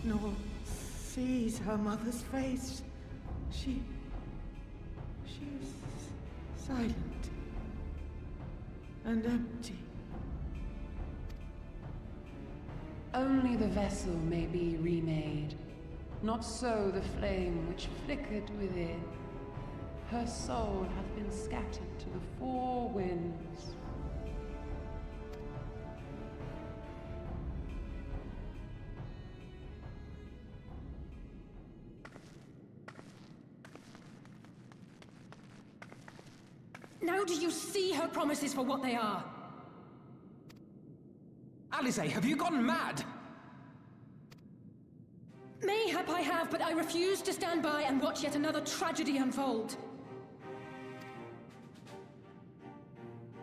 [SPEAKER 13] nor sees her mother's face. She is silent and empty.
[SPEAKER 22] Only the vessel may be remade, not so the flame which flickered within. Her soul hath been scattered to the four winds.
[SPEAKER 2] Now do you see her promises for what they are?
[SPEAKER 7] Alice, have you gone mad?
[SPEAKER 2] Mayhap I have, but I refuse to stand by and watch yet another tragedy unfold.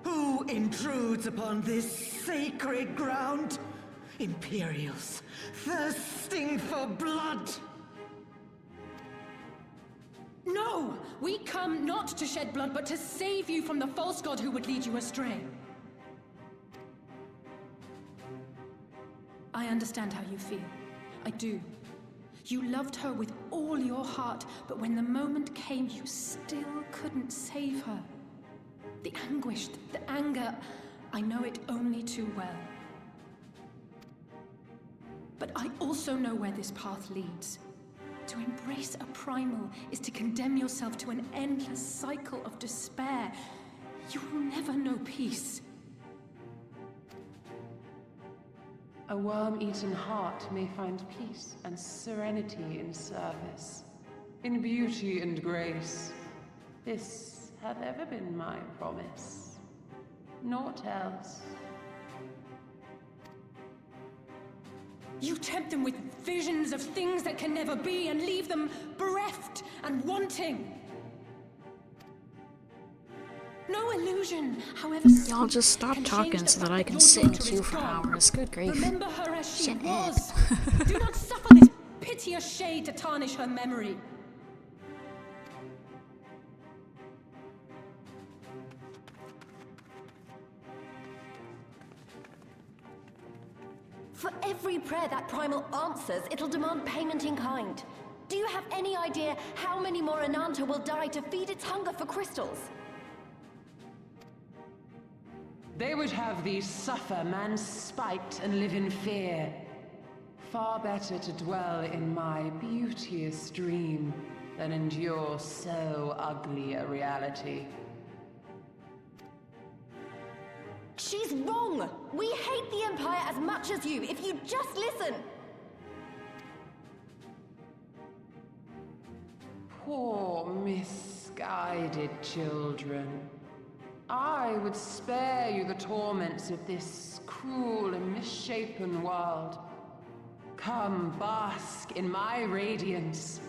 [SPEAKER 13] Who intrudes upon this sacred ground? Imperials, thirsting for blood!
[SPEAKER 2] No! We come not to shed blood, but to save you from the false god who would lead you astray. I understand how you feel. I do. You loved her with all your heart, but when the moment came, you still couldn't save her. The anguish, the anger, I know it only too well. But I also know where this path leads. To embrace a primal is to condemn yourself to an endless cycle of despair. You will never know peace.
[SPEAKER 22] A worm-eaten heart may find peace and serenity in service, in beauty and grace. This hath ever been my promise. Naught else.
[SPEAKER 2] You tempt them with visions of things that can never be and leave them bereft and wanting. No illusion, however.
[SPEAKER 1] Y'all just stop talking so that I can sit in queue for hours. Good grief.
[SPEAKER 2] Remember her as she
[SPEAKER 1] Shut
[SPEAKER 2] was.
[SPEAKER 1] up.
[SPEAKER 2] Do not suffer this piteous shade to tarnish her memory.
[SPEAKER 4] For every prayer that primal answers, it'll demand payment in kind. Do you have any idea how many more Ananta will die to feed its hunger for crystals?
[SPEAKER 22] They would have thee suffer man's spite and live in fear. Far better to dwell in my beauteous dream than endure so ugly a reality.
[SPEAKER 4] She's wrong! We hate the Empire as much as you, if you just listen!
[SPEAKER 22] Poor, misguided children. I would spare you the torments of this cruel and misshapen world. Come, bask in my radiance.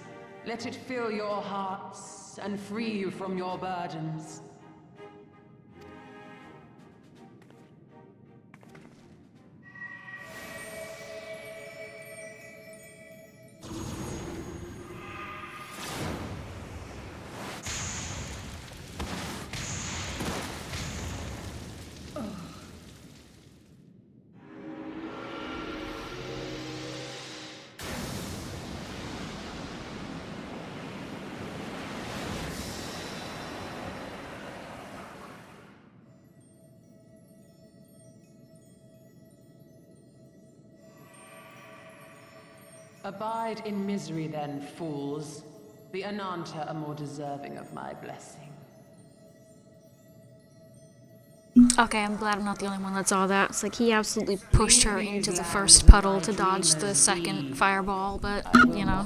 [SPEAKER 22] Let it fill your hearts and free you from your burdens. Abide in misery then, fools. The Ananta are more deserving of my blessing.
[SPEAKER 1] Okay, I'm glad I'm not the only one that saw that. It's like he absolutely pushed her into the first puddle to dodge the second fireball, but, you know.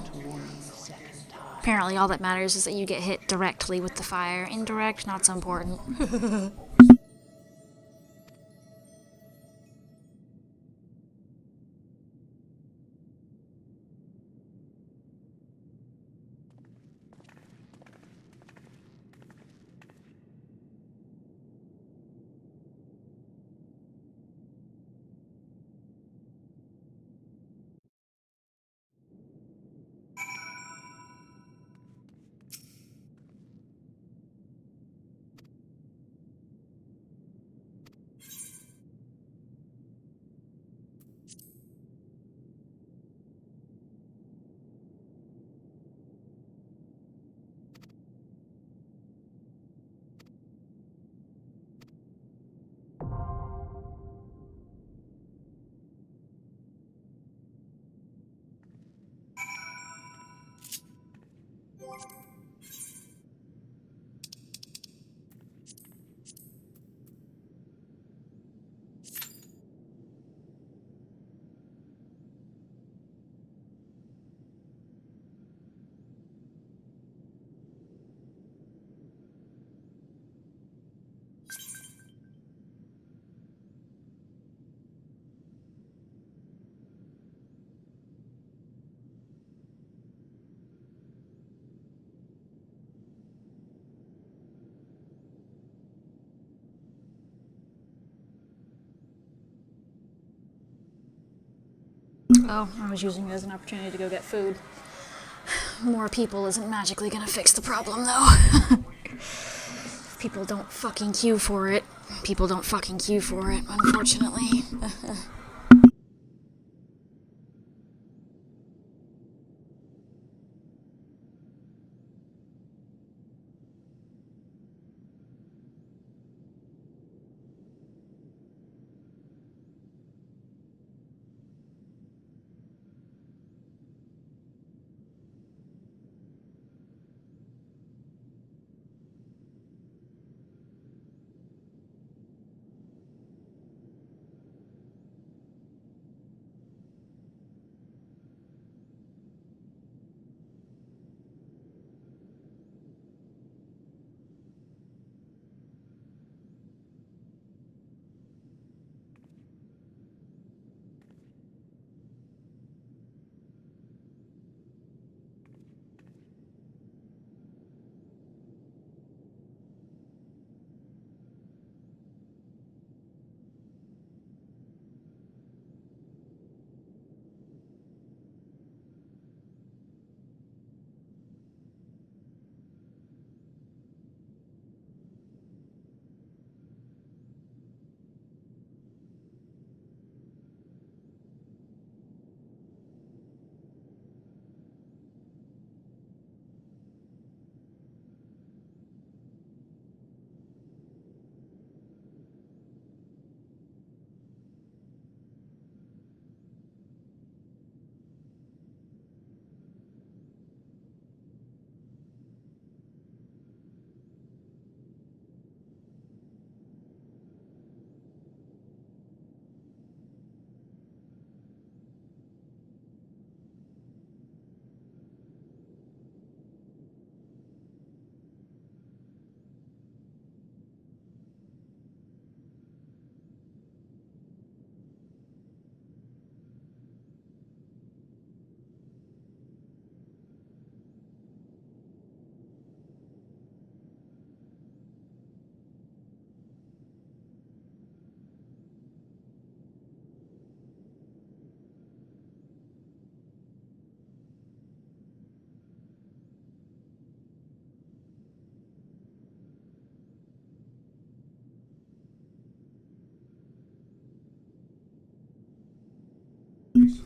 [SPEAKER 1] Apparently all that matters is that you get hit directly with the fire. Indirect, not so important. Oh, I was using it as an opportunity to go get food. More people isn't magically gonna fix the problem, though. People don't fucking queue for it. People don't fucking queue for it, unfortunately.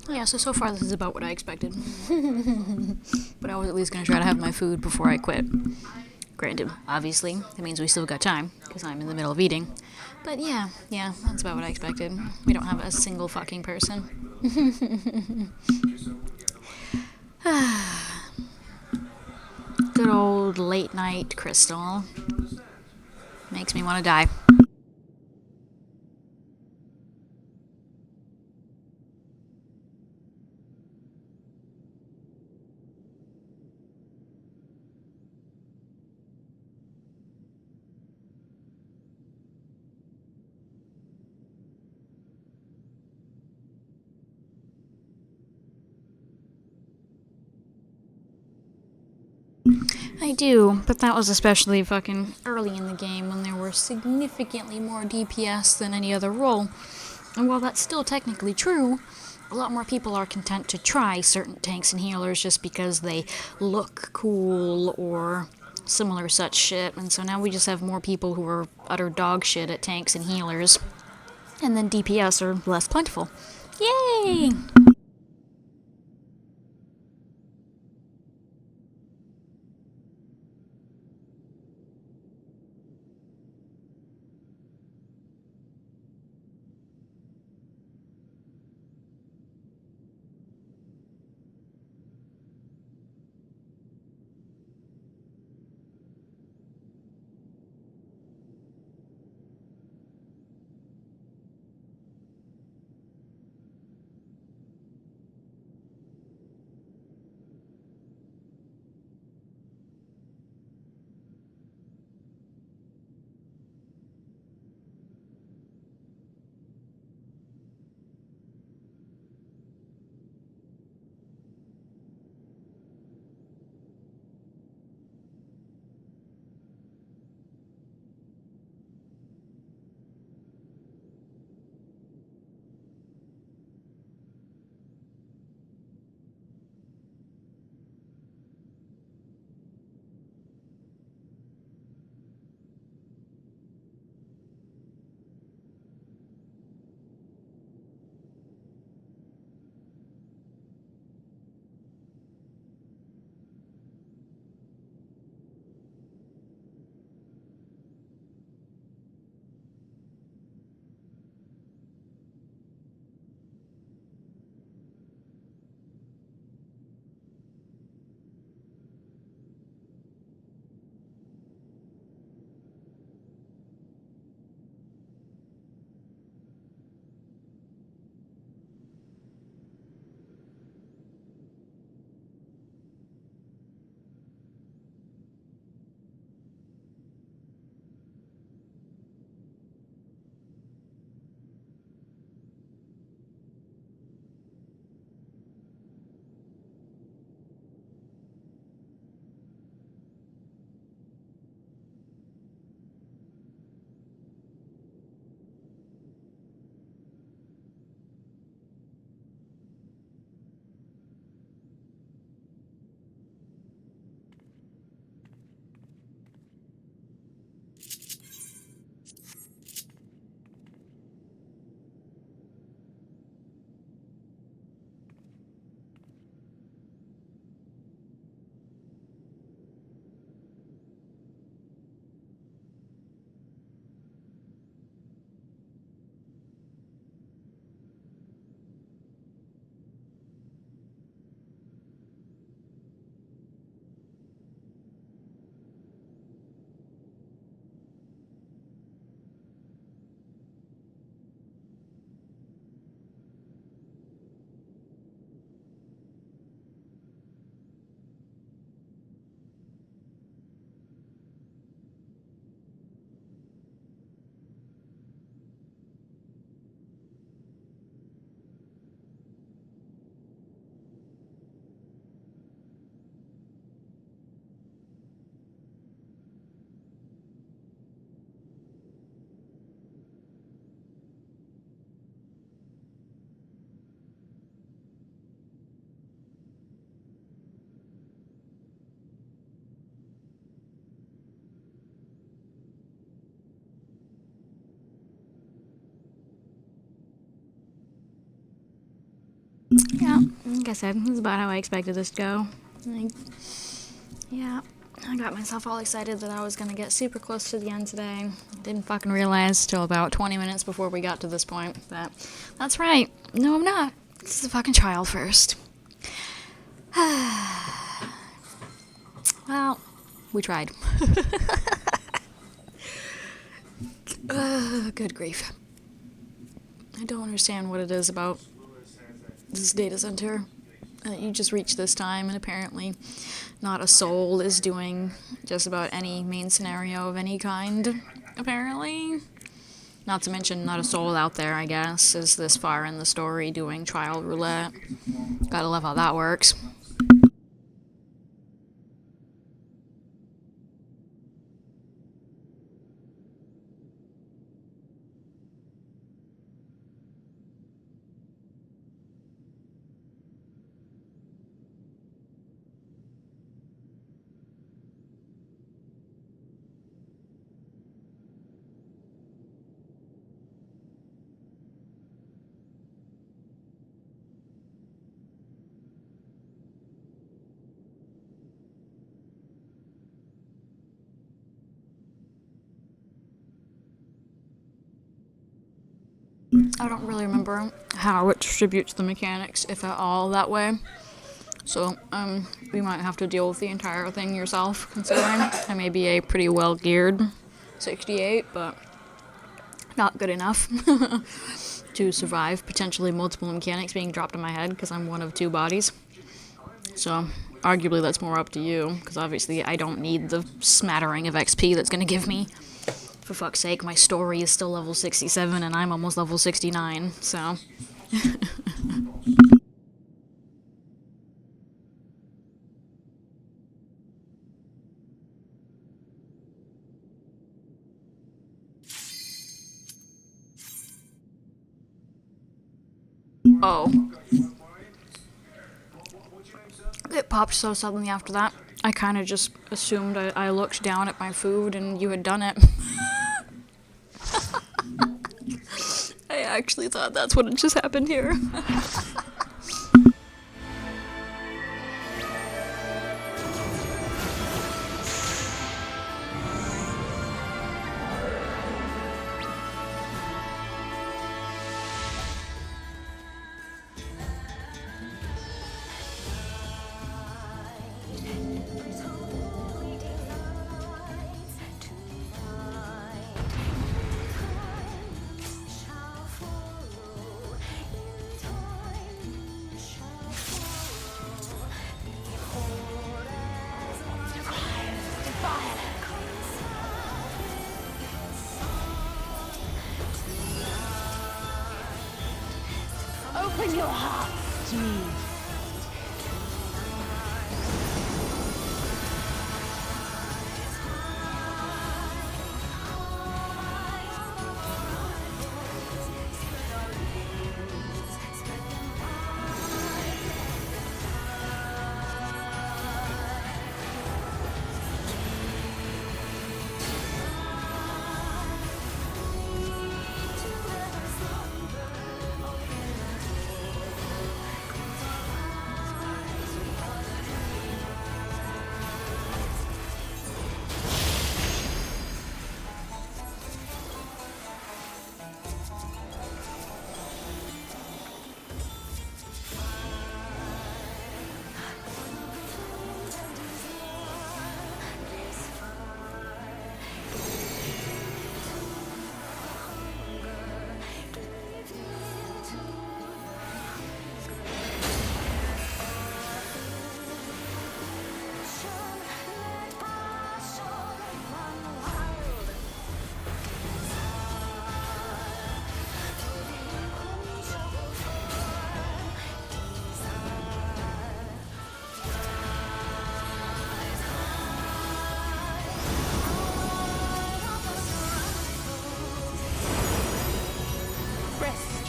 [SPEAKER 1] Yeah, so far this is about what I expected. But I was at least gonna try to have my food before I quit. Granted, obviously, that means we still got time, because I'm in the middle of eating. But yeah, that's about what I expected. We don't have a single fucking person. Good old late night Crystal. Makes me want to die. I do, but that was especially fucking early in the game when there were significantly more DPS than any other role. And while that's still technically true, a lot more people are content to try certain tanks and healers just because they look cool or similar such shit, and so now we just have more people who are utter dog shit at tanks and healers. And then DPS are less plentiful. Yay! Yeah, like I said, this is about how I expected this to go. Yeah, I got myself all excited that I was gonna get super close to the end today. Didn't fucking realize till about 20 minutes before we got to this point that that's right. No, I'm not. This is a fucking trial first. Well, we tried. Good grief. I don't understand what it is about this data center that you just reach this time and apparently not a soul is doing just about any main scenario of any kind, apparently. Not to mention not a soul out there, I guess, is this far in the story doing trial roulette. Gotta love how that works. I don't really remember how it distributes the mechanics, if at all, that way. So, you might have to deal with the entire thing yourself, considering I may be a pretty well-geared 68, but not good enough to survive potentially multiple mechanics being dropped on my head, because I'm one of 2 bodies. So, arguably that's more up to you, because obviously I don't need the smattering of XP that's going to give me. For fuck's sake, my story is still level 67 and I'm almost level 69, so... Oh. It popped so suddenly after that. I kind of just assumed I looked down at my food and you had done it. I actually thought that's what had just happened here.
[SPEAKER 12] Open your heart to me.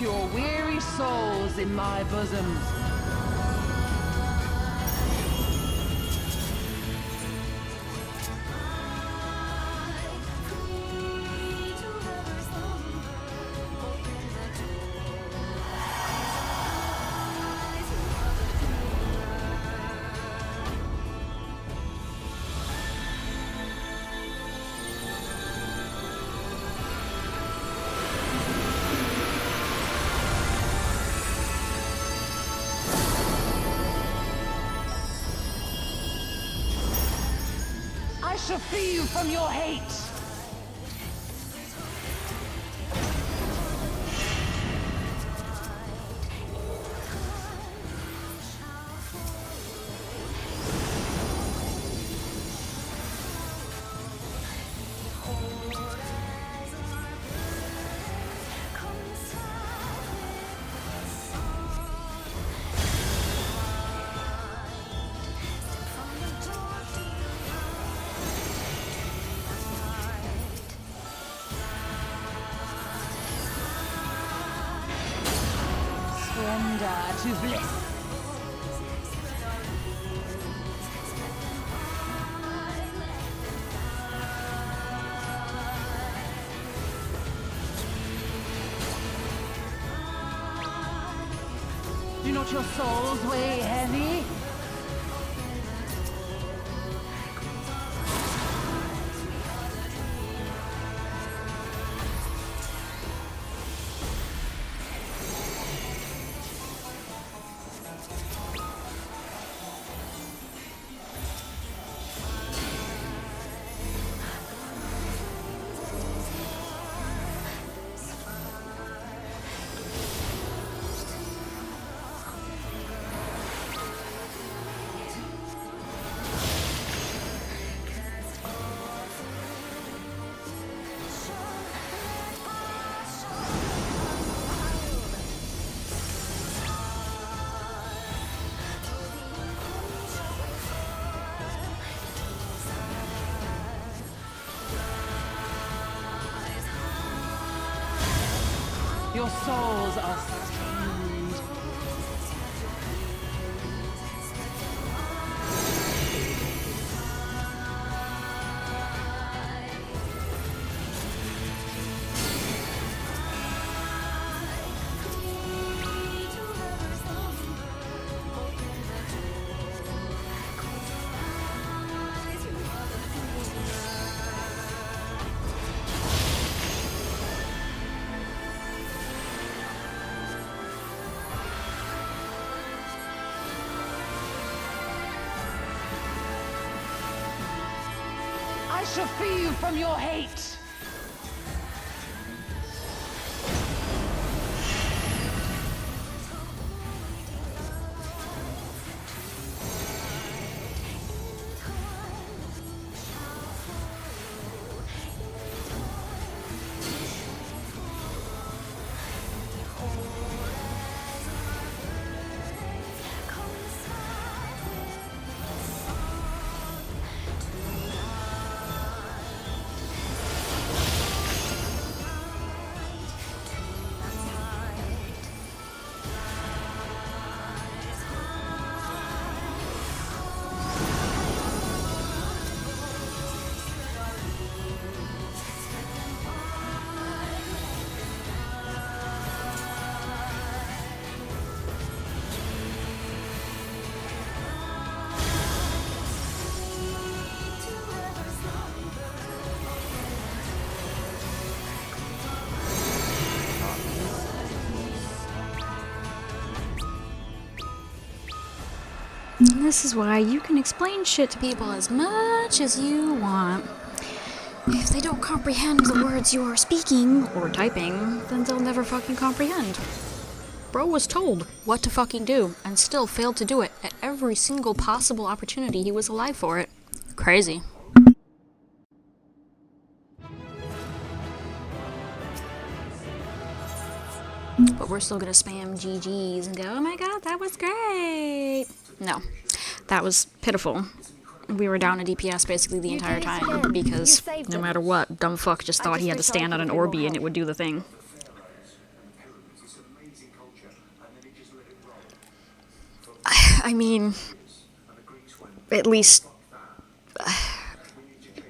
[SPEAKER 22] Your weary souls in my bosom. I shall free you from your hate! To bliss. Do not your souls weigh heavy? Your souls are steamed. I shall free you from your hate!
[SPEAKER 1] And this is why you can explain shit to people as much as you want. If they don't comprehend the words you are speaking or typing, then they'll never fucking comprehend. Bro was told what to fucking do and still failed to do it at every single possible opportunity he was alive for it. Crazy. But we're still gonna spam GGs and go, oh my god, that was great! No, that was pitiful. We were down a DPS basically the entire time because no matter what, dumb fuck just thought he had to stand on an Orby and it would do the thing. I mean, at least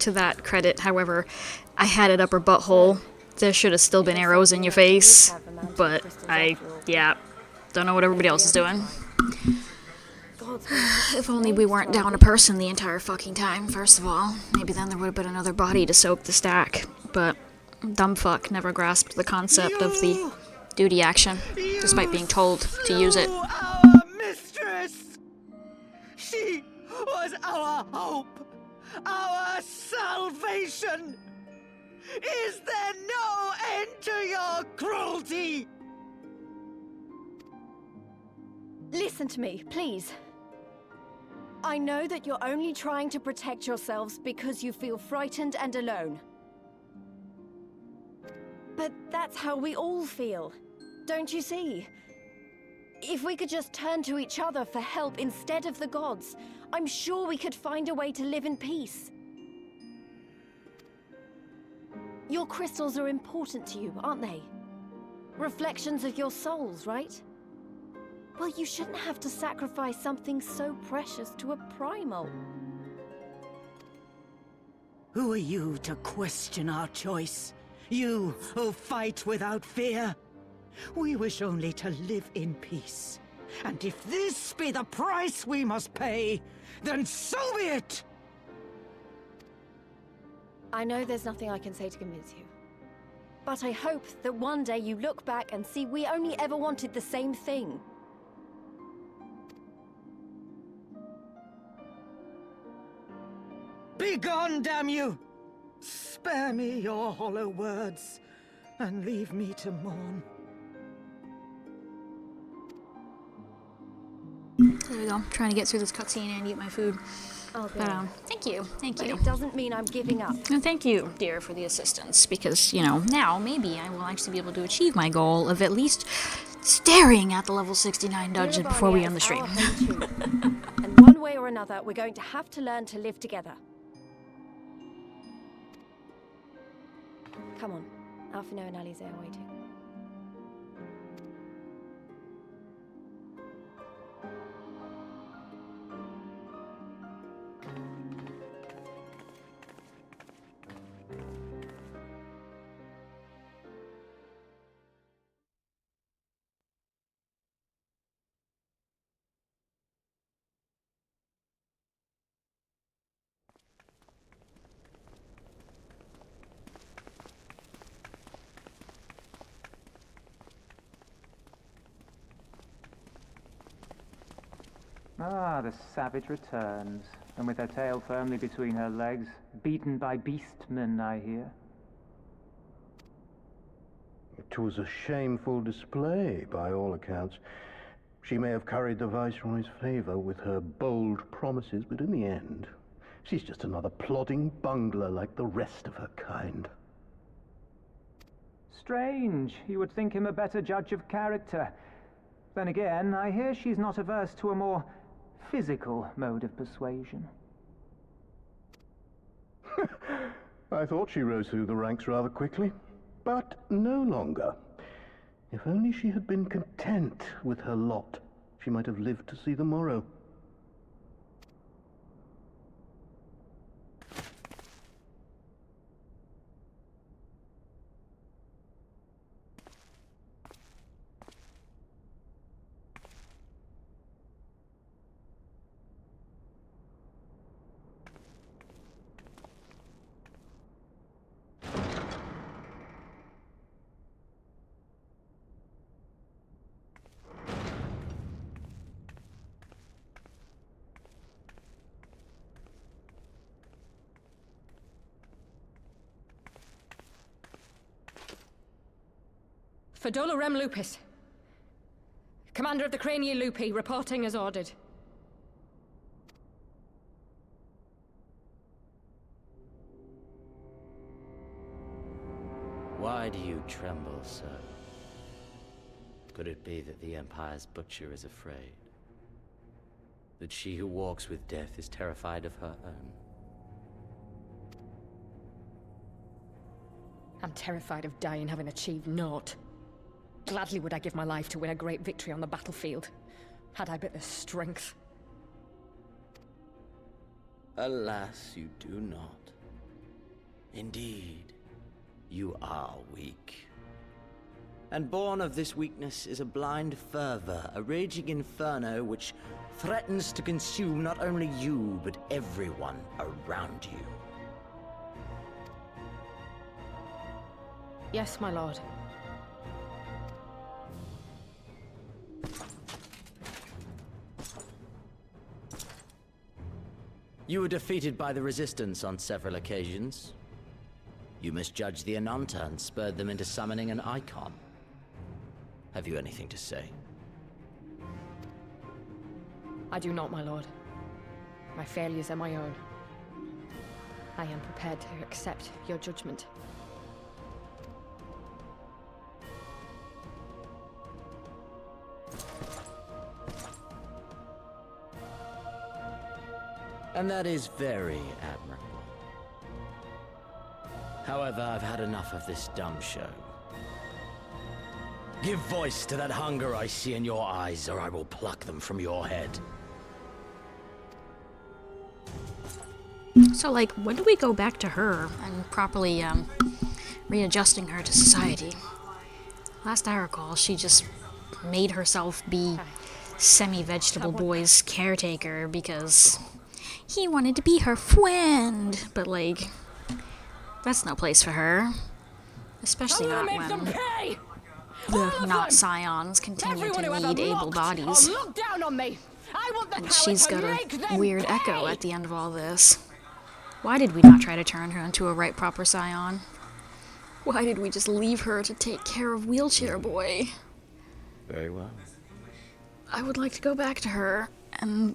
[SPEAKER 1] to that credit, however, I had it up her butthole. There should have still been arrows in your face, but yeah, don't know what everybody else is doing. If only we weren't down a person the entire fucking time, first of all. Maybe then there would have been another body to soak the stack, but dumb fuck never grasped the concept of the duty action, despite being told to use it.
[SPEAKER 11] Our mistress! She was our hope! Our salvation! Is there no end to your cruelty?
[SPEAKER 4] Listen to me, please. I know that you're only trying to protect yourselves because you feel frightened and alone. But that's how we all feel. Don't you see? If we could just turn to each other for help instead of the gods, I'm sure we could find a way to live in peace. Your crystals are important to you, aren't they? Reflections of your souls, right? Well, you shouldn't have to sacrifice something so precious to a primal.
[SPEAKER 11] Who are you to question our choice? You who fight without fear? We wish only to live in peace. And if this be the price we must pay, then so be it!
[SPEAKER 4] I know there's nothing I can say to convince you. But I hope that one day you look back and see we only ever wanted the same thing.
[SPEAKER 11] Begone, damn you! Spare me your hollow words, and leave me to mourn.
[SPEAKER 1] There we go. Trying to get through this cutscene and eat my food. But, thank you.
[SPEAKER 4] But it doesn't mean I'm giving up.
[SPEAKER 1] And thank you, dear, for the assistance, because, you know, now maybe I will actually be able to achieve my goal of at least staring at the level 69 dungeon before we end the stream.
[SPEAKER 4] And one way or another, we're going to have to learn to live together. Come on. Alphino and Ali's are waiting.
[SPEAKER 9] Ah, the savage returns, and with her tail firmly between her legs, beaten by beastmen, I hear.
[SPEAKER 14] It was a shameful display, by all accounts. She may have curried the Viceroy's favor with her bold promises, but in the end, she's just another plodding bungler like the rest of her kind.
[SPEAKER 9] Strange. You would think him a better judge of character. Then again, I hear she's not averse to a more physical mode of persuasion.
[SPEAKER 14] I thought she rose through the ranks rather quickly, but no longer. If only she had been content with her lot, she might have lived to see the morrow.
[SPEAKER 2] Fadola Rem Lupus. Commander of the Crania Lupi, reporting as ordered.
[SPEAKER 16] Why do you tremble so? Could it be that the Empire's butcher is afraid? That she who walks with death is terrified of her own?
[SPEAKER 2] I'm terrified of dying having achieved naught. Gladly would I give my life to win a great victory on the battlefield, had I but the strength.
[SPEAKER 16] Alas, you do not. Indeed, you are weak. And born of this weakness is a blind fervor, a raging inferno which threatens to consume not only you, but everyone around you.
[SPEAKER 2] Yes, my lord.
[SPEAKER 16] You were defeated by the Resistance on several occasions. You misjudged the Ananta and spurred them into summoning an icon. Have you anything to say?
[SPEAKER 2] I do not, my lord. My failures are my own. I am prepared to accept your judgment.
[SPEAKER 16] And that is very admirable. However, I've had enough of this dumb show. Give voice to that hunger I see in your eyes, or I will pluck them from your head.
[SPEAKER 1] So, like, when do we go back to her and properly, readjusting her to society? Last I recall, she just made herself be Semi-Vegetable Boy's caretaker because he wanted to be her friend. But, like, that's no place for her. Especially not when the not Scions continue to need able bodies. And she's got a weird echo at the end of all this. Why did we not try to turn her into a right proper Scion? Why did we just leave her to take care of Wheelchair Boy?
[SPEAKER 16] Very well.
[SPEAKER 1] I would like to go back to her and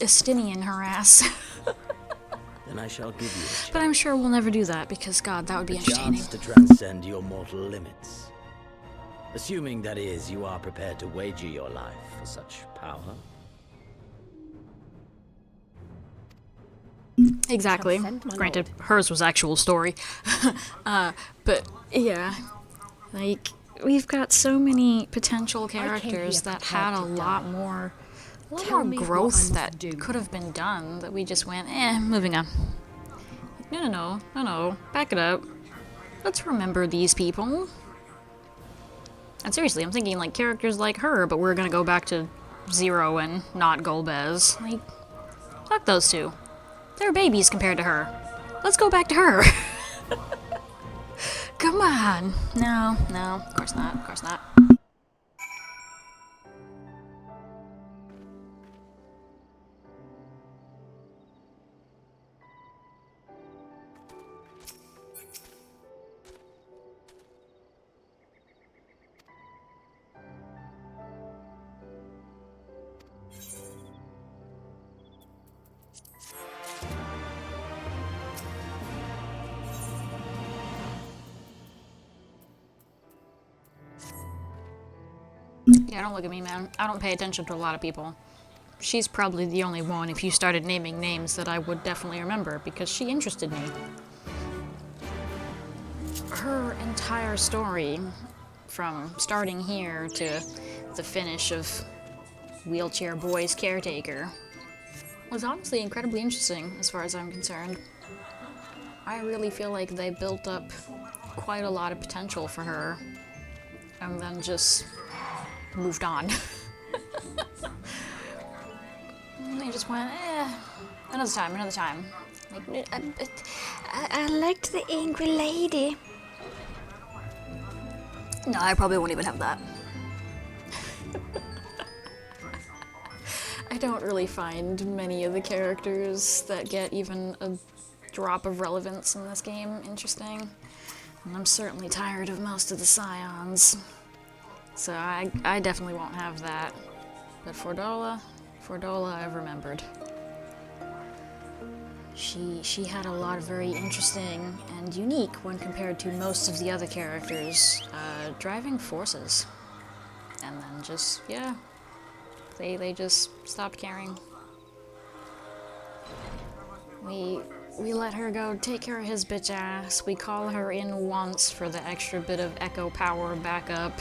[SPEAKER 1] Estinian her ass.
[SPEAKER 16] Then I shall give you a chance.
[SPEAKER 1] But I'm sure we'll never do that because, God, that would be entertaining.
[SPEAKER 16] Chance to transcend your mortal limits. Assuming, that is, you are prepared to wager your life for such power.
[SPEAKER 1] Exactly. Granted, hers was actual story. But, yeah. Like, we've got so many potential characters that had a lot more growth that could have been done that we just went, moving on. No, back it up. Let's remember these people. And seriously, I'm thinking like characters like her, but we're gonna go back to Zero and not Golbez. Like, fuck those two. They're babies compared to her. Let's go back to her. Come on. No, of course not, Yeah, don't look at me, man. I don't pay attention to a lot of people. She's probably the only one, if you started naming names, that I would definitely remember, because she interested me. Her entire story, from starting here to the finish of Wheelchair Boy's caretaker, was honestly incredibly interesting, as far as I'm concerned. I really feel like they built up quite a lot of potential for her, and then just moved on. They just went, another time. Like, I liked the angry lady. No, I probably won't even have that. I don't really find many of the characters that get even a drop of relevance in this game interesting. And I'm certainly tired of most of the scions. So I definitely won't have that. But Fordola I've remembered. She had a lot of very interesting and unique, when compared to most of the other characters, driving forces. And then just, yeah, they just stopped caring. We let her go take care of his bitch ass. We call her in once for the extra bit of echo power backup.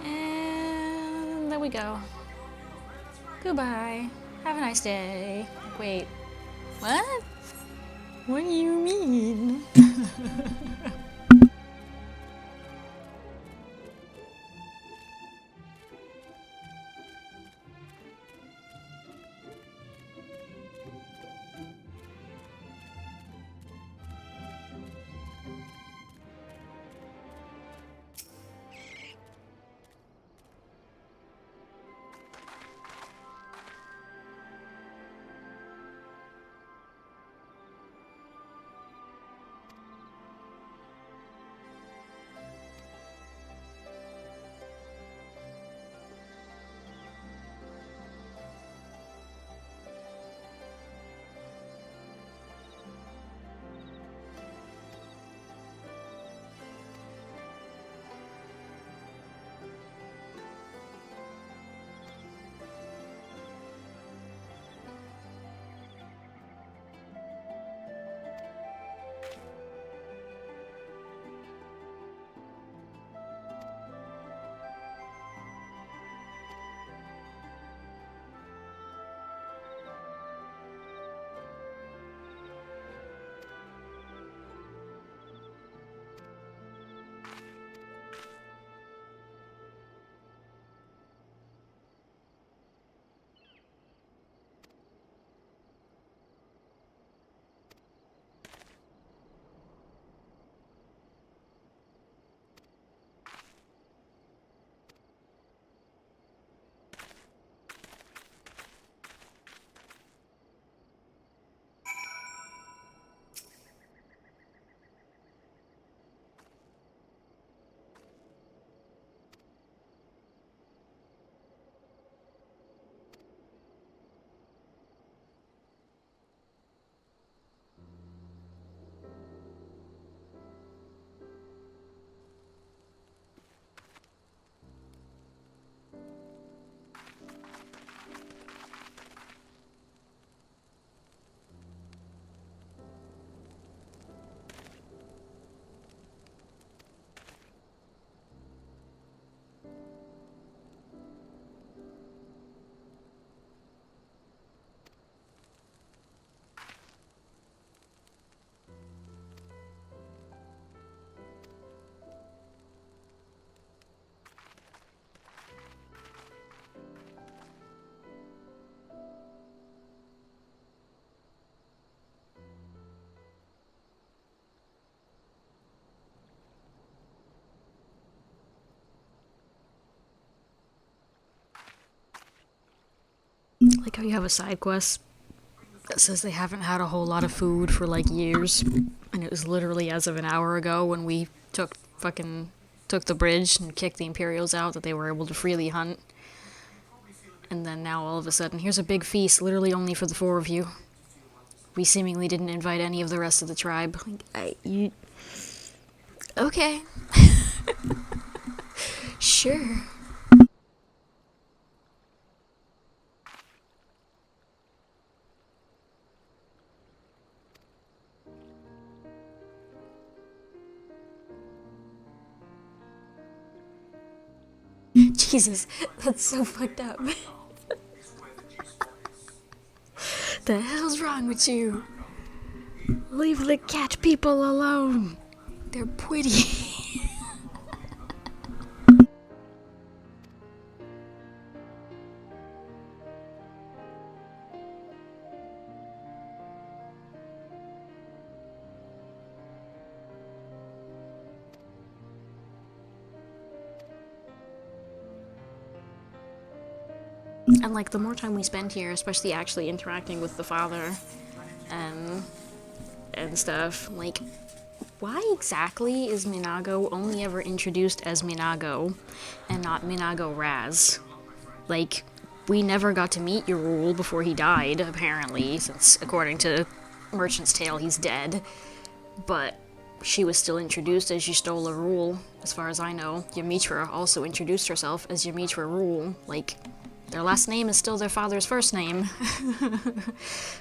[SPEAKER 1] And there we go. Goodbye. Have a nice day. Wait. What? What do you mean? Like how you have a side quest that says they haven't had a whole lot of food for like years, and it was literally as of an hour ago when we took the bridge and kicked the Imperials out that they were able to freely hunt. And then now all of a sudden, here's a big feast literally only for the 4 of you. We seemingly didn't invite any of the rest of the tribe. Okay. Sure. Jesus, that's so fucked up. The hell's wrong with you? Leave the cat people alone. They're pretty. And like the more time we spend here, especially actually interacting with the father and stuff, like why exactly is Minago only ever introduced as Minago and not Minago Raz? Like, we never got to meet Yrul before he died, apparently, since according to Merchant's Tale he's dead. But she was still introduced as Y'shtola Rule, as far as I know. Ymitra also introduced herself as Ymitra Rule. Like, their last name is still their father's first name.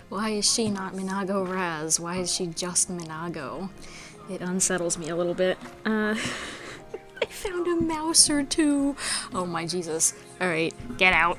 [SPEAKER 1] Why is she not Minago Raz? Why is she just Minago? It unsettles me a little bit. I found a mouse or two. Oh my Jesus. Alright, get out.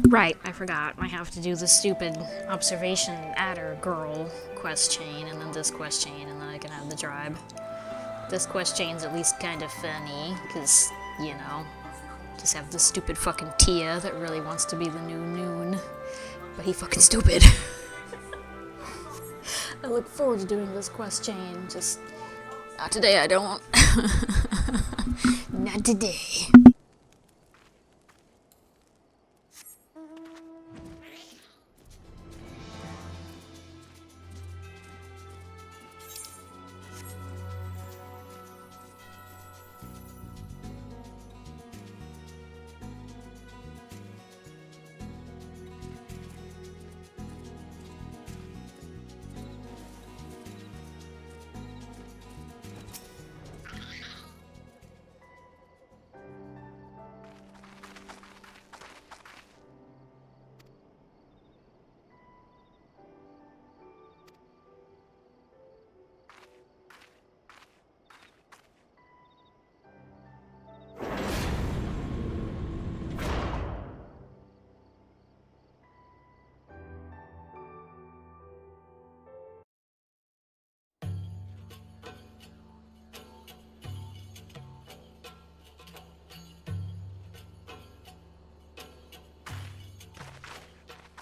[SPEAKER 1] Right, I forgot. I have to do the stupid observation adder girl quest chain, and then this quest chain, and then I can have the tribe. This quest chain's at least kind of funny, because, you know, just have the stupid fucking Tia that really wants to be the new Noon. But he fucking stupid. I look forward to doing this quest chain, just not today I don't. Not today.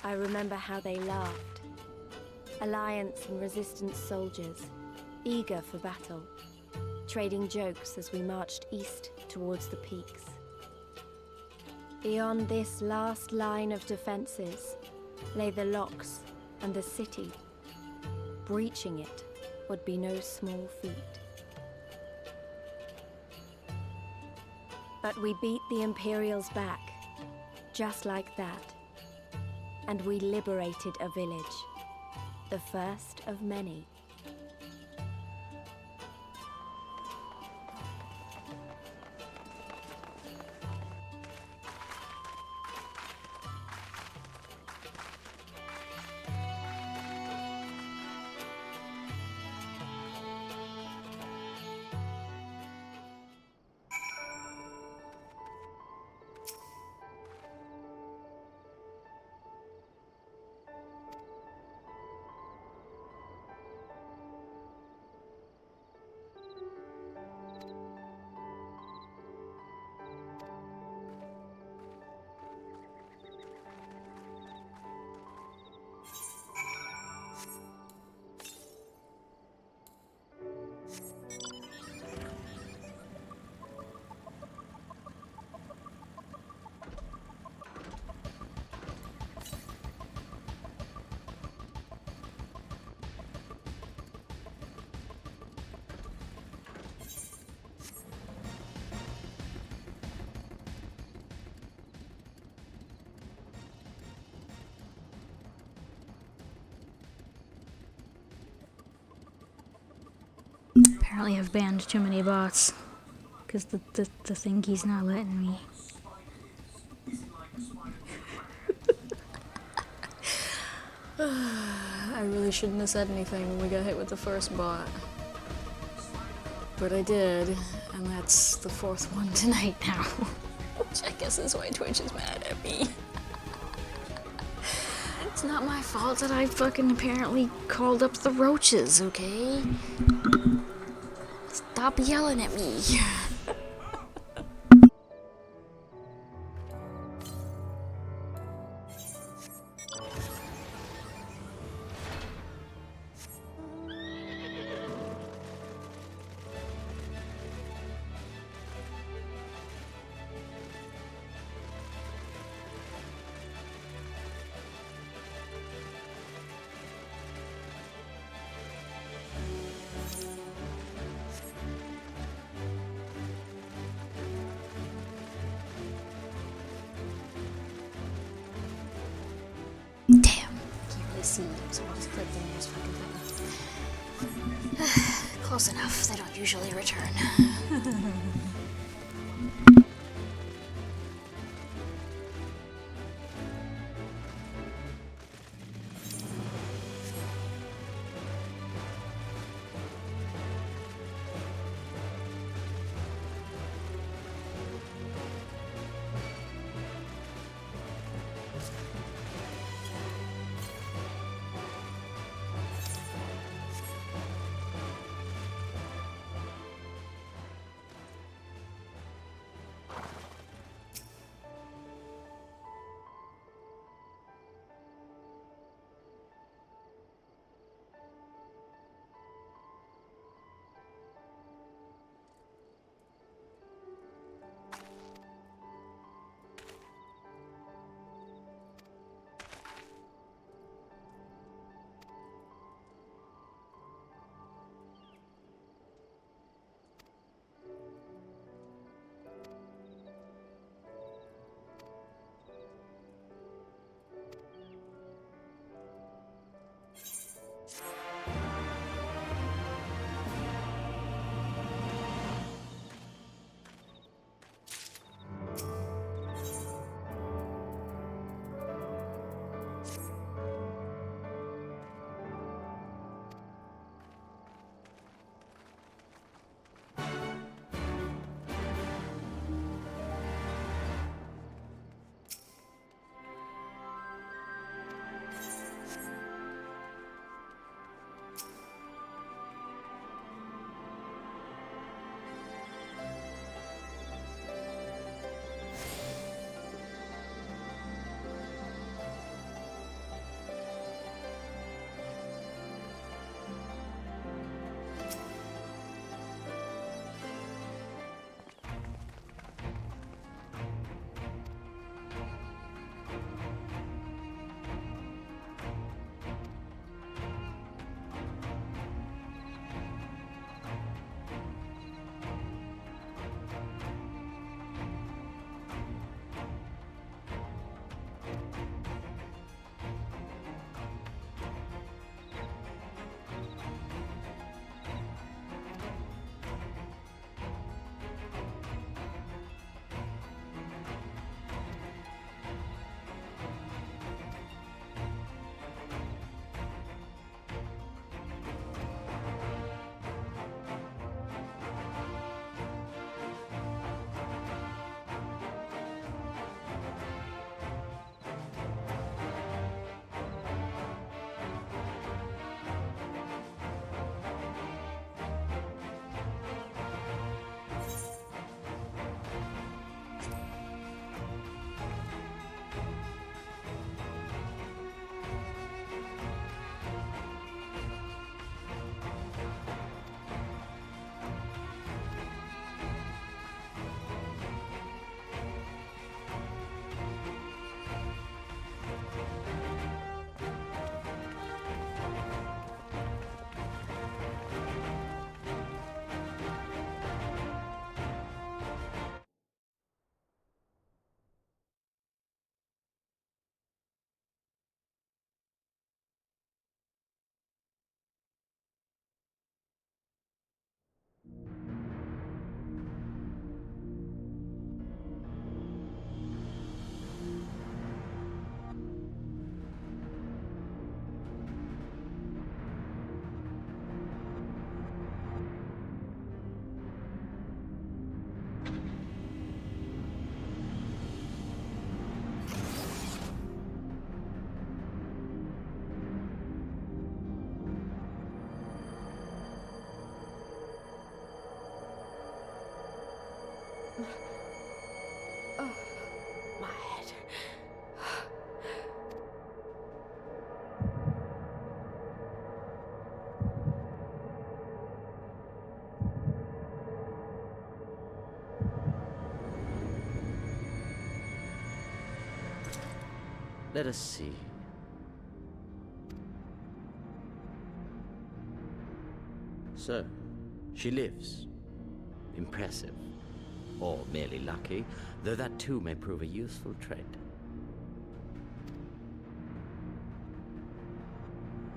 [SPEAKER 4] I remember how they laughed. Alliance and Resistance soldiers, eager for battle, trading jokes as we marched east towards the peaks. Beyond this last line of defenses lay the locks and the city. Breaching it would be no small feat. But we beat the Imperials back, just like that. And we liberated a village, the first of many.
[SPEAKER 1] Apparently I've banned too many bots. Because the thingy's not letting me. I really shouldn't have said anything when we got hit with the first bot. But I did, and that's the fourth one tonight now. Which I guess is why Twitch is mad at me. It's not my fault that I fucking apparently called up the roaches, okay? Stop yelling at me. Damn, can't really see, so I'll just click the nearest fucking thing. Close enough, they don't usually return.
[SPEAKER 4] Oh, my head.
[SPEAKER 16] Let us see. So, she lives. Impressive. Or merely lucky, though that too may prove a useful trait.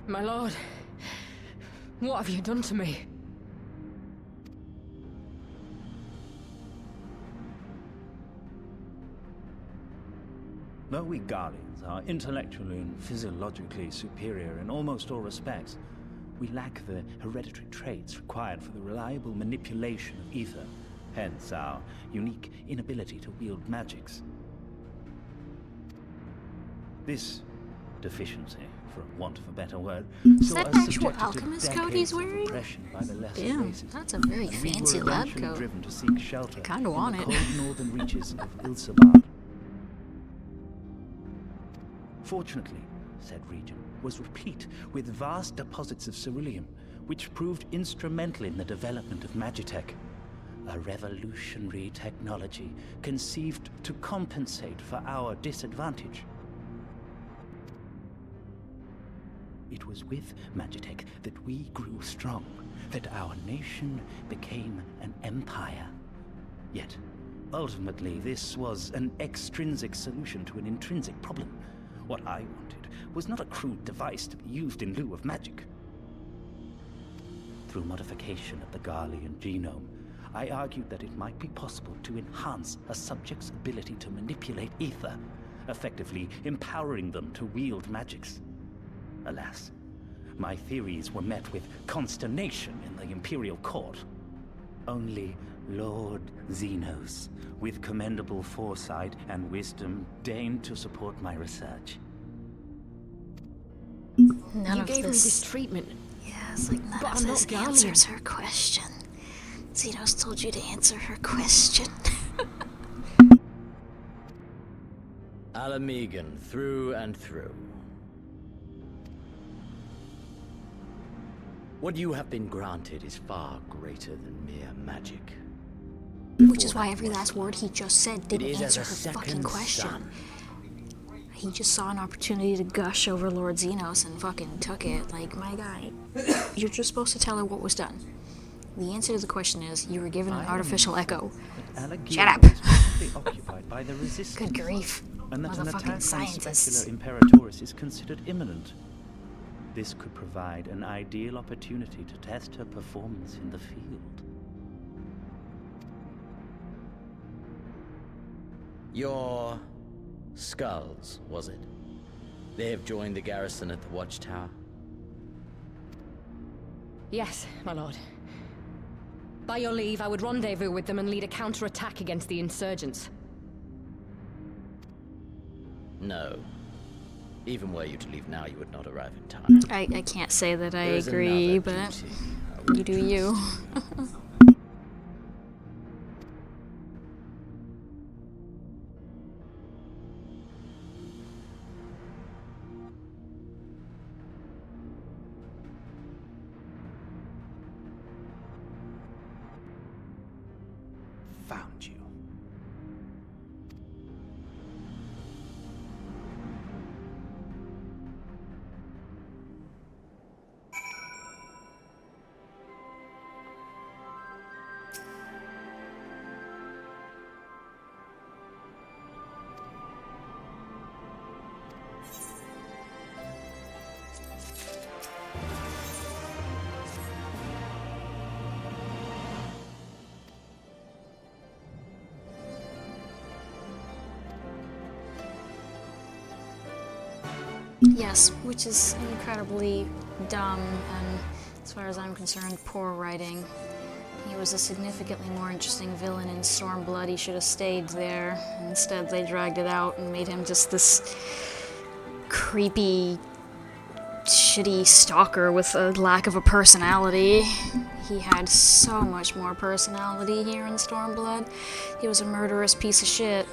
[SPEAKER 2] My lord, what have you done to me?
[SPEAKER 9] Though we Guardians are intellectually and physiologically superior in almost all respects, we lack the hereditary traits required for the reliable manipulation of ether, hence our unique inability to wield magics. This deficiency, for want of a better word,
[SPEAKER 1] Is
[SPEAKER 9] saw
[SPEAKER 1] that
[SPEAKER 9] us
[SPEAKER 1] actual
[SPEAKER 9] subjected to
[SPEAKER 1] alchemist coat
[SPEAKER 9] decades
[SPEAKER 1] he's
[SPEAKER 9] of
[SPEAKER 1] wearing?
[SPEAKER 9] oppression by the lesser
[SPEAKER 1] Damn,
[SPEAKER 9] races.
[SPEAKER 1] that's a very
[SPEAKER 9] And we
[SPEAKER 1] fancy
[SPEAKER 9] were
[SPEAKER 1] lab
[SPEAKER 9] eventually
[SPEAKER 1] coat.
[SPEAKER 9] driven to seek shelter
[SPEAKER 1] I kinda
[SPEAKER 9] in
[SPEAKER 1] want
[SPEAKER 9] the
[SPEAKER 1] it.
[SPEAKER 9] cold northern reaches of Ilsabard. Fortunately, said region was replete with vast deposits of ceruleum, which proved instrumental in the development of Magitech, a revolutionary technology conceived to compensate for our disadvantage. It was with Magitech that we grew strong, that our nation became an empire. Yet, ultimately, this was an extrinsic solution to an intrinsic problem. What I wanted was not a crude device to be used in lieu of magic. Through modification of the Garlean genome, I argued that it might be possible to enhance a subject's ability to manipulate ether, effectively empowering them to wield magics. Alas, my theories were met with consternation in the Imperial Court. Only Lord Xenos, with commendable foresight and wisdom, deigned to support my research.
[SPEAKER 1] None
[SPEAKER 2] You
[SPEAKER 1] of
[SPEAKER 2] gave me
[SPEAKER 1] this.
[SPEAKER 2] this treatment.
[SPEAKER 1] Yeah, it's like none
[SPEAKER 2] But
[SPEAKER 1] of
[SPEAKER 2] I'm
[SPEAKER 1] this
[SPEAKER 2] not
[SPEAKER 1] answers
[SPEAKER 2] Garlean.
[SPEAKER 1] her question. Xenos told you to answer her question.
[SPEAKER 16] Ala Mhigo, through and through. What you have been granted is far greater than mere magic.
[SPEAKER 1] Which is why every last word he just said didn't
[SPEAKER 16] It is
[SPEAKER 1] answer
[SPEAKER 16] as a
[SPEAKER 1] her fucking
[SPEAKER 16] second
[SPEAKER 1] question.
[SPEAKER 16] son.
[SPEAKER 1] He just saw an opportunity to gush over Lord Xenos and fucking took it. Like, my guy, you're just supposed to tell her what was done. The answer to the question is, you were given an artificial echo. Shut up!
[SPEAKER 9] Occupied by the resistance.
[SPEAKER 1] Good grief.
[SPEAKER 9] And that an
[SPEAKER 1] Motherfucking
[SPEAKER 9] attack on
[SPEAKER 1] scientists.
[SPEAKER 9] Specular Imperatoris is considered imminent. This could provide an ideal opportunity to test her performance in the field.
[SPEAKER 16] Your skulls, was it? They have joined the garrison at the watchtower?
[SPEAKER 2] Yes, my lord. By your leave, I would rendezvous with them and lead a counterattack against the insurgents.
[SPEAKER 16] No. Even were you to leave now, you would not arrive in time.
[SPEAKER 1] I can't say that I
[SPEAKER 16] There is
[SPEAKER 1] agree,
[SPEAKER 16] another
[SPEAKER 1] but
[SPEAKER 16] duty
[SPEAKER 1] you do you.
[SPEAKER 9] Found you.
[SPEAKER 1] Yes, which is incredibly dumb and, as far as I'm concerned, poor writing. He was a significantly more interesting villain in Stormblood. He should have stayed there. Instead, they dragged it out and made him just this creepy, shitty stalker with a lack of a personality. he had so much more personality here in Stormblood. He was a murderous piece of shit.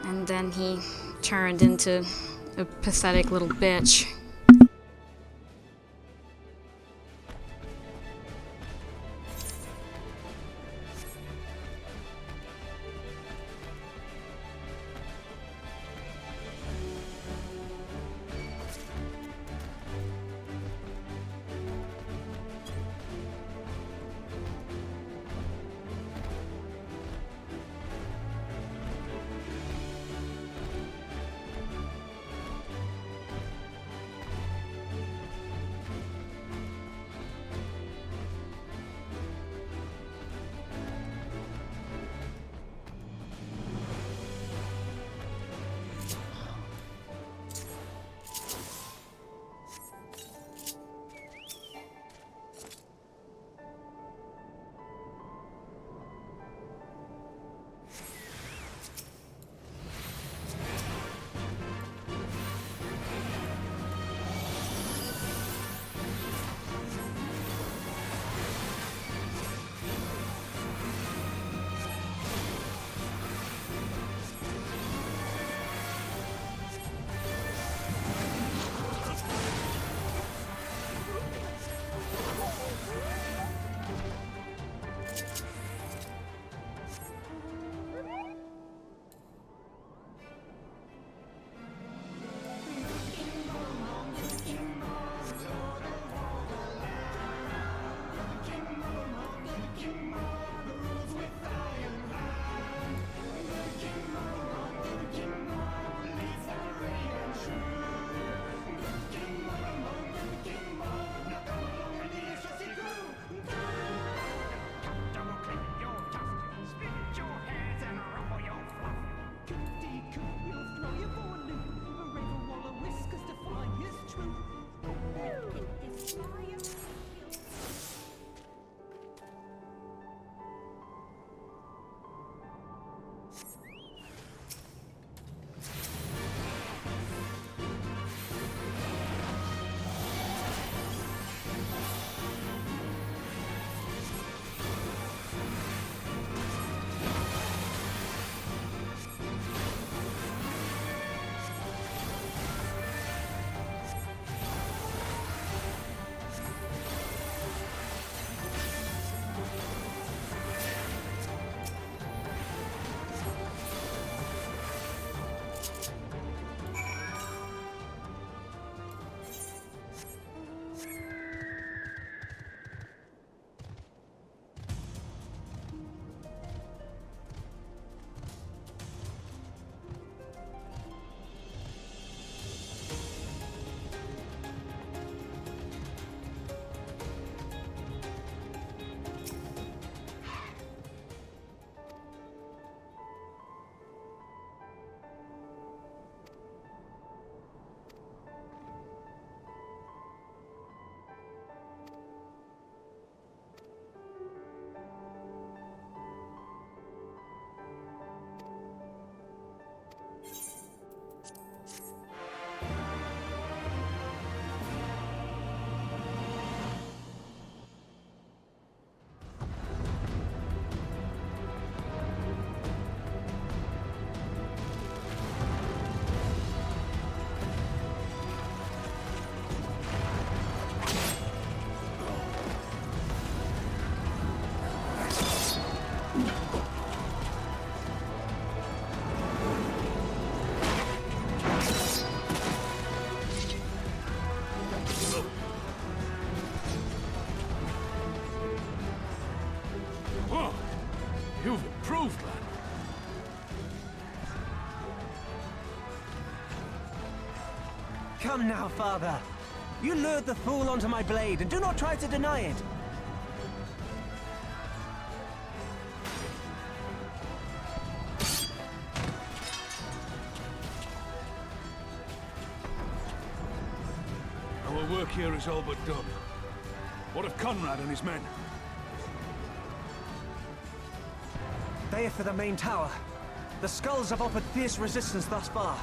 [SPEAKER 1] And then he turned into a pathetic little bitch.
[SPEAKER 3] You've improved, lad.
[SPEAKER 17] Come now, father. You lured the fool onto my blade, and do not try to deny it.
[SPEAKER 3] Our work here is all but done. What of Conrad and his men?
[SPEAKER 17] They are for the main tower. The skulls have offered fierce resistance thus far,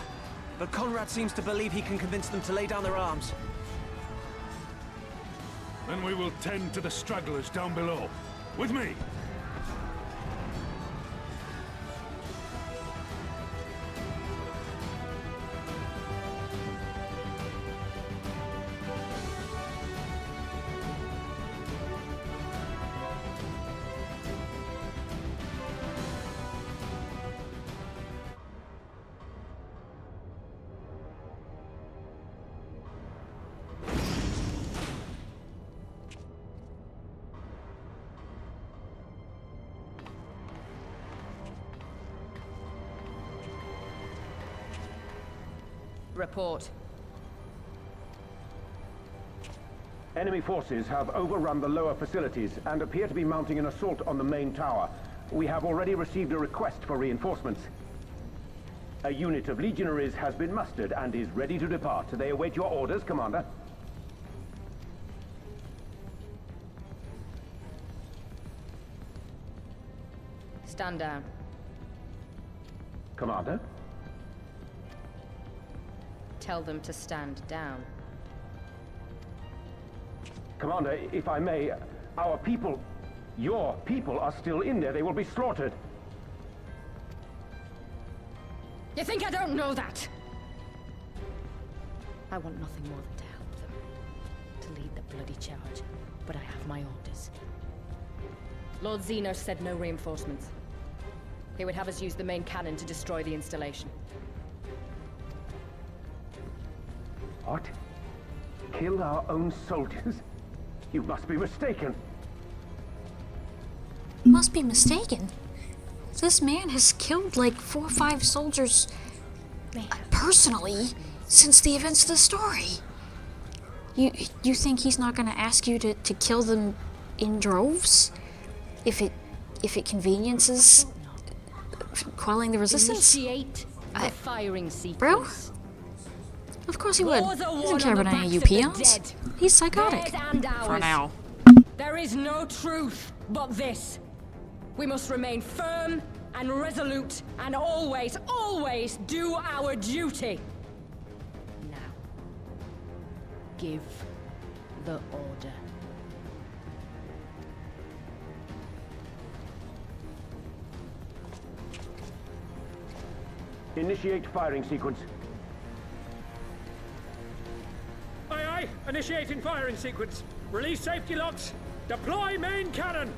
[SPEAKER 17] but Conrad seems to believe he can convince them to lay down their arms.
[SPEAKER 3] Then we will tend to the stragglers down below. With me!
[SPEAKER 5] Report.
[SPEAKER 15] Enemy forces have overrun the lower facilities and appear to be mounting an assault on the main tower. We have already received a request for reinforcements. A unit of legionaries has been mustered and is ready to depart. They await your orders, Commander.
[SPEAKER 5] Stand down.
[SPEAKER 15] Commander?
[SPEAKER 5] Tell them to stand down.
[SPEAKER 15] Commander, if I may, our people, your people are still in there. They will be slaughtered.
[SPEAKER 5] You think I don't know that? I want nothing more than to help them. To lead the bloody charge. But I have my orders. Lord Xenos said no reinforcements. He would have us use the main cannon to destroy the installation.
[SPEAKER 15] What? Kill our own soldiers? You must be mistaken.
[SPEAKER 1] Must be mistaken. This man has killed like 4 or 5 soldiers personally since the events of the story. You think he's not going to ask you to kill them in droves? If it conveniences quelling the resistance?
[SPEAKER 5] Initiate the firing sequence.
[SPEAKER 1] Bro? Of course he would. He doesn't care about any of you peons. He's psychotic. For now.
[SPEAKER 5] There is no truth but this. We must remain firm and resolute and always, always do our duty. Now, give the order.
[SPEAKER 15] Initiate firing sequence.
[SPEAKER 20] Aye, aye. Initiating firing sequence. Release safety locks. Deploy main cannon.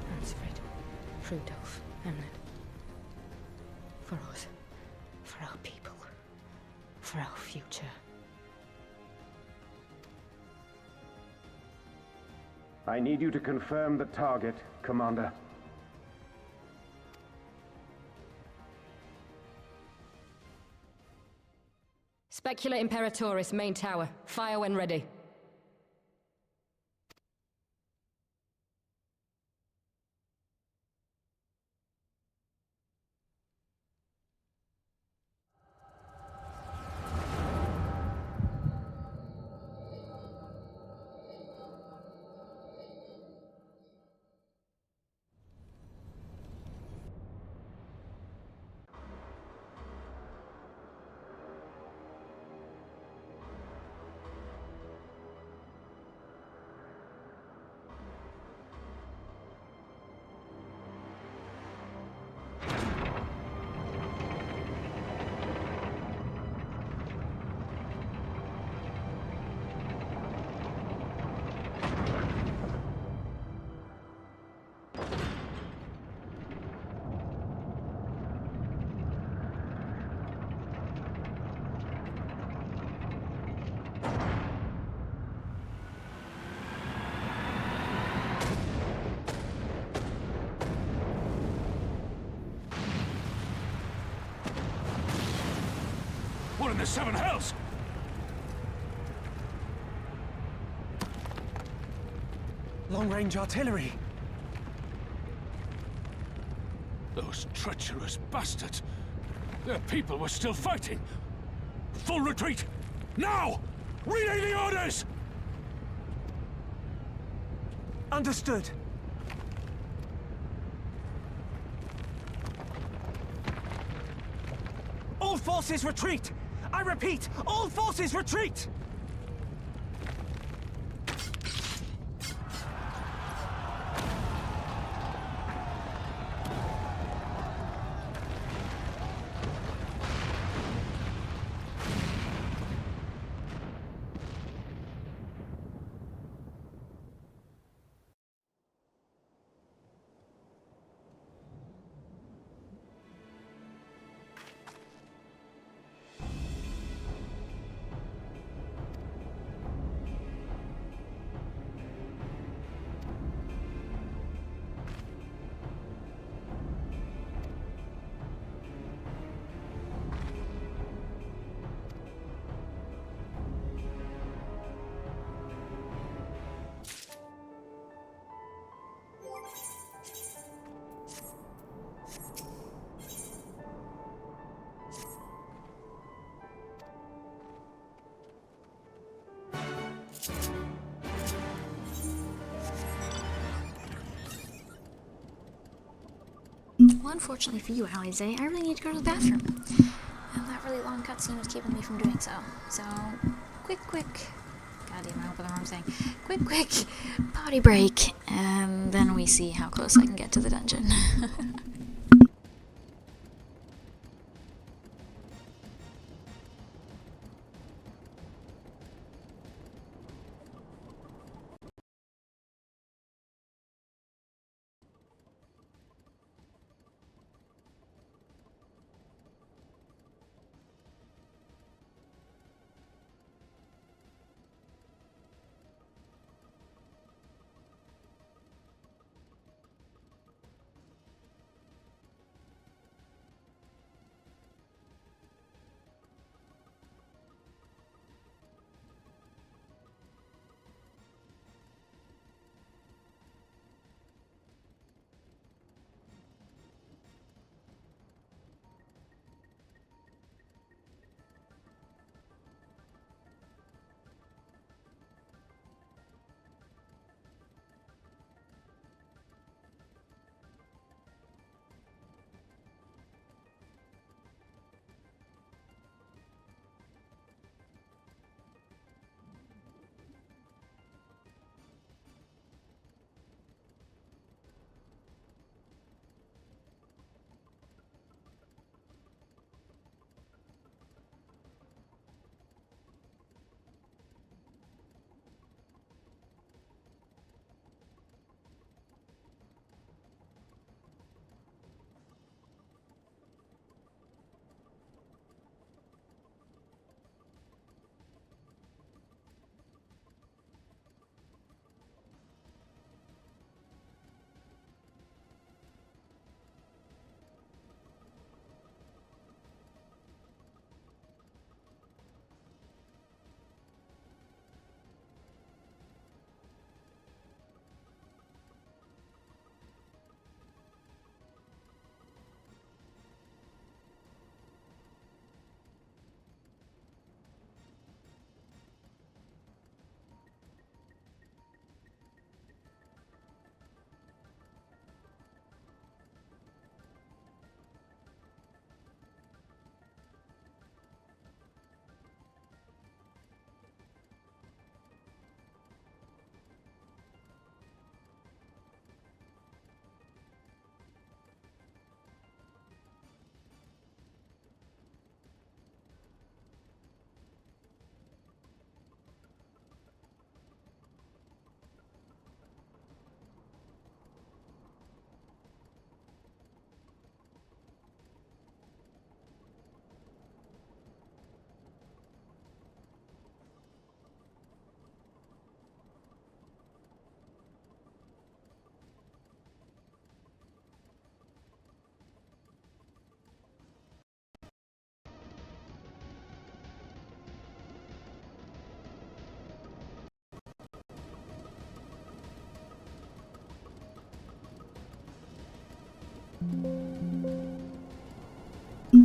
[SPEAKER 5] Ransford, Rudolph, Emlyn. For us. For our people. For our future.
[SPEAKER 15] I need you to confirm the target, Commander.
[SPEAKER 5] Specula Imperatoris, main tower. Fire when ready.
[SPEAKER 3] What in the 7 hells?
[SPEAKER 17] Long-range artillery.
[SPEAKER 3] Those treacherous bastards. Their people were still fighting. Full retreat! Now! Relay the orders!
[SPEAKER 17] Understood. forces retreat! I repeat, all forces retreat!
[SPEAKER 1] Well, unfortunately for you, Alize, I really need to go to the bathroom. And that really long cutscene was keeping me from doing so. So, quick, God damn, I hope I know what I'm saying. Quick, potty break, and then we see how close I can get to the dungeon.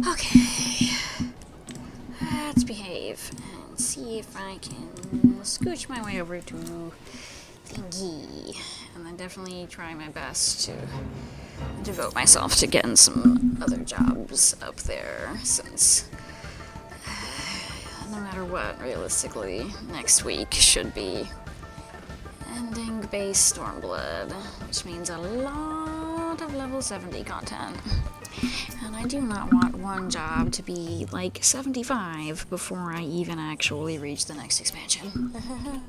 [SPEAKER 1] Okay, let's behave and see if I can scooch my way over to Thingy, and then definitely try my best to devote myself to getting some other jobs up there, since no matter what, realistically, next week should be ending base Stormblood, which means a lot of level 70 content. And I do not want one job to be like 75 before I even actually reach the next expansion.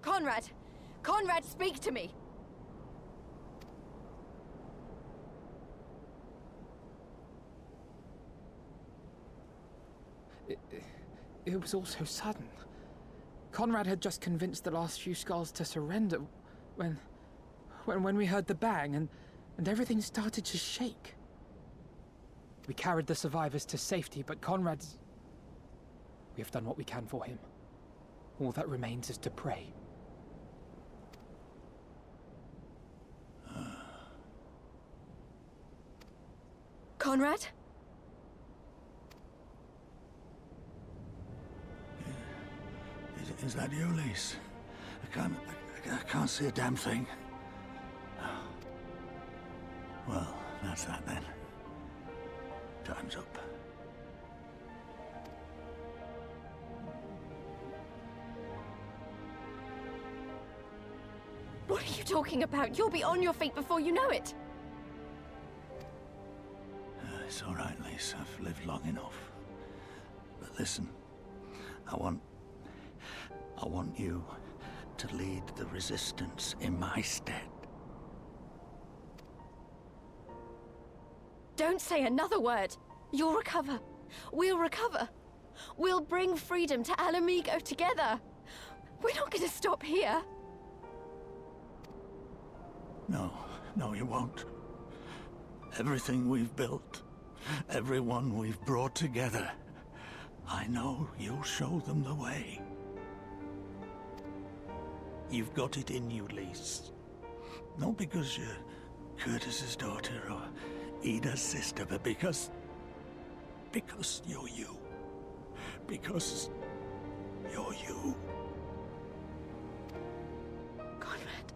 [SPEAKER 5] Conrad! Conrad, speak to me!
[SPEAKER 7] It was all so sudden. Conrad had just convinced the last few skulls to surrender when we heard the bang and everything started to shake. We carried the survivors to safety, but Conrad's... We have done what we can for him. All that remains is to pray.
[SPEAKER 5] Conrad?
[SPEAKER 18] Is that you, Lise? I can't see a damn thing. Well, that's that then. Time's up.
[SPEAKER 5] What are you talking about? You'll be on your feet before you know it.
[SPEAKER 18] It's all right, Lise. I've lived long enough. But listen, I want you to lead the resistance in my stead.
[SPEAKER 5] Don't say another word. You'll recover. We'll recover. We'll bring freedom to Ala Mhigo together. We're not going to stop here.
[SPEAKER 18] No, you won't. Everything we've built, everyone we've brought together, I know you'll show them the way. You've got it in you, Lise. Not because you're Curtis's daughter or Ida's sister, but because
[SPEAKER 20] Because you're you. Because you're you.
[SPEAKER 12] Conrad.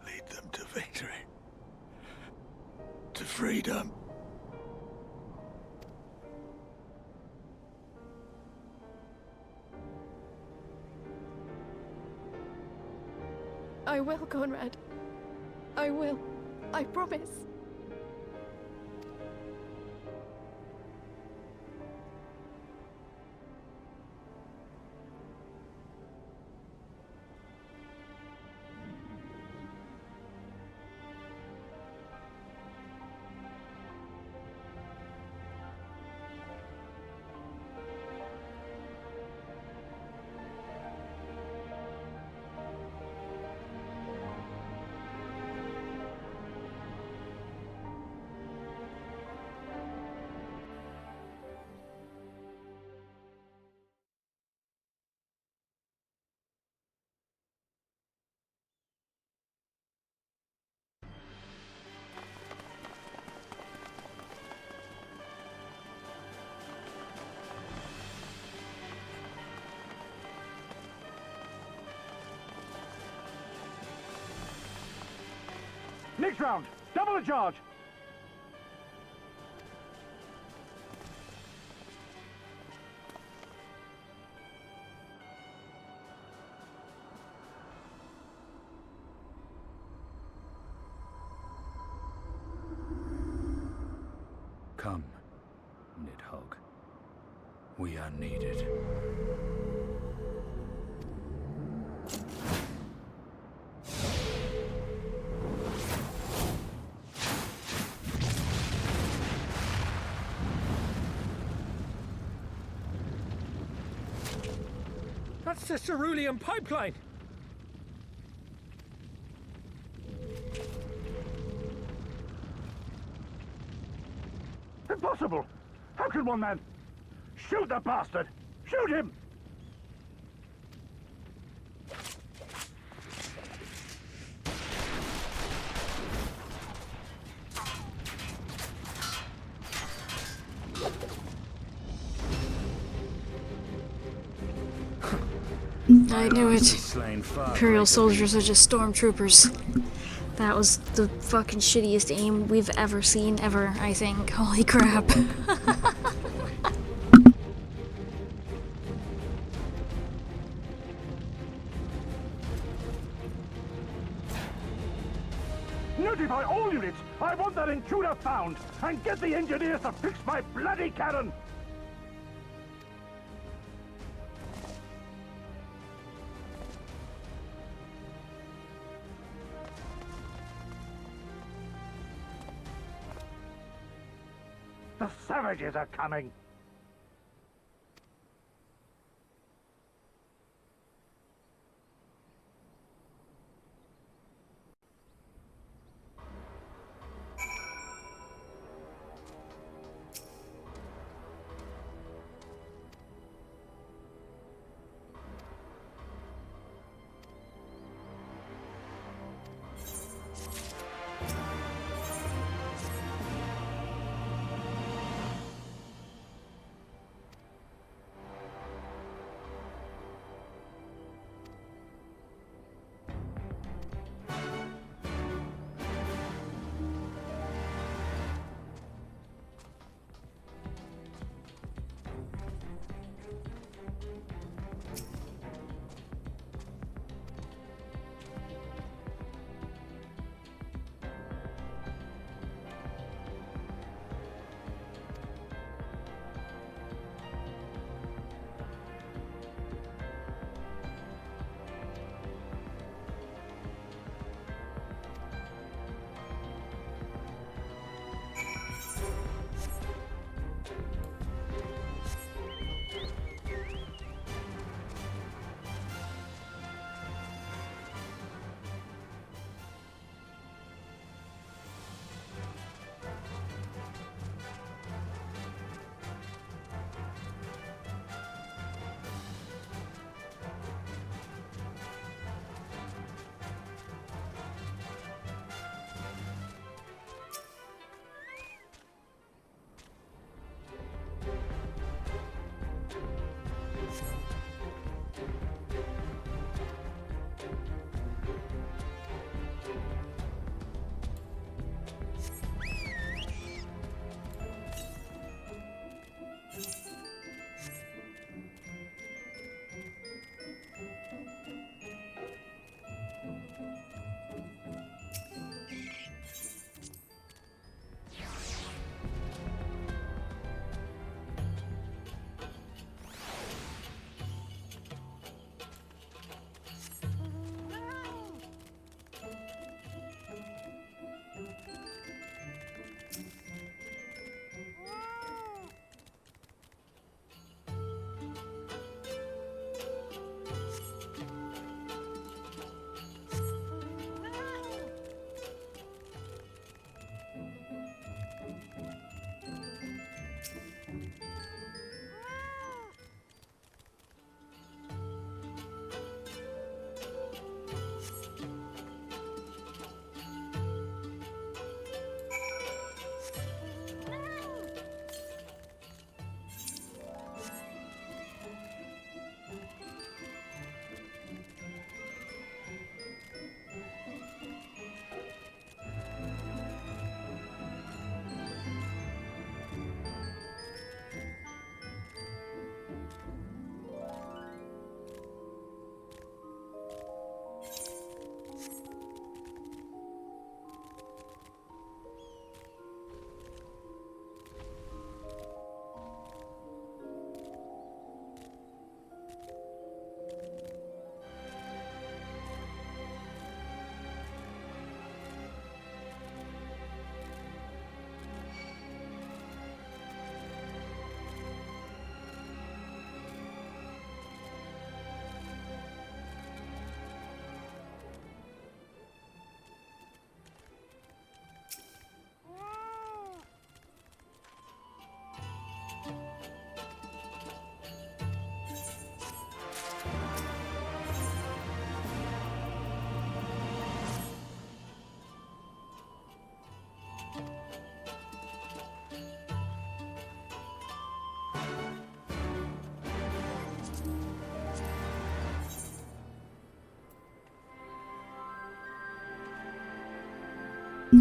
[SPEAKER 20] Lead them to victory. To freedom.
[SPEAKER 6] I will, Conrad. I will. I promise.
[SPEAKER 15] Next round, double the charge.
[SPEAKER 3] Come, Nidhogg. We are needed.
[SPEAKER 20] That's the cerulean pipeline!
[SPEAKER 15] Impossible! How can one man... Shoot the bastard! Shoot him!
[SPEAKER 1] I knew it. Imperial soldiers are just stormtroopers. That was the fucking shittiest aim we've ever seen, ever, I think. Holy crap.
[SPEAKER 15] Notify all units! I want that intruder found! And get the engineers to fix my bloody cannon! The savages are coming!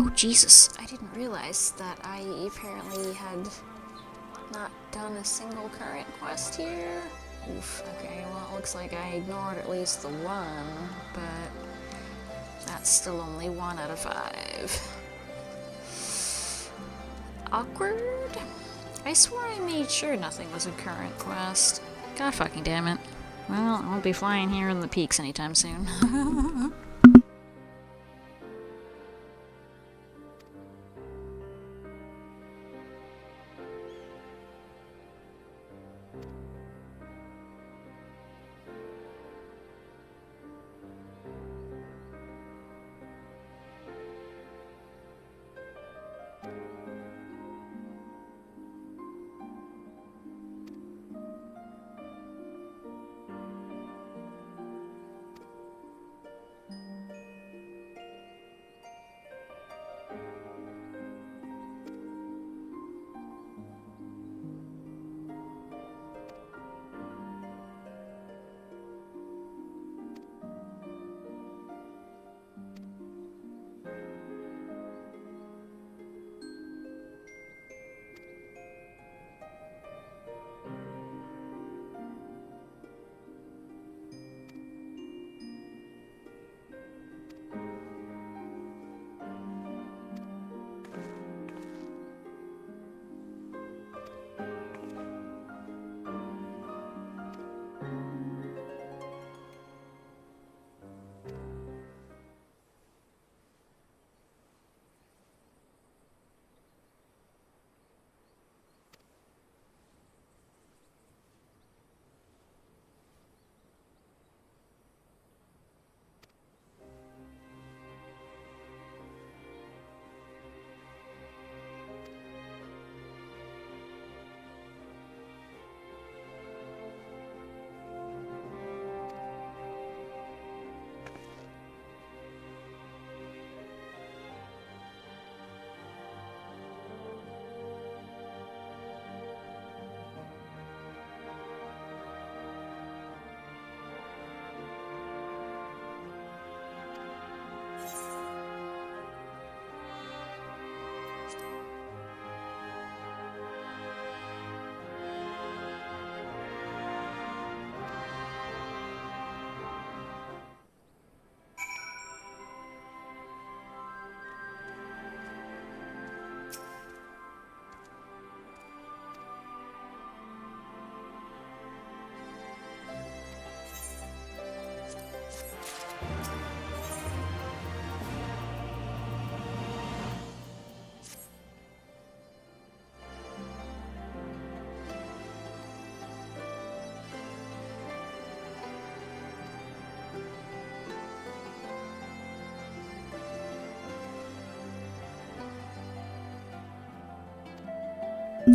[SPEAKER 1] Oh, Jesus. I didn't realize that I apparently had not done a single current quest here. Oof. Okay, well, it looks like I ignored at least the one, but that's still only 1 out of 5. Awkward? I swore I made sure nothing was a current quest. God fucking damn it. Well, I won't be flying here in the peaks anytime soon.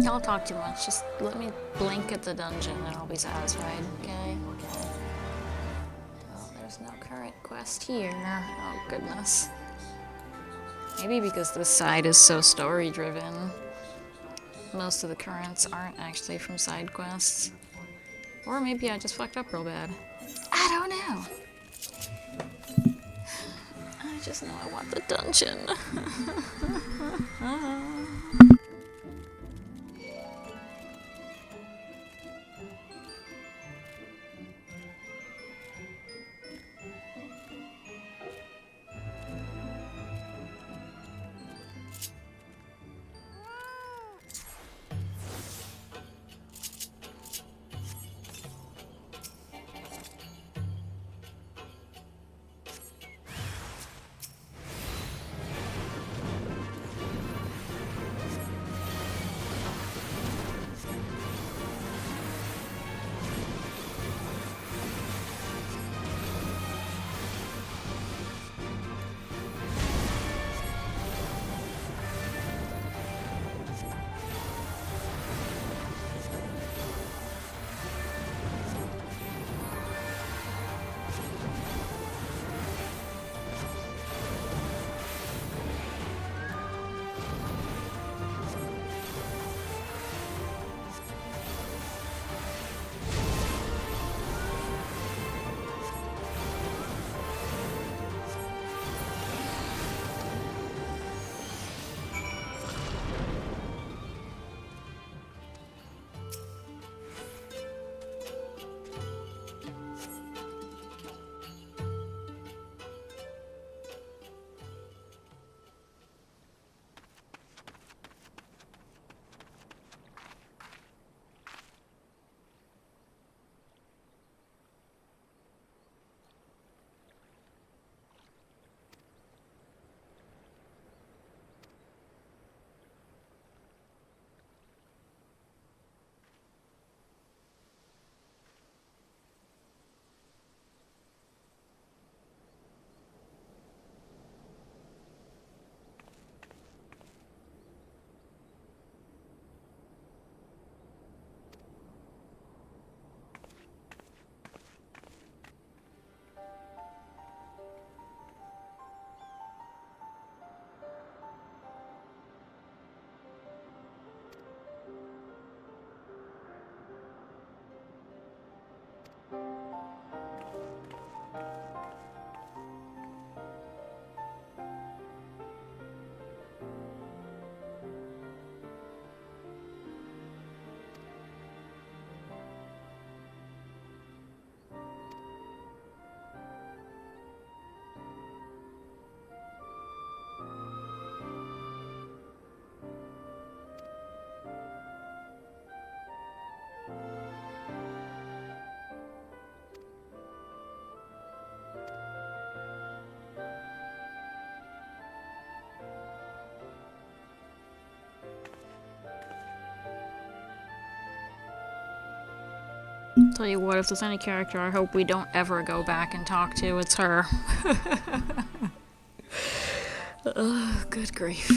[SPEAKER 1] Y'all talk too much. Just let me blink at the dungeon and I'll be satisfied, okay? Okay. Well, there's no current quest here. Oh, goodness. Maybe because this side is so story-driven, most of the currents aren't actually from side quests. Or maybe I just fucked up real bad. I don't know. I just know I want the dungeon. Tell you what, if there's any character I hope we don't ever go back and talk to, it's her. Ugh, good grief.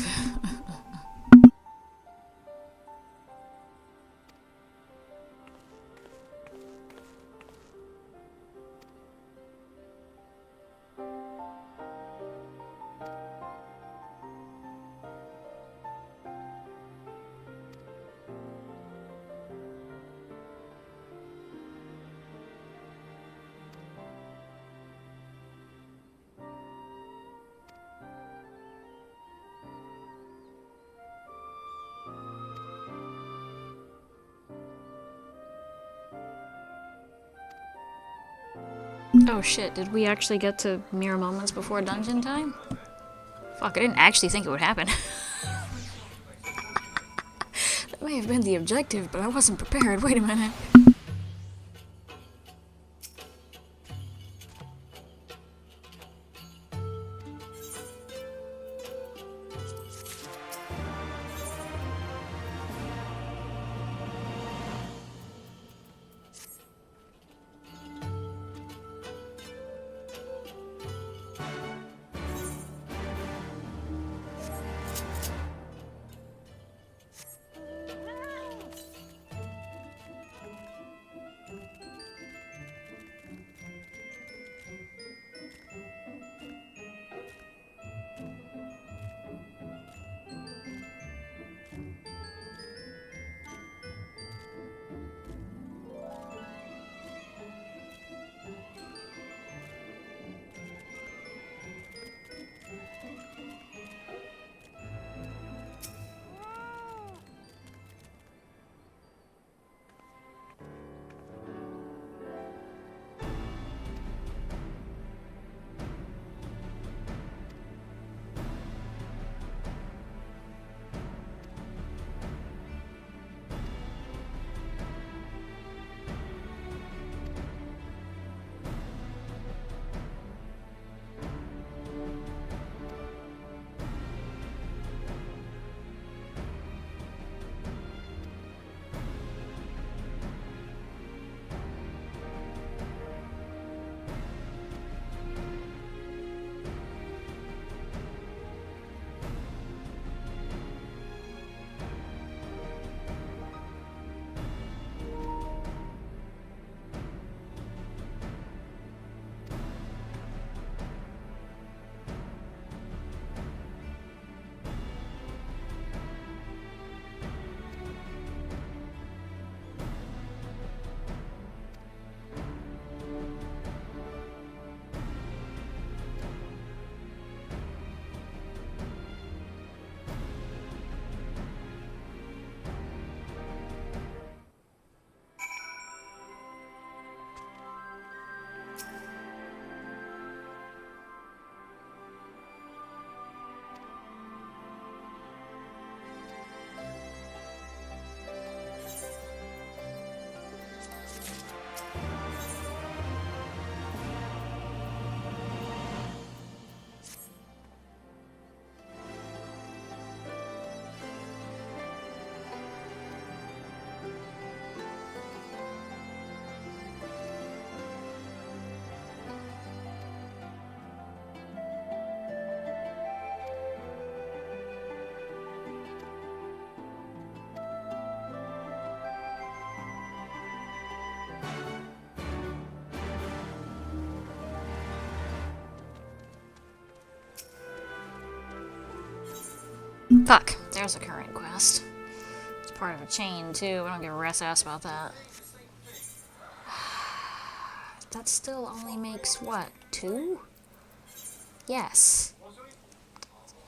[SPEAKER 1] Oh shit, did we actually get to mere moments before dungeon time? Fuck, I didn't actually think it would happen. That may have been the objective, but I wasn't prepared. Wait a minute. Fuck, there's a current quest. It's part of a chain, too. I don't give a rat's ass about that. That still only makes, what, 2? Yes.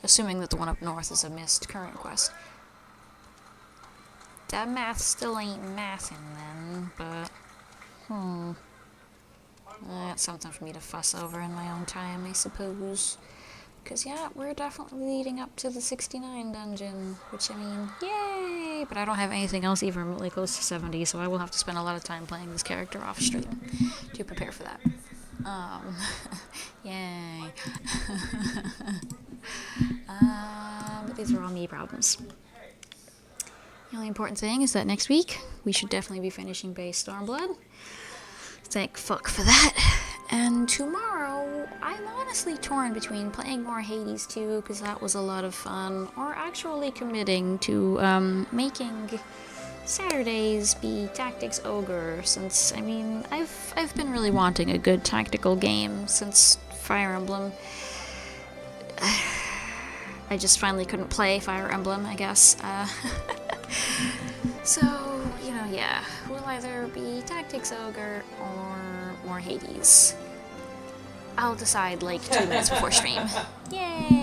[SPEAKER 1] Assuming that the one up north is a missed current quest. That math still ain't mathing then, but... That's something for me to fuss over in my own time, I suppose. Because, yeah, we're definitely leading up to the 69 dungeon, which, I mean, yay! But I don't have anything else even remotely close to 70, so I will have to spend a lot of time playing this character off stream to prepare for that. Yay. But these are all me problems. The only important thing is that next week, we should definitely be finishing base Stormblood. Thank fuck for that. And tomorrow, I'm honestly torn between playing more Hades 2, because that was a lot of fun, or actually committing to making Saturdays be Tactics Ogre, since, I mean, I've been really wanting a good tactical game since Fire Emblem. I just finally couldn't play Fire Emblem, I guess. So, you know, yeah, we'll either be Tactics Ogre or more Hades. I'll decide like 2 minutes before stream. Yay!